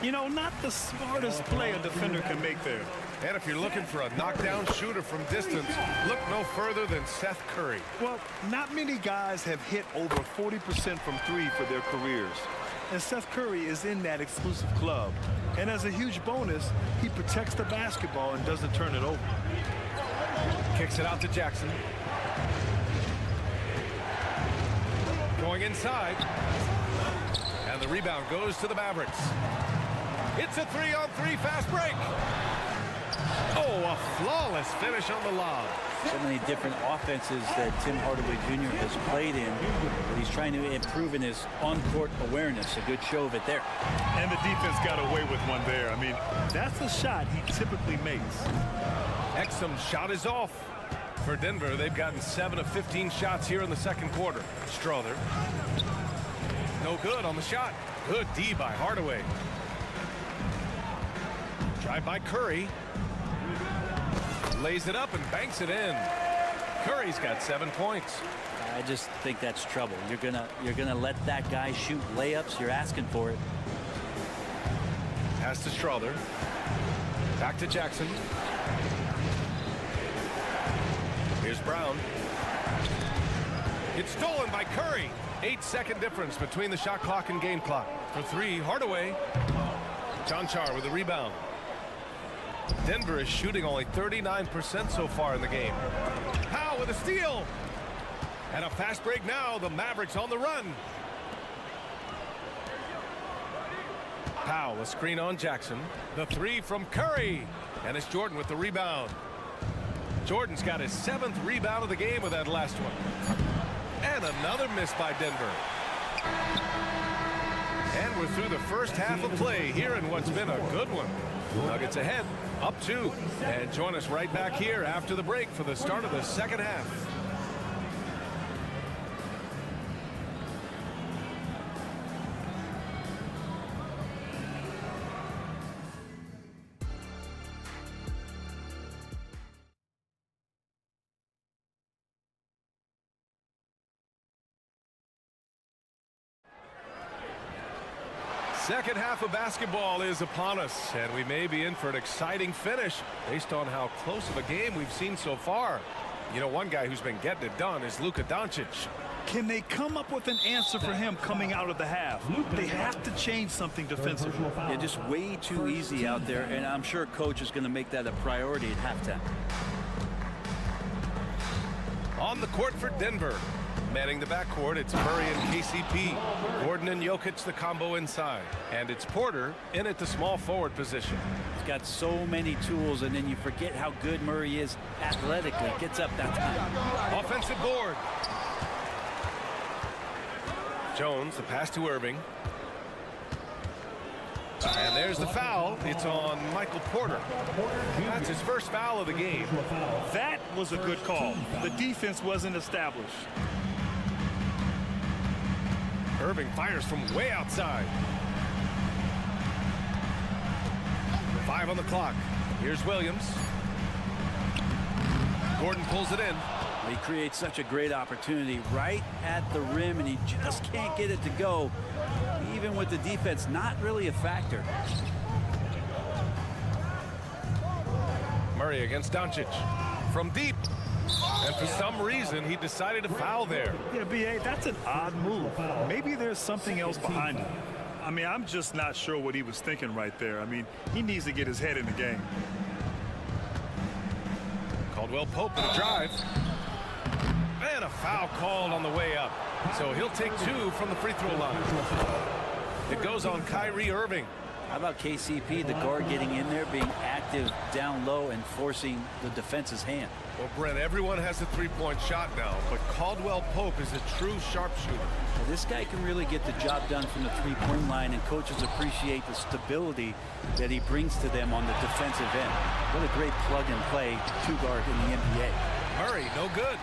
Speaker 2: You know, not the smartest play a defender can make there.
Speaker 1: And if you're looking for a knockdown shooter from distance, look no further than Seth Curry.
Speaker 2: Well, not many guys have hit over 40% from three for their careers. And Seth Curry is in that exclusive club. And as a huge bonus, he protects the basketball and doesn't turn it over.
Speaker 1: Kicks it out to Jackson. Going inside. And the rebound goes to the Mavericks. It's a 3-on-3 fast break. Oh, a flawless finish on the lob.
Speaker 9: So many different offenses that Tim Hardaway Jr. has played in, but he's trying to improve in his on-court awareness. A good show of it there.
Speaker 2: And the defense got away with one there. I mean, that's a shot he typically makes.
Speaker 1: Exum's shot is off. For Denver, they've gotten 7 of 15 shots here in the second quarter. Strother. No good on the shot. Good D by Hardaway. Drive by Curry. Lays it up and banks it in. Curry's got 7 points.
Speaker 9: I just think that's trouble. You're gonna let that guy shoot layups. You're asking for it.
Speaker 1: Pass to Strother. Back to Jackson. Here's Brown. It's stolen by Curry. 8-second difference between the shot clock and game clock. For three, Hardaway. John Char with the rebound. Denver is shooting only 39% so far in the game. Powell with a steal. And a fast break now. The Mavericks on the run. Powell, a screen on Jackson. The three from Curry. And it's Jordan with the rebound. Jordan's got his 7th rebound of the game with that last one. And another miss by Denver. And we're through the first half of play here in what's been a good one. Nuggets ahead, up 2. And join us right back here after the break for the start of the second half. Second half of basketball is upon us, and we may be in for an exciting finish based on how close of a game we've seen so far. You know, one guy who's been getting it done is Luka Doncic.
Speaker 2: Can they come up with an answer for him coming out of the half? They have to change something defensively.
Speaker 9: They're just way too easy out there, and I'm sure coach is going to make that a priority at halftime.
Speaker 1: On the court for Denver. Manning the backcourt, it's Murray and KCP. Gordon and Jokic the combo inside. And it's Porter in at the small forward position.
Speaker 9: He's got so many tools, and then you forget how good Murray is athletically. Gets up that time.
Speaker 1: Offensive board. Jones, the pass to Irving. And there's the foul. It's on Michael Porter. That's his first foul of the game.
Speaker 2: That was a good call. The defense wasn't established.
Speaker 1: Irving fires from way outside. 5 on the clock. Here's Williams. Gordon pulls it in.
Speaker 9: He creates such a great opportunity right at the rim, and he just can't get it to go. Even with the defense not really a factor.
Speaker 1: Murray against Doncic. From deep. And for some reason, he decided to foul there.
Speaker 2: Yeah, B.A., that's an odd move. Maybe there's something else behind it. I mean, I'm just not sure what he was thinking right there. I mean, he needs to get his head in the game.
Speaker 1: Caldwell Pope with a drive. And a foul called on the way up. So he'll take 2 from the free throw line. It goes on Kyrie Irving.
Speaker 9: How about KCP, the guard, getting in there, being active down low and forcing the defense's hand?
Speaker 1: Well, Brent, everyone has a three-point shot now, but Caldwell Pope is a true sharpshooter.
Speaker 9: Well, this guy can really get the job done from the three-point line, and coaches appreciate the stability that he brings to them on the defensive end. What a great plug-and-play two-guard in the NBA.
Speaker 1: Murray, no good.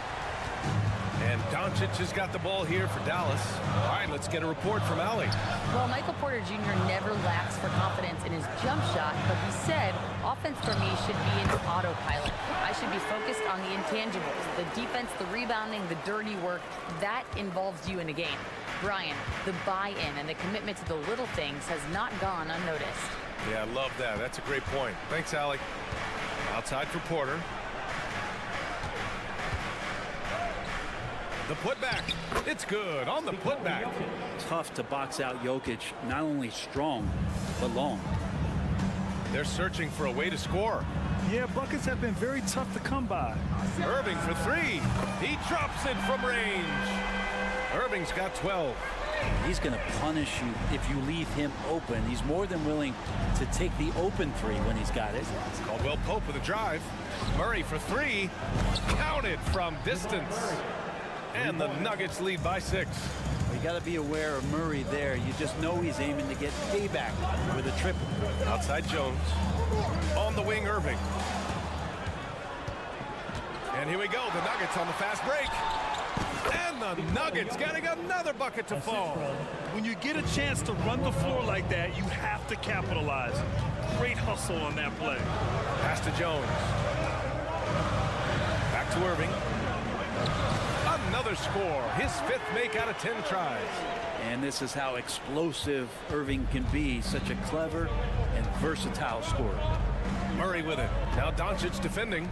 Speaker 1: And Doncic has got the ball here for Dallas. All right, let's get a report from Allie.
Speaker 6: Well, Michael Porter Jr. never lacks for confidence in his jump shot, but he said, offense for me should be in autopilot. I should be focused on the intangibles, the defense, the rebounding, the dirty work. That involves you in a game. Brian, the buy-in and the commitment to the little things has not gone unnoticed.
Speaker 1: Yeah, I love that. That's a great point. Thanks, Allie. Outside for Porter. The putback. It's good on the putback.
Speaker 9: Tough to box out Jokic, not only strong, but long.
Speaker 1: They're searching for a way to score.
Speaker 2: Yeah, buckets have been very tough to come by.
Speaker 1: Irving for three. He drops it from range. Irving's got 12.
Speaker 9: He's going to punish you if you leave him open. He's more than willing to take the open three when he's got it.
Speaker 1: Caldwell Pope with a drive. Murray for three. Counted from distance. And the Nuggets lead by 6.
Speaker 9: You got to be aware of Murray there. You just know he's aiming to get payback with a triple.
Speaker 1: Outside Jones. On the wing, Irving. And here we go. The Nuggets on the fast break. And the Nuggets getting another bucket to fall.
Speaker 2: When you get a chance to run the floor like that, you have to capitalize. Great hustle on that play.
Speaker 1: Pass to Jones. Back to Irving. Another score. His 5th make out of 10 tries.
Speaker 9: And this is how explosive Irving can be. Such a clever and versatile scorer.
Speaker 1: Murray with it. Now Doncic defending.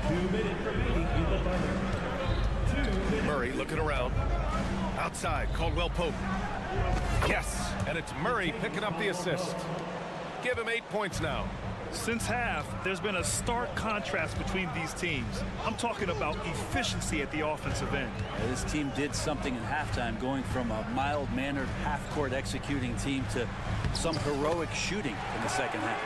Speaker 5: 2 minutes remaining in the final.
Speaker 1: Murray looking around. Outside, Caldwell Pope. Yes, and it's Murray picking up the assist. Give him 8 points now.
Speaker 2: Since half, there's been a stark contrast between these teams. I'm talking about efficiency at the offensive end.
Speaker 9: This team did something in halftime, going from a mild-mannered half-court executing team to some heroic shooting in the second half.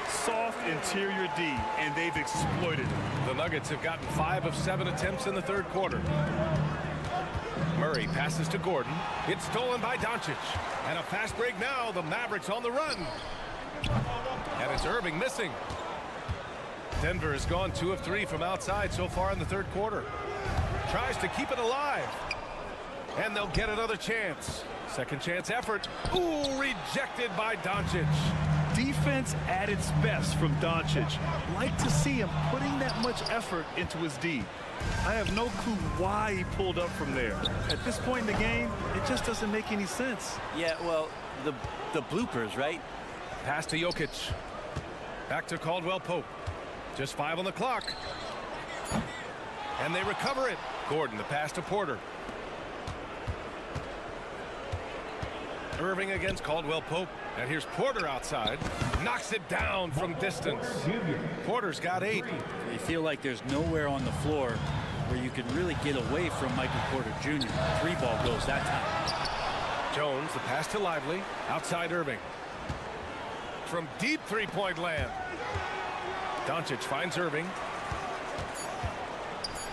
Speaker 2: Soft interior D, and they've exploited it.
Speaker 1: The Nuggets have gotten 5 of 7 attempts in the third quarter. Murray passes to Gordon. It's stolen by Doncic. And a fast break now. The Mavericks on the run. And it's Irving missing. Denver has gone 2 of 3 from outside so far in the third quarter. Tries to keep it alive. And they'll get another chance. Second chance effort. Ooh, rejected by Doncic.
Speaker 2: Defense at its best from Doncic. Like to see him putting that much effort into his D. I have no clue why he pulled up from there. At this point in the game, it just doesn't make any sense.
Speaker 9: Yeah, well, the bloopers, right?
Speaker 1: Pass to Jokic. Back to Caldwell Pope. Just 5 on the clock. And they recover it. Gordon, the pass to Porter. Irving against Caldwell Pope. And here's Porter outside. Knocks it down from distance. Porter's got 8.
Speaker 9: You feel like there's nowhere on the floor where you can really get away from Michael Porter Jr. 3-ball goes that time.
Speaker 1: Jones, the pass to Lively. Outside Irving. From deep three-point land. Doncic finds Irving.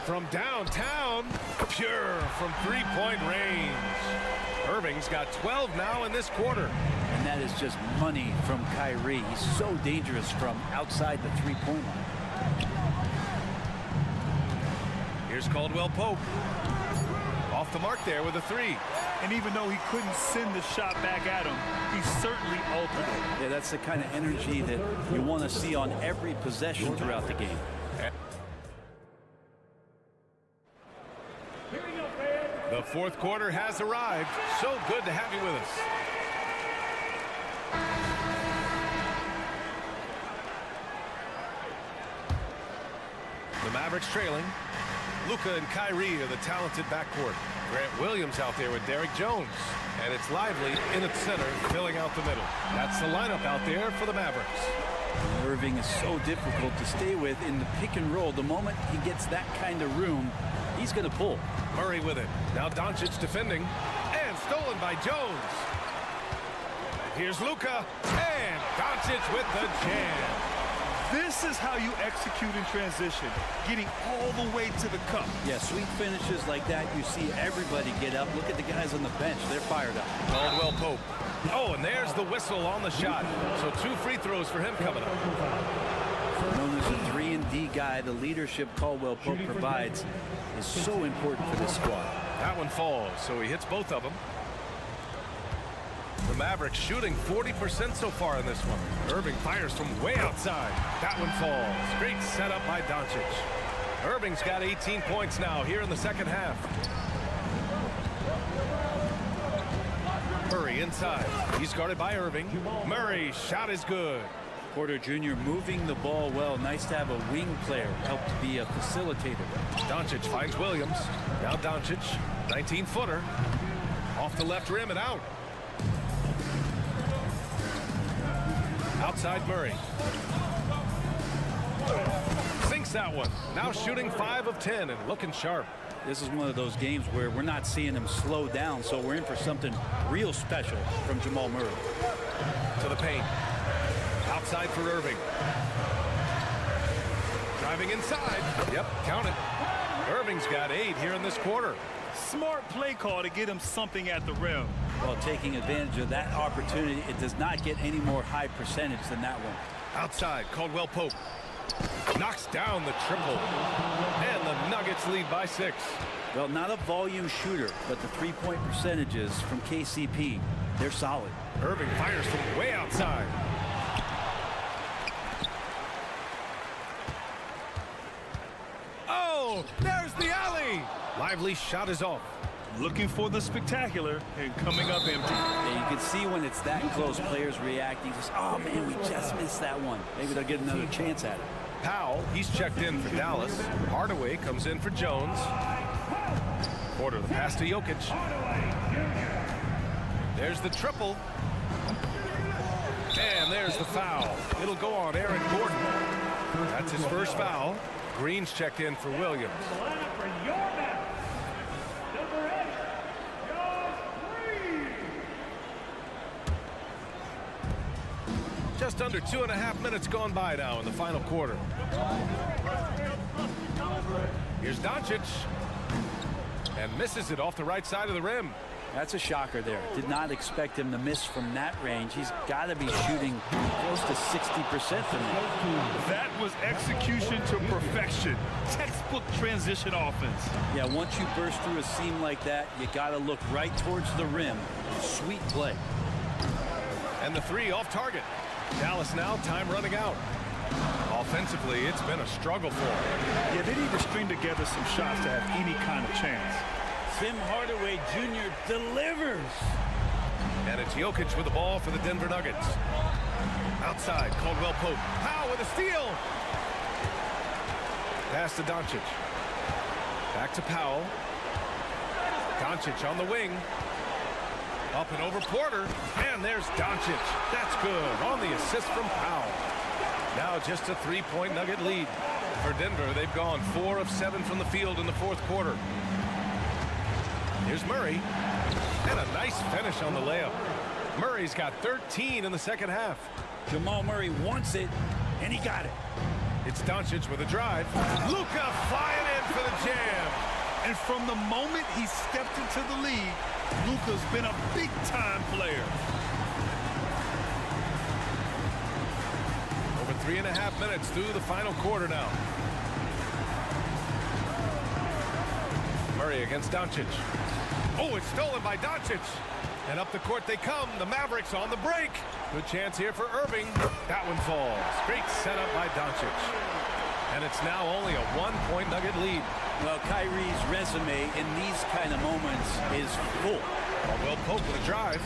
Speaker 1: From downtown. Pure from three-point range. Irving's got 12 now in this quarter.
Speaker 9: And that is just money from Kyrie. He's so dangerous from outside the three-point line.
Speaker 1: Here's Caldwell Pope. Off the mark there with a 3.
Speaker 2: And even though he couldn't send the shot back at him, he certainly altered it.
Speaker 9: Yeah, that's the kind of energy that you want to see on every possession throughout the game.
Speaker 1: The fourth quarter has arrived. So good to have you with us. The Mavericks trailing. Luka and Kyrie are the talented backcourt. Grant Williams out there with Derrick Jones. And it's Lively in its center, filling out the middle. That's the lineup out there for the Mavericks.
Speaker 9: Irving is so difficult to stay with in the pick and roll. The moment he gets that kind of room, he's going to pull.
Speaker 1: Murray with it. Now Doncic defending. And stolen by Jones. Here's Luka. And Doncic with the jam.
Speaker 2: This is how you execute in transition, getting all the way to the cup.
Speaker 9: Yeah, sweet finishes like that, you see everybody get up. Look at the guys on the bench. They're fired up.
Speaker 1: Caldwell Pope. Oh, and there's the whistle on the shot. So 2 free throws for him coming up.
Speaker 9: Known as a 3-and-D guy, the leadership Caldwell Pope provides is so important for this squad.
Speaker 1: That one falls, so he hits both of them. The Mavericks shooting 40% so far in this one. Irving fires from way outside. That one falls. Great setup by Doncic. Irving's got 18 points now here in the second half. Murray inside. He's guarded by Irving. Murray, shot is good.
Speaker 9: Porter Jr. moving the ball well. Nice to have a wing player help to be a facilitator.
Speaker 1: Doncic finds Williams. Now Doncic, 19-footer. Off the left rim and out. Outside Murray. Sinks that one. Now shooting 5 of 10 and looking sharp.
Speaker 9: This is one of those games where we're not seeing him slow down, so we're in for something real special from Jamal Murray.
Speaker 1: To the paint. Outside for Irving. Driving inside. Yep, count it. Irving's got 8 here in this quarter.
Speaker 2: Smart play call to get him something at the rim.
Speaker 9: Well, taking advantage of that opportunity, it does not get any more high percentage than that one.
Speaker 1: Outside, Caldwell Pope. Knocks down the triple. And the Nuggets lead by 6.
Speaker 9: Well, not a volume shooter, but the three-point percentages from KCP, they're solid.
Speaker 1: Irving fires from way outside. Oh, there's the alley. Lively shot is off.
Speaker 2: Looking for the spectacular and coming up empty.
Speaker 9: Yeah, you can see when it's that close, players reacting. Just, oh, man, we just missed that one. Maybe they'll get another chance at it.
Speaker 1: Powell, he's checked in for Dallas. Hardaway comes in for Jones. Porter the pass to Jokic. There's the triple. And there's the foul. It'll go on Aaron Gordon. That's his first foul. Green's checked in for Williams. Just under 2.5 minutes gone by now in the final quarter. Here's Doncic. And misses it off the right side of the rim.
Speaker 9: That's a shocker there. Did not expect him to miss from that range. He's got to be shooting close to 60% from that.
Speaker 2: That was execution to perfection. Textbook transition offense.
Speaker 9: Yeah, once you burst through a seam like that, you got to look right towards the rim. Sweet play.
Speaker 1: And the 3 off target. Dallas now, time running out. Offensively, it's been a struggle for them.
Speaker 2: Yeah, they need to string together some shots to have any kind of chance.
Speaker 9: Tim Hardaway Jr. delivers.
Speaker 1: And it's Jokic with the ball for the Denver Nuggets. Outside, Caldwell Pope. Powell with a steal. Pass to Doncic. Back to Powell. Doncic on the wing. Up and over Porter. And there's Doncic. That's good on the assist from Powell. Now just a 3-point Nugget lead. For Denver, they've gone 4 of 7 from the field in the fourth quarter. Here's Murray. And a nice finish on the layup. Murray's got 13 in the second half.
Speaker 9: Jamal Murray wants it, and he got it.
Speaker 1: It's Doncic with a drive. Luka flying in for the jam.
Speaker 2: And from the moment he stepped into the league, Luka's been a big-time player.
Speaker 1: Over 3.5 minutes through the final quarter now. Murray against Doncic. Oh, it's stolen by Doncic. And up the court they come. The Mavericks on the break. Good chance here for Irving. That one falls. Great setup by Doncic. And it's now only a 1-point Nugget lead.
Speaker 9: Well, Kyrie's resume in these kind of moments is full.
Speaker 1: Caldwell Pope with a drive.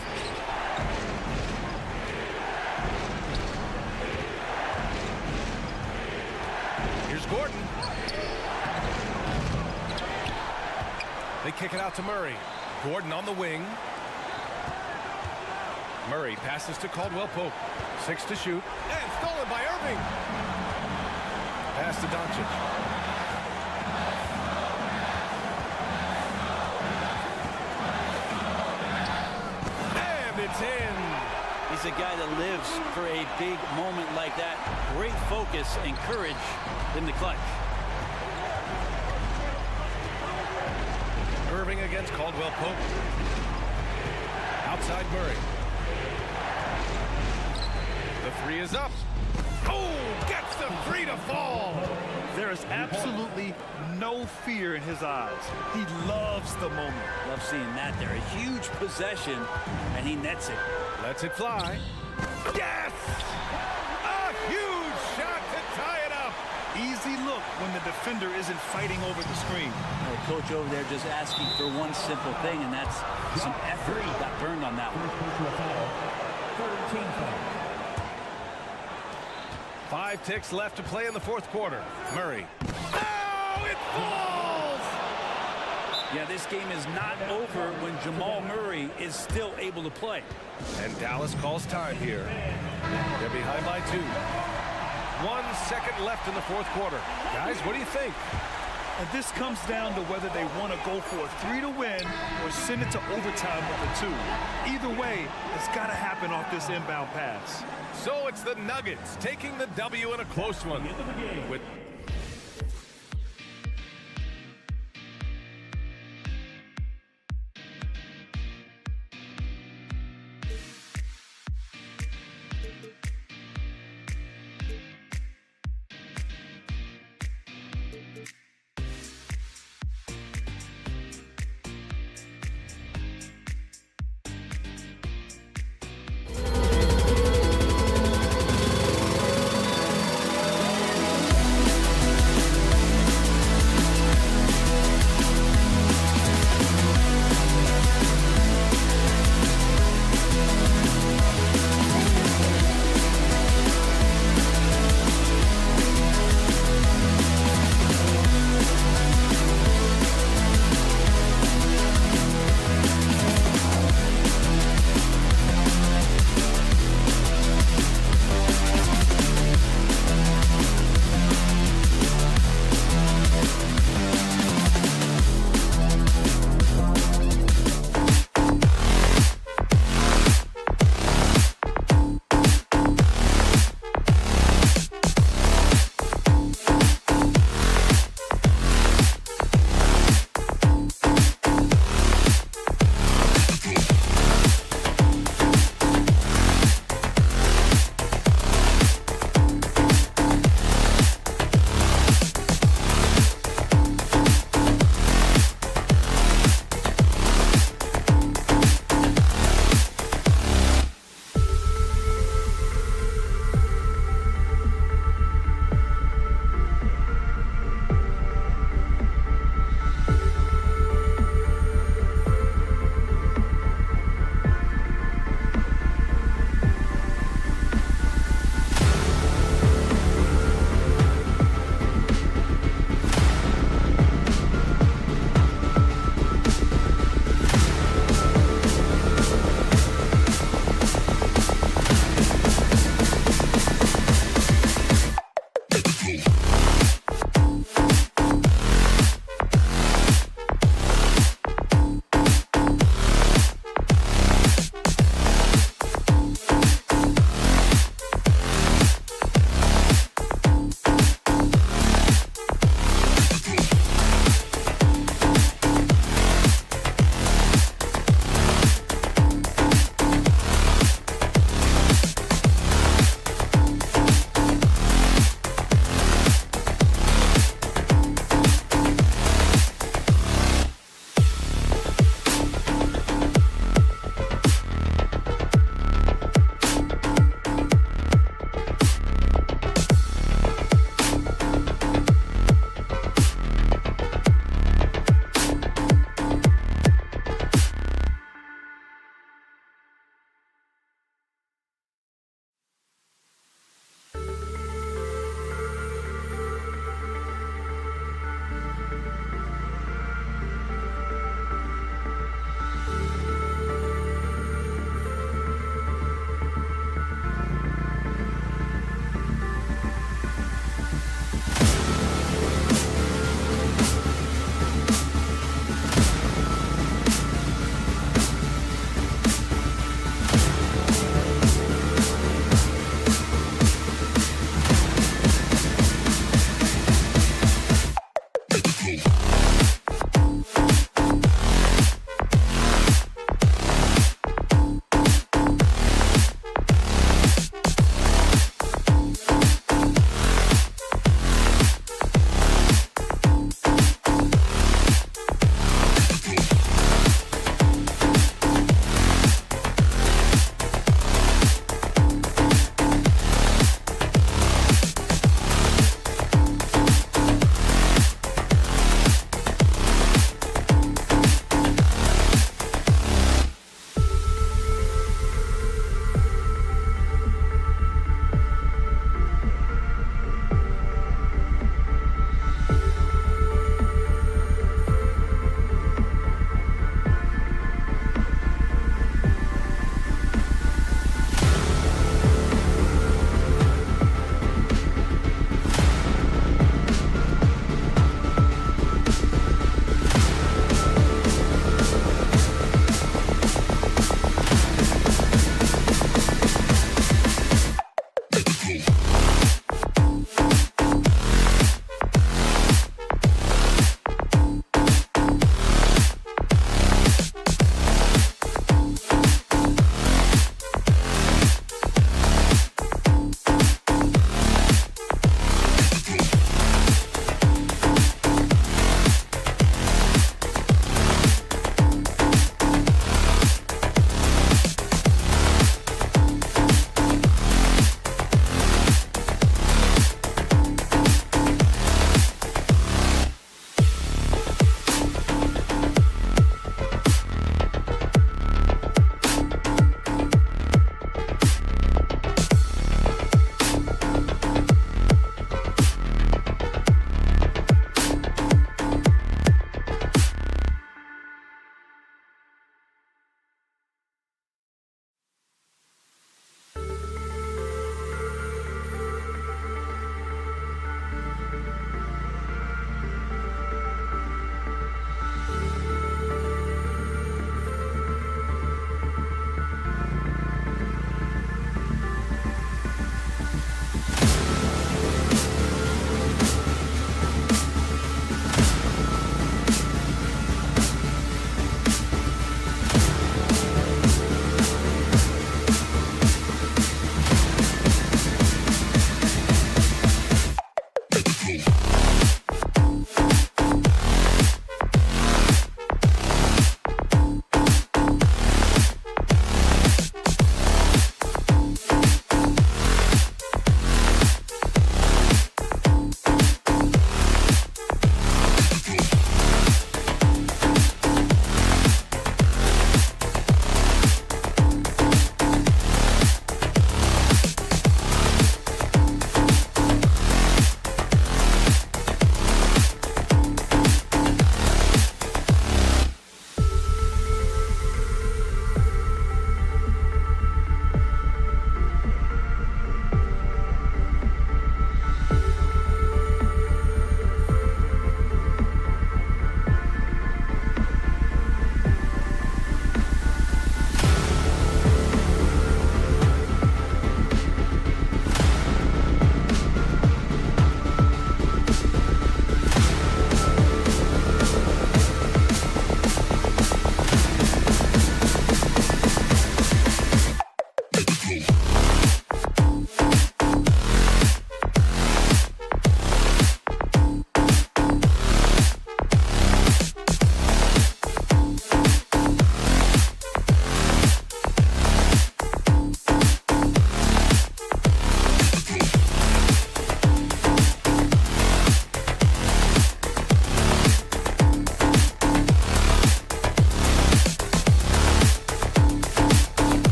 Speaker 1: Here's Gordon. They kick it out to Murray. Gordon on the wing. Murray passes to Caldwell Pope. 6 to shoot. And stolen by Irving. Pass to Doncic. And it's in.
Speaker 9: He's a guy that lives for a big moment like that. Great focus and courage in the clutch.
Speaker 1: Irving against Caldwell Pope. Outside Murray. The 3 is up. Oh, gets the 3 to
Speaker 2: is absolutely no fear in his eyes. He loves the moment.
Speaker 9: Love seeing that there. A huge possession, and he nets it.
Speaker 1: Lets it fly. Yes! A huge shot to tie it up.
Speaker 2: Easy look when the defender isn't fighting over the screen.
Speaker 9: The coach over there just asking for one simple thing, and that's some effort. He got burned on that one.
Speaker 5: 13 foul.
Speaker 1: 5 ticks left to play in the fourth quarter. Murray. Oh, it falls!
Speaker 9: Yeah, this game is not over when Jamal Murray is still able to play.
Speaker 1: And Dallas calls time here. They're behind by 2. 1 second left in the fourth quarter. Guys, what do you think?
Speaker 2: And this comes down to whether they want to go for a 3 to win or send it to overtime with a 2. Either way, it's got to happen off this inbound pass.
Speaker 1: So it's the Nuggets taking the W in a close one. With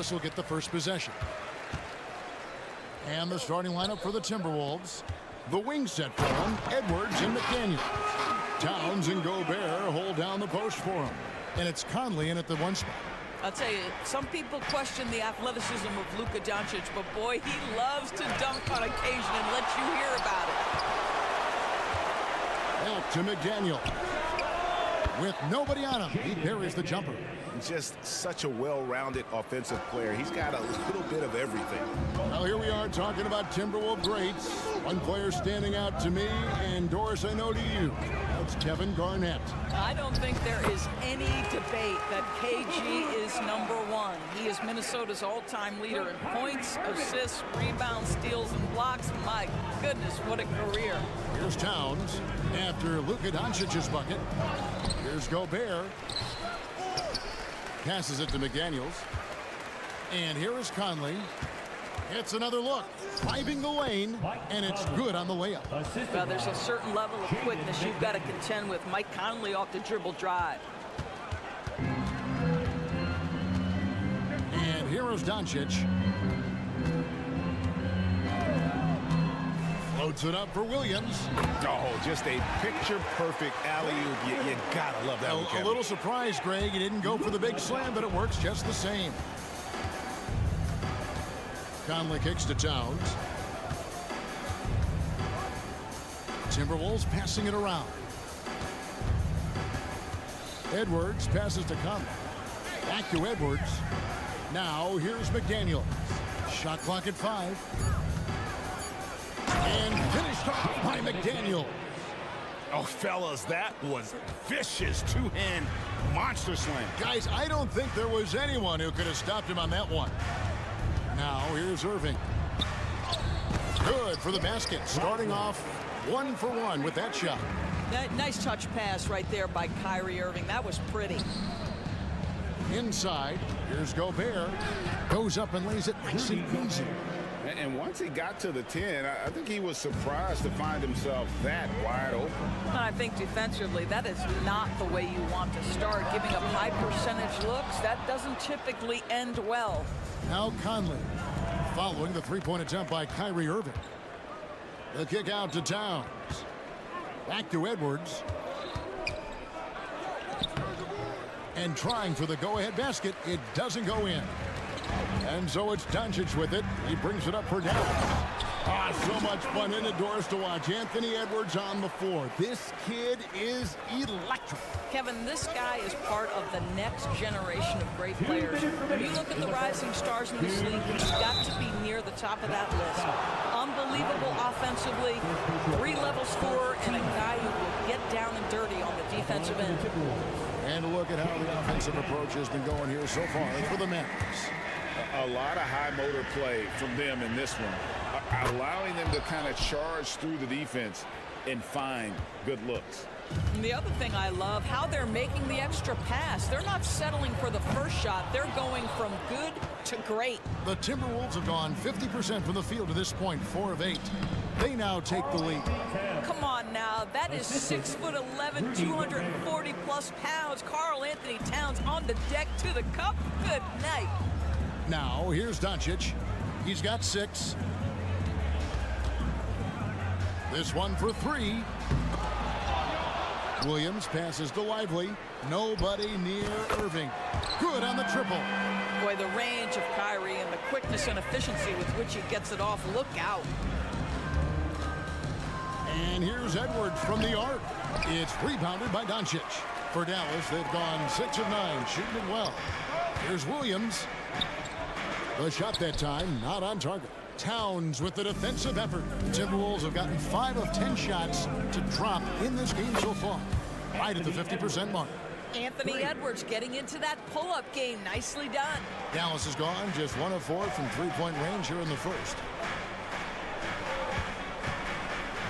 Speaker 8: Dallas will get the first possession. And the starting lineup for the Timberwolves. The wing set for him, Edwards and McDaniel. Towns and Gobert hold down the post for him. And it's Conley in at the 1 spot.
Speaker 13: I'll tell you, some people question the athleticism of Luka Doncic, but boy, he loves to dunk on occasion and let you hear about it.
Speaker 8: Out to McDaniel. With nobody on him, he buries the jumper.
Speaker 11: Just such a well-rounded offensive player. He's got a little bit of everything.
Speaker 8: Well, here we are talking about Timberwolves greats. One player standing out to me, and Doris, I know to you. That's Kevin Garnett.
Speaker 13: I don't think there is any debate that KG is #1. He is Minnesota's all-time leader in points, assists, rebounds, steals, and blocks. My goodness, what a career.
Speaker 8: Here's Towns after Luka Doncic's bucket. Here's Gobert. Passes it to McDaniels. And here is Conley. It's another look. Driving the lane, and it's good on the layup.
Speaker 13: Well, there's a certain level of quickness you've got to contend with. Mike Conley off the dribble drive.
Speaker 8: And here is Doncic. Floats it up for Williams.
Speaker 11: Oh, just a picture-perfect alley-oop. You gotta love that one,
Speaker 8: A
Speaker 11: Kevin.
Speaker 8: little surprised, Greg. He didn't go for the big slam, but it works just the same. Conley kicks to Towns. Timberwolves passing it around. Edwards passes to Conley. Back to Edwards. Now here's McDaniel. Shot clock at 5. And finished off by McDaniel.
Speaker 11: Oh, fellas, that was vicious two-hand monster slam.
Speaker 8: Guys, I don't think there was anyone who could have stopped him on that one. Now here's Irving. Good for the basket. Starting off 1 for 1 with that shot.
Speaker 13: Nice touch pass right there by Kyrie Irving. That was pretty.
Speaker 8: Inside, here's Gobert. Goes up and lays it nice and easy.
Speaker 10: And once he got to the 10, I think he was surprised to find himself that wide open.
Speaker 13: And I think defensively, that is not the way you want to start. Giving up high percentage looks, that doesn't typically end well.
Speaker 8: Now Conley, following the three-point attempt by Kyrie Irving. The kick out to Towns. Back to Edwards. And trying for the go-ahead basket. It doesn't go in. And so it's Doncic with it. He brings it up for Dallas. So much fun in the doors to watch. Anthony Edwards on the floor. This kid is electric.
Speaker 13: Kevin, this guy is part of the next generation of great players. When you look at the rising stars in this league, he's got to be near the top of that list. Unbelievable offensively, 3-level scorer, and a guy who will get down and dirty on the defensive end.
Speaker 8: And look at how the offensive approach has been going here so far for the Mavericks.
Speaker 10: A lot of high motor play from them in this one, allowing them to kind of charge through the defense and find good looks.
Speaker 13: And the other thing I love, how they're making the extra pass. They're not settling for the first shot. They're going from good to great.
Speaker 8: The Timberwolves have gone 50% from the field to this point, 4 of 8. They now take the lead.
Speaker 13: Come on now, that is 6'11", 240-plus pounds. Karl Anthony Towns on the deck to the cup. Good night.
Speaker 8: Now, here's Doncic. He's got 6. This one for 3. Williams passes to Lively. Nobody near Irving. Good on the triple.
Speaker 13: Boy, the range of Kyrie and the quickness and efficiency with which he gets it off. Look out.
Speaker 8: And here's Edwards from the arc. It's rebounded by Doncic. For Dallas, they've gone 6 of 9, shooting it well. Here's Williams. The shot that time, not on target. Towns with the defensive effort. The Timberwolves have gotten 5 of 10 shots to drop in this game so far. Right at the 50% mark.
Speaker 13: Anthony Edwards getting into that pull-up game. Nicely done.
Speaker 8: Dallas has gone just 1 of 4 from three-point range here in the first.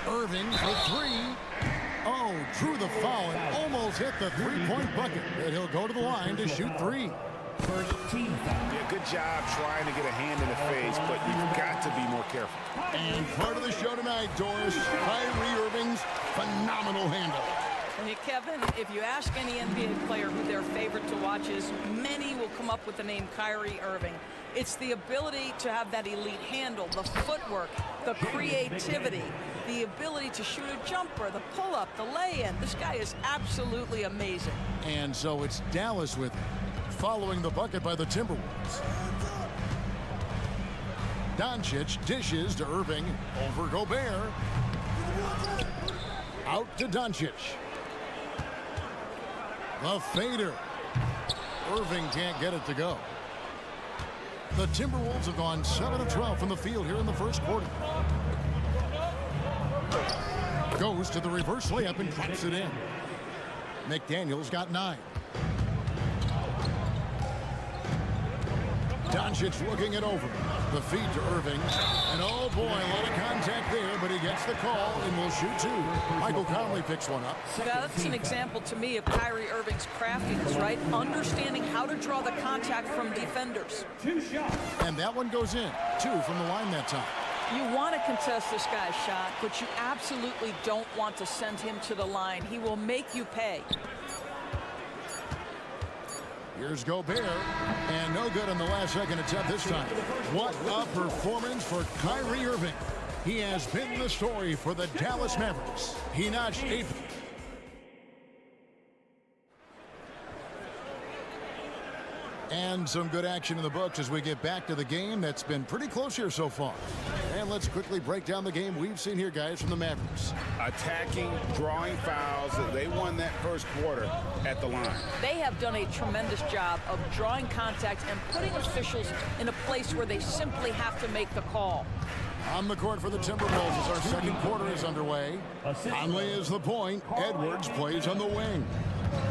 Speaker 8: Irving for 3. Oh, drew the foul and almost hit the three-point bucket. But he'll go to the line to shoot 3.
Speaker 11: Yeah, good job trying to get a hand in the face, but you've got to be more careful.
Speaker 8: And part of the show tonight, Doris, Kyrie Irving's phenomenal handle.
Speaker 13: Hey, Kevin, if you ask any NBA player who their favorite to watch is, many will come up with the name Kyrie Irving. It's the ability to have that elite handle, the footwork, the creativity, the ability to shoot a jumper, the pull-up, the lay-in. This guy is absolutely amazing.
Speaker 8: And so it's Dallas with it, following the bucket by the Timberwolves. Doncic dishes to Irving, over Gobert. Out to Doncic. The fader. Irving can't get it to go. The Timberwolves have gone 7 of 12 from the field here in the first quarter. Goes to the reverse layup and drops it in. McDaniel's got 9. Doncic looking it over. The feed to Irving. And oh boy, a lot of contact there, but he gets the call and will shoot 2. Michael Conley picks one up.
Speaker 13: That's an example to me of Kyrie Irving's craftiness, right? Understanding how to draw the contact from defenders.
Speaker 5: 2 shots.
Speaker 8: And that one goes in. 2 from the line that time.
Speaker 13: You want to contest this guy's shot, but you absolutely don't want to send him to the line. He will make you pay.
Speaker 8: Here's Gobert, and no good on the last second attempt this time. What a performance for Kyrie Irving. He has been the story for the Dallas Mavericks. He notched 8. And some good action in the books as we get back to the game that's been pretty close here so far. And let's quickly break down the game we've seen here, guys, from the Mavericks.
Speaker 11: Attacking, drawing fouls. They won that first quarter at the line.
Speaker 13: They have done a tremendous job of drawing contact and putting officials in a place where they simply have to make the call.
Speaker 8: On the court for the Timberwolves as our second quarter is underway. Conley is the point. Edwards plays on the wing.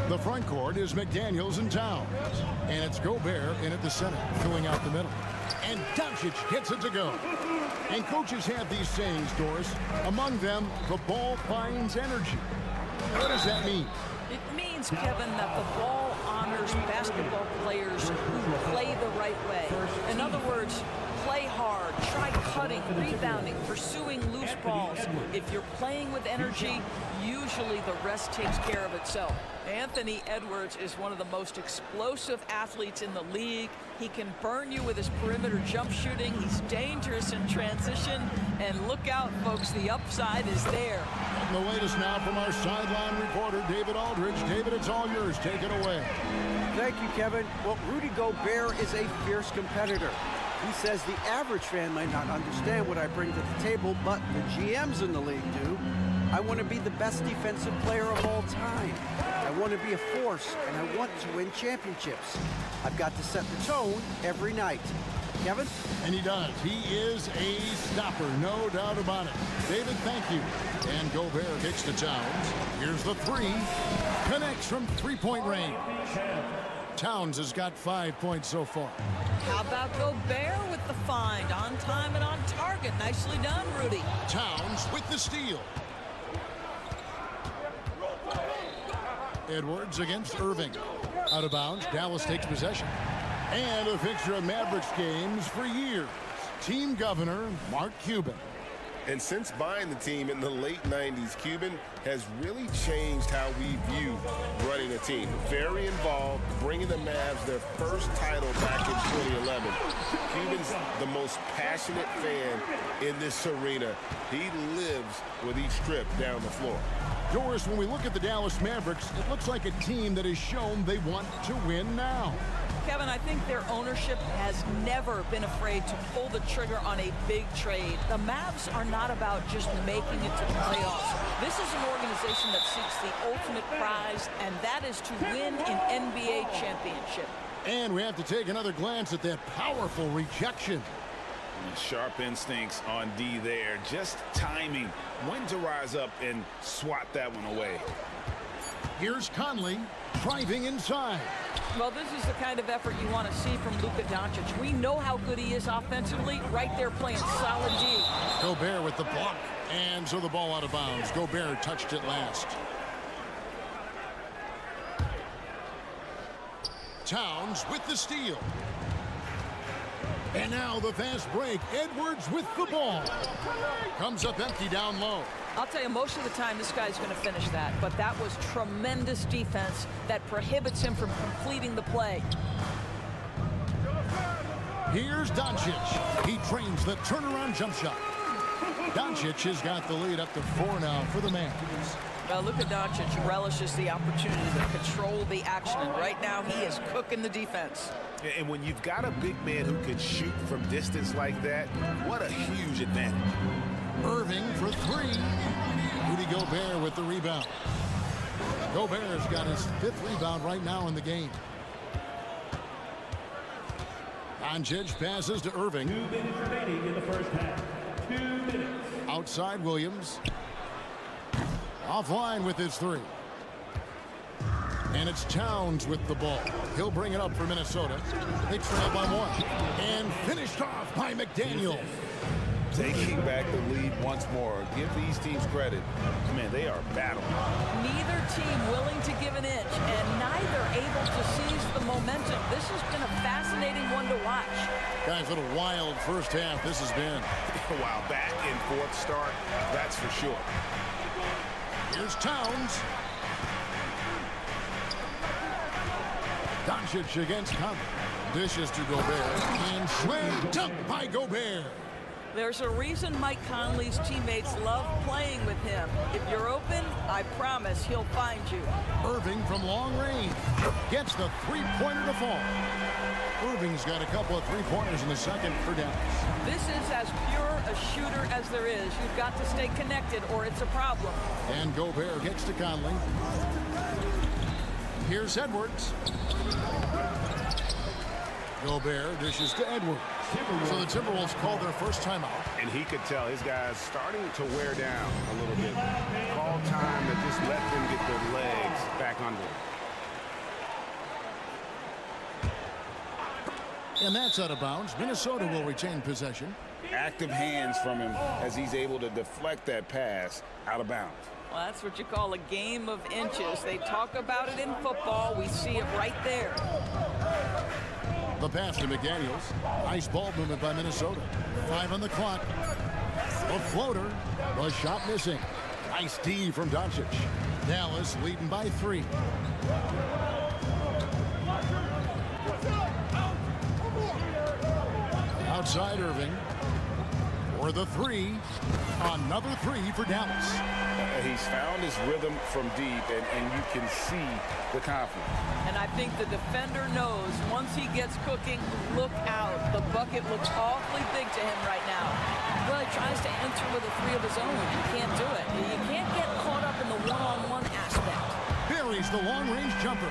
Speaker 8: The front court is McDaniels and Towns. And it's Gobert in at the center, filling out the middle. And Doncic gets it to go. And coaches have these sayings, Doris. Among them, the ball finds energy. What does that mean?
Speaker 13: It means, Kevin, that the ball honors basketball players who play the right way. In other words, play hard, try cutting, rebounding, pursuing loose balls. If you're playing with energy, usually the rest takes care of itself. Anthony Edwards is one of the most explosive athletes in the league. He can burn you with his perimeter jump shooting. He's dangerous in transition. And look out, folks, the upside is there.
Speaker 8: The latest now from our sideline reporter, David Aldridge. David, it's all yours. Take it away.
Speaker 12: Thank you, Kevin. Well, Rudy Gobert is a fierce competitor. He says the average fan might not understand what I bring to the table, but the GMs in the league do. I want to be the best defensive player of all time. I want to be a force, and I want to win championships. I've got to set the tone every night. Kevin?
Speaker 8: And he does. He is a stopper, no doubt about it. David, thank you. And Gobert kicks to Towns. Here's the 3. Connects from three-point range. Towns has got 5 points so far.
Speaker 13: How about Gobert with the find? On time and on target. Nicely done, Rudy.
Speaker 8: Towns with the steal. Edwards against Irving. Out of bounds. Dallas takes possession. And a fixture of Mavericks games for years. Team governor, Mark Cuban.
Speaker 11: And since buying the team in the late 90s, Cuban has really changed how we view running a team. Very involved, bringing the Mavs their first title back in 2011. Cuban's the most passionate fan in this arena. He lives with each trip down the floor.
Speaker 8: Doris, when we look at the Dallas Mavericks, it looks like a team that has shown they want to win now.
Speaker 13: Kevin, I think their ownership has never been afraid to pull the trigger on a big trade. The Mavs are not about just making it to the playoffs. This is an organization that seeks the ultimate prize, and that is to win an NBA championship.
Speaker 8: And we have to take another glance at that powerful rejection.
Speaker 11: Sharp instincts on D there. Just timing when to rise up and swat that one away.
Speaker 8: Here's Conley driving inside.
Speaker 13: Well, this is the kind of effort you want to see from Luka Doncic. We know how good he is offensively. Right there playing solid D.
Speaker 8: Gobert with the block. And so the ball out of bounds. Gobert touched it last. Towns with the steal. And now the fast break. Edwards with the ball. Comes up empty down low.
Speaker 13: I'll tell you, most of the time this guy's going to finish that, but that was tremendous defense that prohibits him from completing the play.
Speaker 8: Here's Doncic. He trains the turnaround jump shot. Doncic has got the lead up to 4 now for the Mavs.
Speaker 13: Well, Luka Doncic relishes the opportunity to control the action, and right now he is cooking the defense.
Speaker 11: And when you've got a big man who can shoot from distance like that, what a huge advantage.
Speaker 8: Irving for 3. Rudy Gobert with the rebound. Gobert's got his 5th rebound right now in the game. Doncic passes to Irving.
Speaker 5: 2 minutes remaining in the first half. 2 minutes.
Speaker 8: Outside Williams. Offline with his 3. And it's Towns with the ball. He'll bring it up for Minnesota. They trail by 1. And finished off by McDaniel.
Speaker 10: Taking back the lead once more. Give these teams credit.
Speaker 11: Man, they are battling.
Speaker 13: Neither team willing to give an inch, and neither able to seize the momentum. This has been a fascinating one to watch.
Speaker 8: Guys, what a wild first half this has been.
Speaker 11: Wow, back and forth start, that's for sure.
Speaker 8: Here's Towns. Doncic against Conley. Dishes to Gobert. And slam dunk by Gobert.
Speaker 13: There's a reason Mike Conley's teammates love playing with him. If you're open, I promise he'll find you.
Speaker 8: Irving from long range gets the 3-pointer to fall. Irving's got a couple of 3-pointers in the second for Dallas.
Speaker 13: This is as pure a shooter as there is. You've got to stay connected or it's a problem.
Speaker 8: And Gobert gets to Conley. Here's Edwards. Gobert dishes to Edwards. So the Timberwolves called their first timeout.
Speaker 11: And he could tell his guys starting to wear down a little bit. Call time to just let them get their legs back under them.
Speaker 8: And that's out of bounds. Minnesota will retain possession.
Speaker 10: Active hands from him as he's able to deflect that pass out of bounds.
Speaker 13: Well, that's what you call a game of inches. They talk about it in football. We see it right there.
Speaker 8: The pass to McDaniels. Nice ball movement by Minnesota. 5 on the clock. A floater. The shot missing. Nice D from Doncic. Dallas leading by 3. Outside Irving. For the 3. Another 3 for Dallas.
Speaker 10: He's found his rhythm from deep, and you can see the confidence.
Speaker 13: And I think the defender knows once he gets cooking, look out. The bucket looks awfully big to him right now. Well, he tries to enter with a 3 of his own and can't do it. You can't get caught up in the one-on-one aspect.
Speaker 8: Buries the long-range jumper.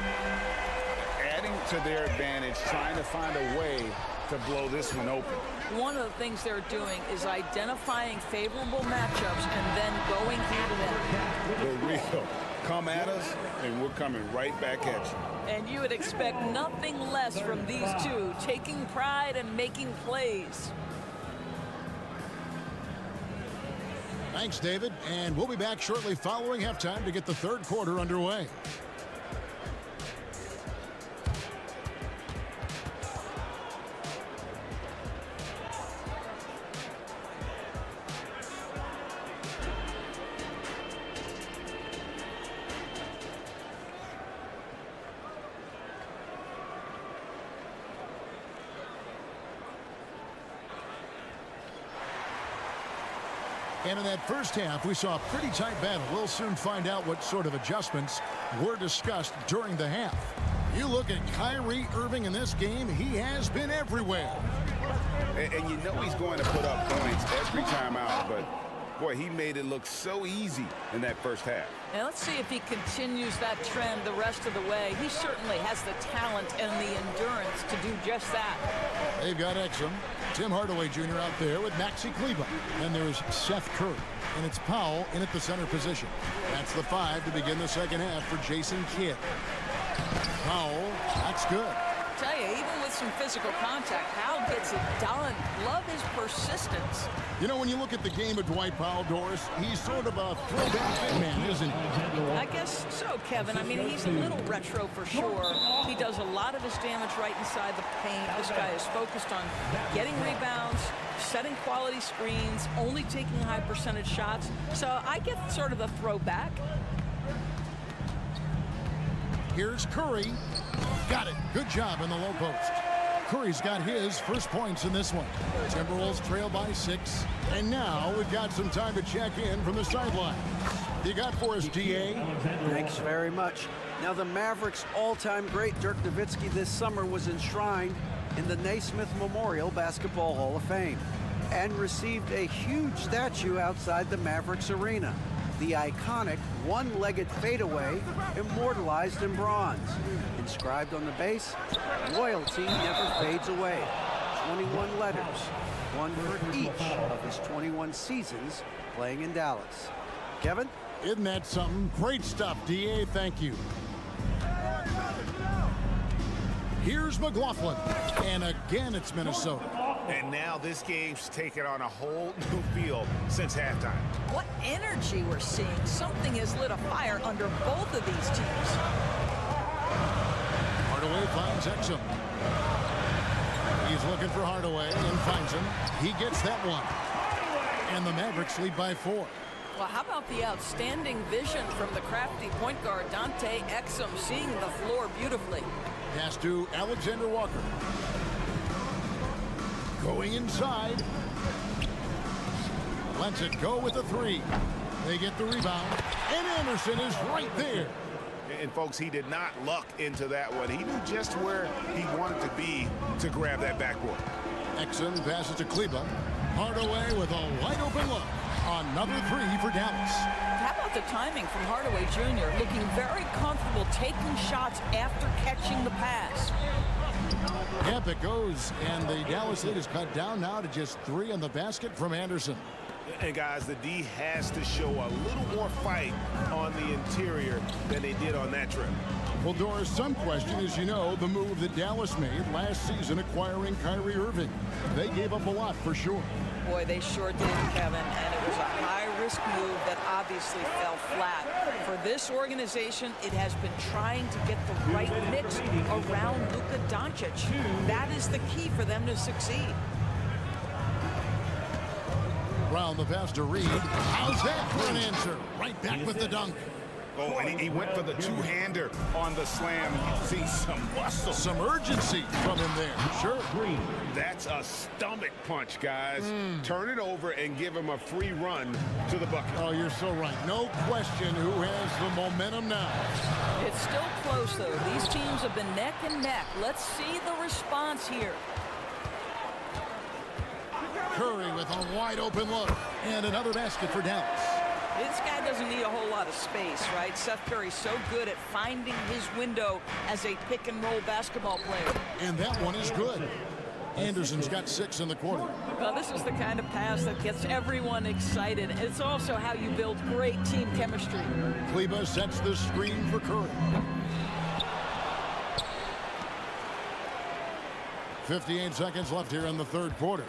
Speaker 10: Adding to their advantage, trying to find a way to blow this one open.
Speaker 13: One of the things they're doing is identifying favorable matchups and then going at them.
Speaker 10: The real come at us, and we're coming right back at you.
Speaker 13: And you would expect nothing less from these two, taking pride and making plays.
Speaker 8: Thanks, David. And we'll be back shortly following halftime to get the third quarter underway. And in that first half, we saw a pretty tight battle. We'll soon find out what sort of adjustments were discussed during the half. You look at Kyrie Irving in this game, he has been everywhere.
Speaker 10: And you know he's going to put up points every time out, but boy, he made it look so easy in that first half.
Speaker 13: Now let's see if he continues that trend the rest of the way. He certainly has the talent and the endurance to do just that.
Speaker 8: They've got Exum. Tim Hardaway Jr. out there with Maxi Kleber. And there's Seth Curry. And it's Powell in at the center position. That's the 5 to begin the second half for Jason Kidd. Powell, that's good.
Speaker 13: I tell you, even with some physical contact, Powell gets it done. Love his persistence.
Speaker 8: You know, when you look at the game of Dwight Powell, Doris, he's sort of a throwback big man, isn't he?
Speaker 13: I guess so, Kevin. I mean, he's a little retro for sure. He does a lot of his damage right inside the paint. This guy is focused on getting rebounds, setting quality screens, only taking high percentage shots. So I get sort of the throwback.
Speaker 8: Here's Curry. Got it. Good job in the low post. Curry's got his first points in this one. Timberwolves trail by 6. And now we've got some time to check in from the sideline. You got for us, DA?
Speaker 12: Thanks very much. Now, the Mavericks' all-time great Dirk Nowitzki this summer was enshrined in the Naismith Memorial Basketball Hall of Fame and received a huge statue outside the Mavericks arena. The iconic one-legged fadeaway immortalized in bronze. Inscribed on the base, loyalty never fades away. 21 letters, one for each of his 21 seasons playing in Dallas. Kevin?
Speaker 8: Isn't that something? Great stuff, DA. Thank you. Here's McLaughlin. And again, it's Minnesota.
Speaker 11: And now this game's taken on a whole new feel since halftime.
Speaker 13: What energy we're seeing. Something has lit a fire under both of these teams.
Speaker 8: Hardaway finds Exum. He's looking for Hardaway and finds him. He gets that one. And the Mavericks lead by 4.
Speaker 13: Well, how about the outstanding vision from the crafty point guard, Dante Exum, seeing the floor beautifully.
Speaker 8: Pass to Alexander Walker. Going inside. Lets it go with a 3. They get the rebound. And Anderson is right there.
Speaker 11: And folks, he did not luck into that one. He knew just where he wanted to be to grab that backboard.
Speaker 8: Exum passes to Kleba. Hardaway with a wide open look. Another 3 for Dallas.
Speaker 13: How about the timing from Hardaway Jr. looking very comfortable taking shots after catching the pass.
Speaker 8: Yep, it goes. And the Dallas lead is cut down now to just 3 in the basket from Anderson.
Speaker 11: And guys, the D has to show a little more fight on the interior than they did on that trip.
Speaker 8: Well, Doris, some question, as you know, the move that Dallas made last season acquiring Kyrie Irving. They gave up a lot for sure.
Speaker 13: Boy, they sure did, Kevin, and it was a high-risk move that obviously fell flat. For this organization, it has been trying to get the right mix around Luka Doncic. That is the key for them to succeed.
Speaker 8: Round the pass to Reed. How's that for an answer? Right back with the dunk.
Speaker 11: Oh, and he went for the two-hander on the slam. You see some muscle.
Speaker 8: Some urgency from him there. Sure.
Speaker 11: That's a stomach punch, guys. Turn it over and give him a free run to the bucket.
Speaker 8: Oh, you're so right. No question who has the momentum now.
Speaker 13: It's still close, though. These teams have been neck and neck. Let's see the response here.
Speaker 8: Curry with a wide open look. And another basket for Dallas.
Speaker 13: This guy doesn't need a whole lot of space, right? Seth Curry's so good at finding his window as a pick-and-roll basketball player.
Speaker 8: And that one is good. Anderson's got 6 in the quarter.
Speaker 13: Well, this is the kind of pass that gets everyone excited. It's also how you build great team chemistry.
Speaker 8: Kleba sets the screen for Curry. 58 seconds left here in the third quarter.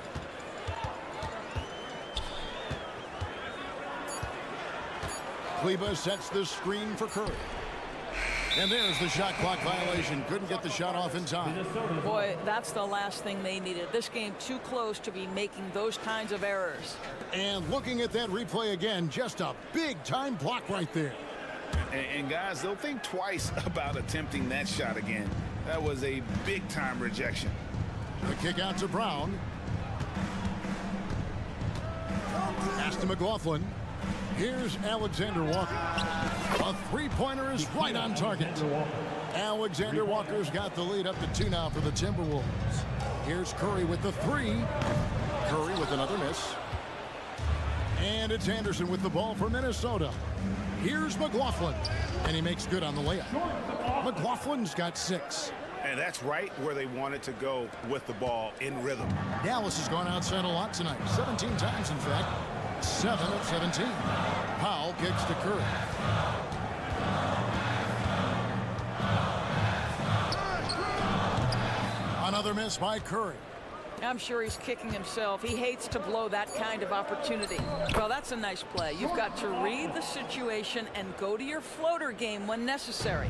Speaker 8: Kleba sets the screen for Curry. And there's the shot clock violation. Couldn't get the shot off in time.
Speaker 13: Boy, that's the last thing they needed. This game too close to be making those kinds of errors.
Speaker 8: And looking at that replay again, just a big-time block right there.
Speaker 11: And guys, they'll think twice about attempting that shot again. That was a big-time rejection.
Speaker 8: The kick out to Brown. Pass to McLaughlin. Here's Alexander Walker. A three-pointer is right on target. Alexander Walker's got the lead up to 2 now for the Timberwolves. Here's Curry with the 3. Curry with another miss. And it's Anderson with the ball for Minnesota. Here's McLaughlin. And he makes good on the layup. McLaughlin's got 6.
Speaker 11: And that's right where they wanted to go with the ball in rhythm.
Speaker 8: Dallas has gone outside a lot tonight. 17 times, in fact. 7 of 17. Powell kicks to Curry. Another miss by Curry.
Speaker 13: I'm sure he's kicking himself. He hates to blow that kind of opportunity. Well, that's a nice play. You've got to read the situation and go to your floater game when necessary.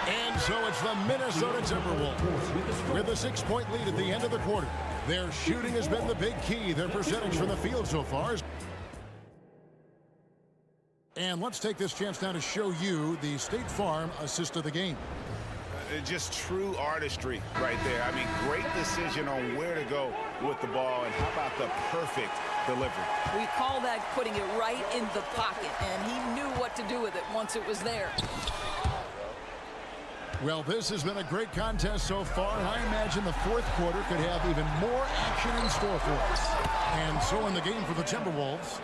Speaker 8: And so it's the Minnesota Timberwolves with a 6-point lead at the end of the quarter. Their shooting has been the big key. Their percentage from the field so far is... And let's take this chance now to show you the State Farm assist of the game.
Speaker 11: Just true artistry right there. I mean, great decision on where to go with the ball, and how about the perfect delivery?
Speaker 13: We call that putting it right in the pocket, and he knew what to do with it once it was there.
Speaker 8: Well, this has been a great contest so far, and I imagine the fourth quarter could have even more action in store for us. And so in the game for the Timberwolves,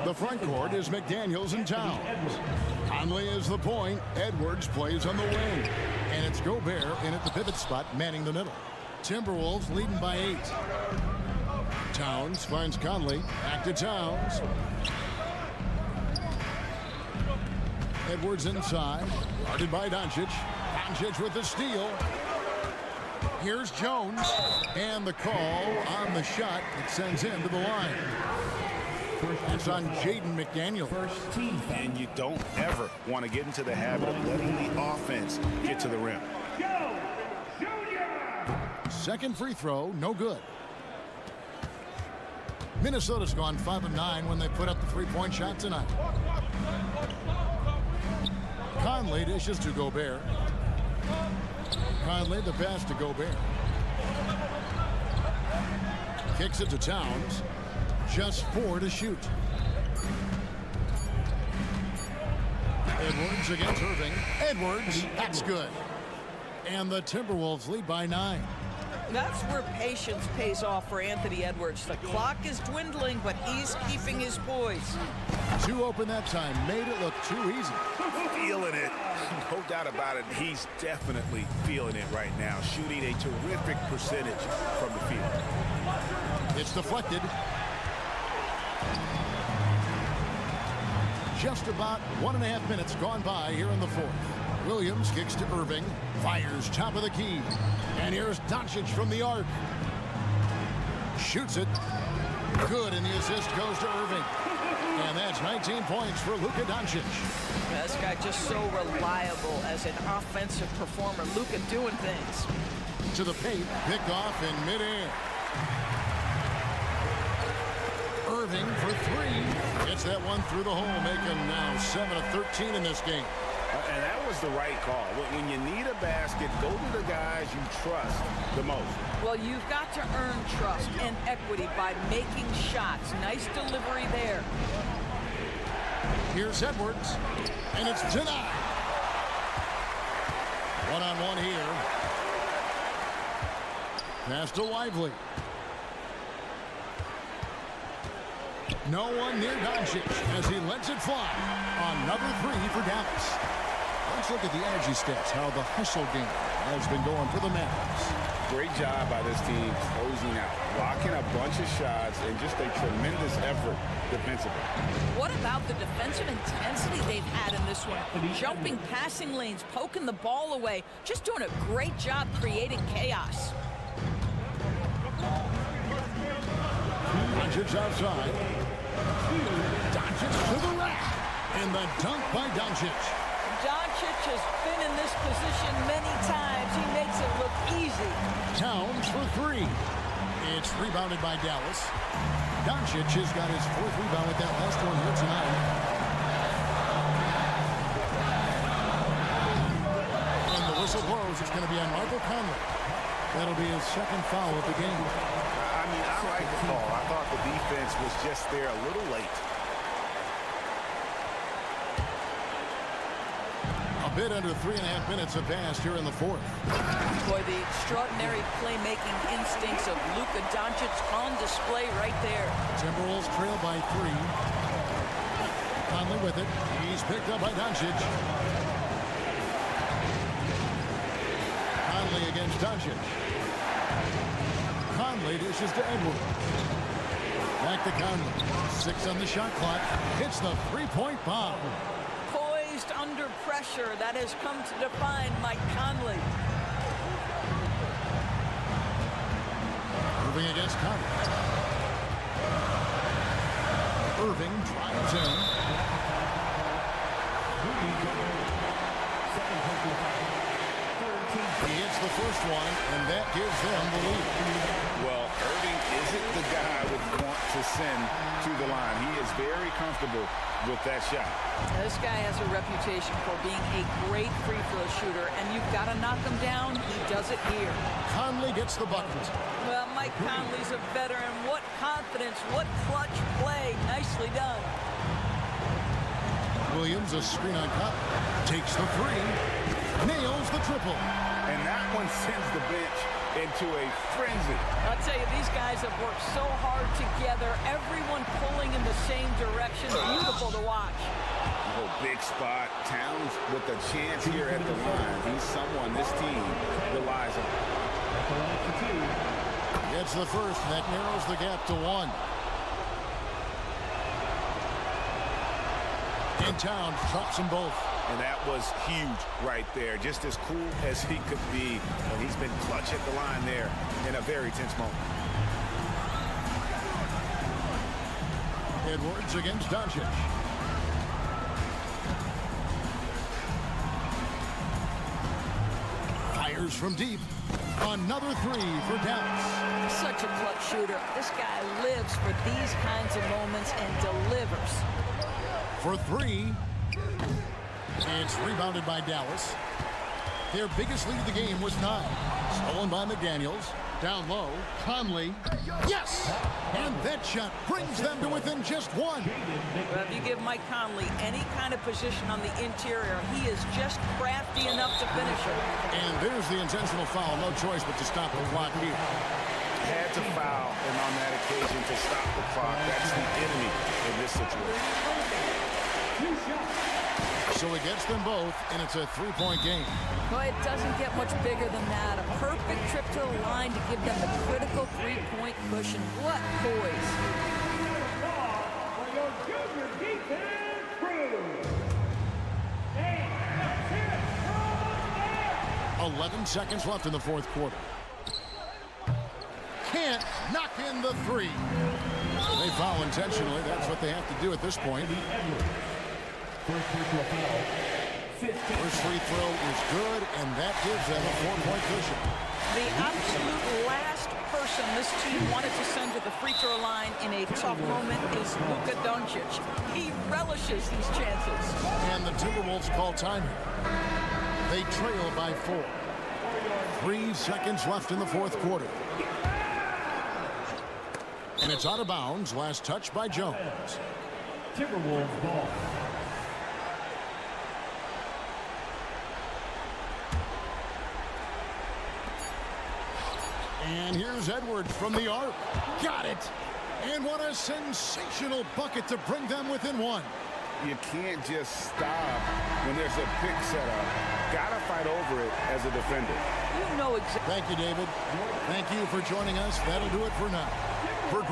Speaker 8: the front court is McDaniels and Towns. Conley is the point. Edwards plays on the wing. And it's Gobert in at the pivot spot, manning the middle. Timberwolves leading by 8. Towns finds Conley. Back to Towns. Edwards inside. Guarded by Doncic. Doncic with the steal. Here's Jones. And the call on the shot that sends him to the line. It's on Jaden McDaniel.
Speaker 11: And you don't ever want to get into the habit of letting the offense get to the rim.
Speaker 8: Second free throw, no good. Minnesota's gone 5 of 9 when they put up the three-point shot tonight. Conley dishes to Gobert. Conley the pass to Gobert. Kicks it to Towns. Just 4 to shoot. Edwards against Irving. Edwards, that's good. And the Timberwolves lead by 9.
Speaker 13: That's where patience pays off for Anthony Edwards. The clock is dwindling, but he's keeping his poise.
Speaker 8: 2 open that time. Made it look too easy.
Speaker 11: Feeling it. No doubt about it. He's definitely feeling it right now. Shooting a terrific percentage from the field.
Speaker 8: It's deflected. Just about 1.5 minutes gone by here in the fourth. Williams kicks to Irving. Fires top of the key. And here's Doncic from the arc. Shoots it. Good, and the assist goes to Irving. And that's 19 points for Luka Doncic.
Speaker 13: This guy just so reliable as an offensive performer. Luka doing things.
Speaker 8: To the paint, picked off in midair. Irving for 3. Gets that one through the hole, making now 7 of 13 in this game.
Speaker 11: And that was the right call. When you need a basket, go to the guys you trust the most.
Speaker 13: Well, you've got to earn trust and equity by making shots. Nice delivery there.
Speaker 8: Here's Edwards, and it's denied. One-on-one here. Pass to Lively. No one near Doncic as he lets it fly. Another 3 for Dallas. Let's look at the energy stats, how the hustle game has been going for the Mavericks.
Speaker 10: Great job by this team closing out, blocking a bunch of shots, and just a tremendous effort defensively.
Speaker 13: What about the defensive intensity they've had in this one? Jumping passing lanes, poking the ball away, just doing a great job creating chaos.
Speaker 8: Doncic outside. Doncic to the rack. And the dunk by Doncic.
Speaker 13: Doncic has been in this position many times. He makes it look easy.
Speaker 8: Towns for 3. It's rebounded by Dallas. Doncic has got his 4th rebound with that last one here tonight. And the whistle blows. It's going to be on Michael Conley. That'll be his 2nd foul of the game.
Speaker 11: I mean, I like the call. I thought the defense was just there a little late.
Speaker 8: A bit under 3.5 minutes have passed here in the fourth.
Speaker 13: Boy, the extraordinary playmaking instincts of Luka Doncic on display right there.
Speaker 8: Timberwolves trail by 3. Conley with it. He's picked up by Doncic. Conley against Doncic. Conley dishes to Edwards. Back to Conley. 6 on the shot clock. Hits the 3-point bomb.
Speaker 13: Poised under pressure. That has come to define Mike Conley.
Speaker 8: Irving against Conley. Irving drives in. He hits the first one, and that gives them the lead.
Speaker 11: Well, Irving isn't the guy with
Speaker 10: to send to the line. He is very comfortable with that shot.
Speaker 13: Now, this guy has a reputation for being a great free throw shooter, and you've got to knock him down. He does it here.
Speaker 8: Conley gets the bucket.
Speaker 13: Well, Mike Conley's a veteran. What confidence, what clutch play. Nicely done.
Speaker 8: Williams, a screen on top, takes the three, nails the triple.
Speaker 10: And that one sends the bench into a frenzy.
Speaker 13: I'll tell you, these guys have worked so hard together. Everyone pulling in the same direction. Beautiful to watch.
Speaker 10: Oh, big spot. Towns with a chance here at the line. He's someone this team relies on.
Speaker 8: Gets the first. That narrows the gap to 1. And Towns drops them both.
Speaker 11: And that was huge right there. Just as cool as he could be. And he's been clutch at the line there in a very tense moment.
Speaker 8: Edwards against Doncic. Fires from deep. Another three for Dallas.
Speaker 13: Such a clutch shooter. This guy lives for these kinds of moments and delivers.
Speaker 8: For 3. It's rebounded by Dallas. Their biggest lead of the game was 9. Stolen by McDaniels. Down low, Conley. Yes! And that shot brings them to within just 1.
Speaker 13: Well, if you give Mike Conley any kind of position on the interior, he is just crafty enough to finish it.
Speaker 8: And there's the intentional foul. No choice but to stop the clock here.
Speaker 11: Had to foul, and on that occasion to stop the clock. That's the enemy in this situation.
Speaker 8: So he gets them both, and it's a 3-point game.
Speaker 13: Well, it doesn't get much bigger than that. A perfect trip to the line to give them the critical 3-point cushion. What poise.
Speaker 3: For your junior defense crew.
Speaker 8: 11 seconds left in the fourth quarter. Can't knock in the 3. They foul intentionally. That's what they have to do at this point. First free throw is good, and that gives them a 4-point cushion.
Speaker 13: The absolute last person this team wanted to send to the free throw line in a tough moment is Luka Doncic. He relishes these chances.
Speaker 8: And the Timberwolves call time. They trail by 4. 3 seconds left in the fourth quarter. And it's out of bounds. Last touch by Jones.
Speaker 5: Timberwolves ball.
Speaker 8: And here's Edwards from the arc. Got it. And what a sensational bucket to bring them within 1.
Speaker 10: You can't just stop when there's a pick set up. Gotta fight over it as a defender.
Speaker 13: You know exactly.
Speaker 8: Thank you, David. Thank you for joining us. That'll do it for now. For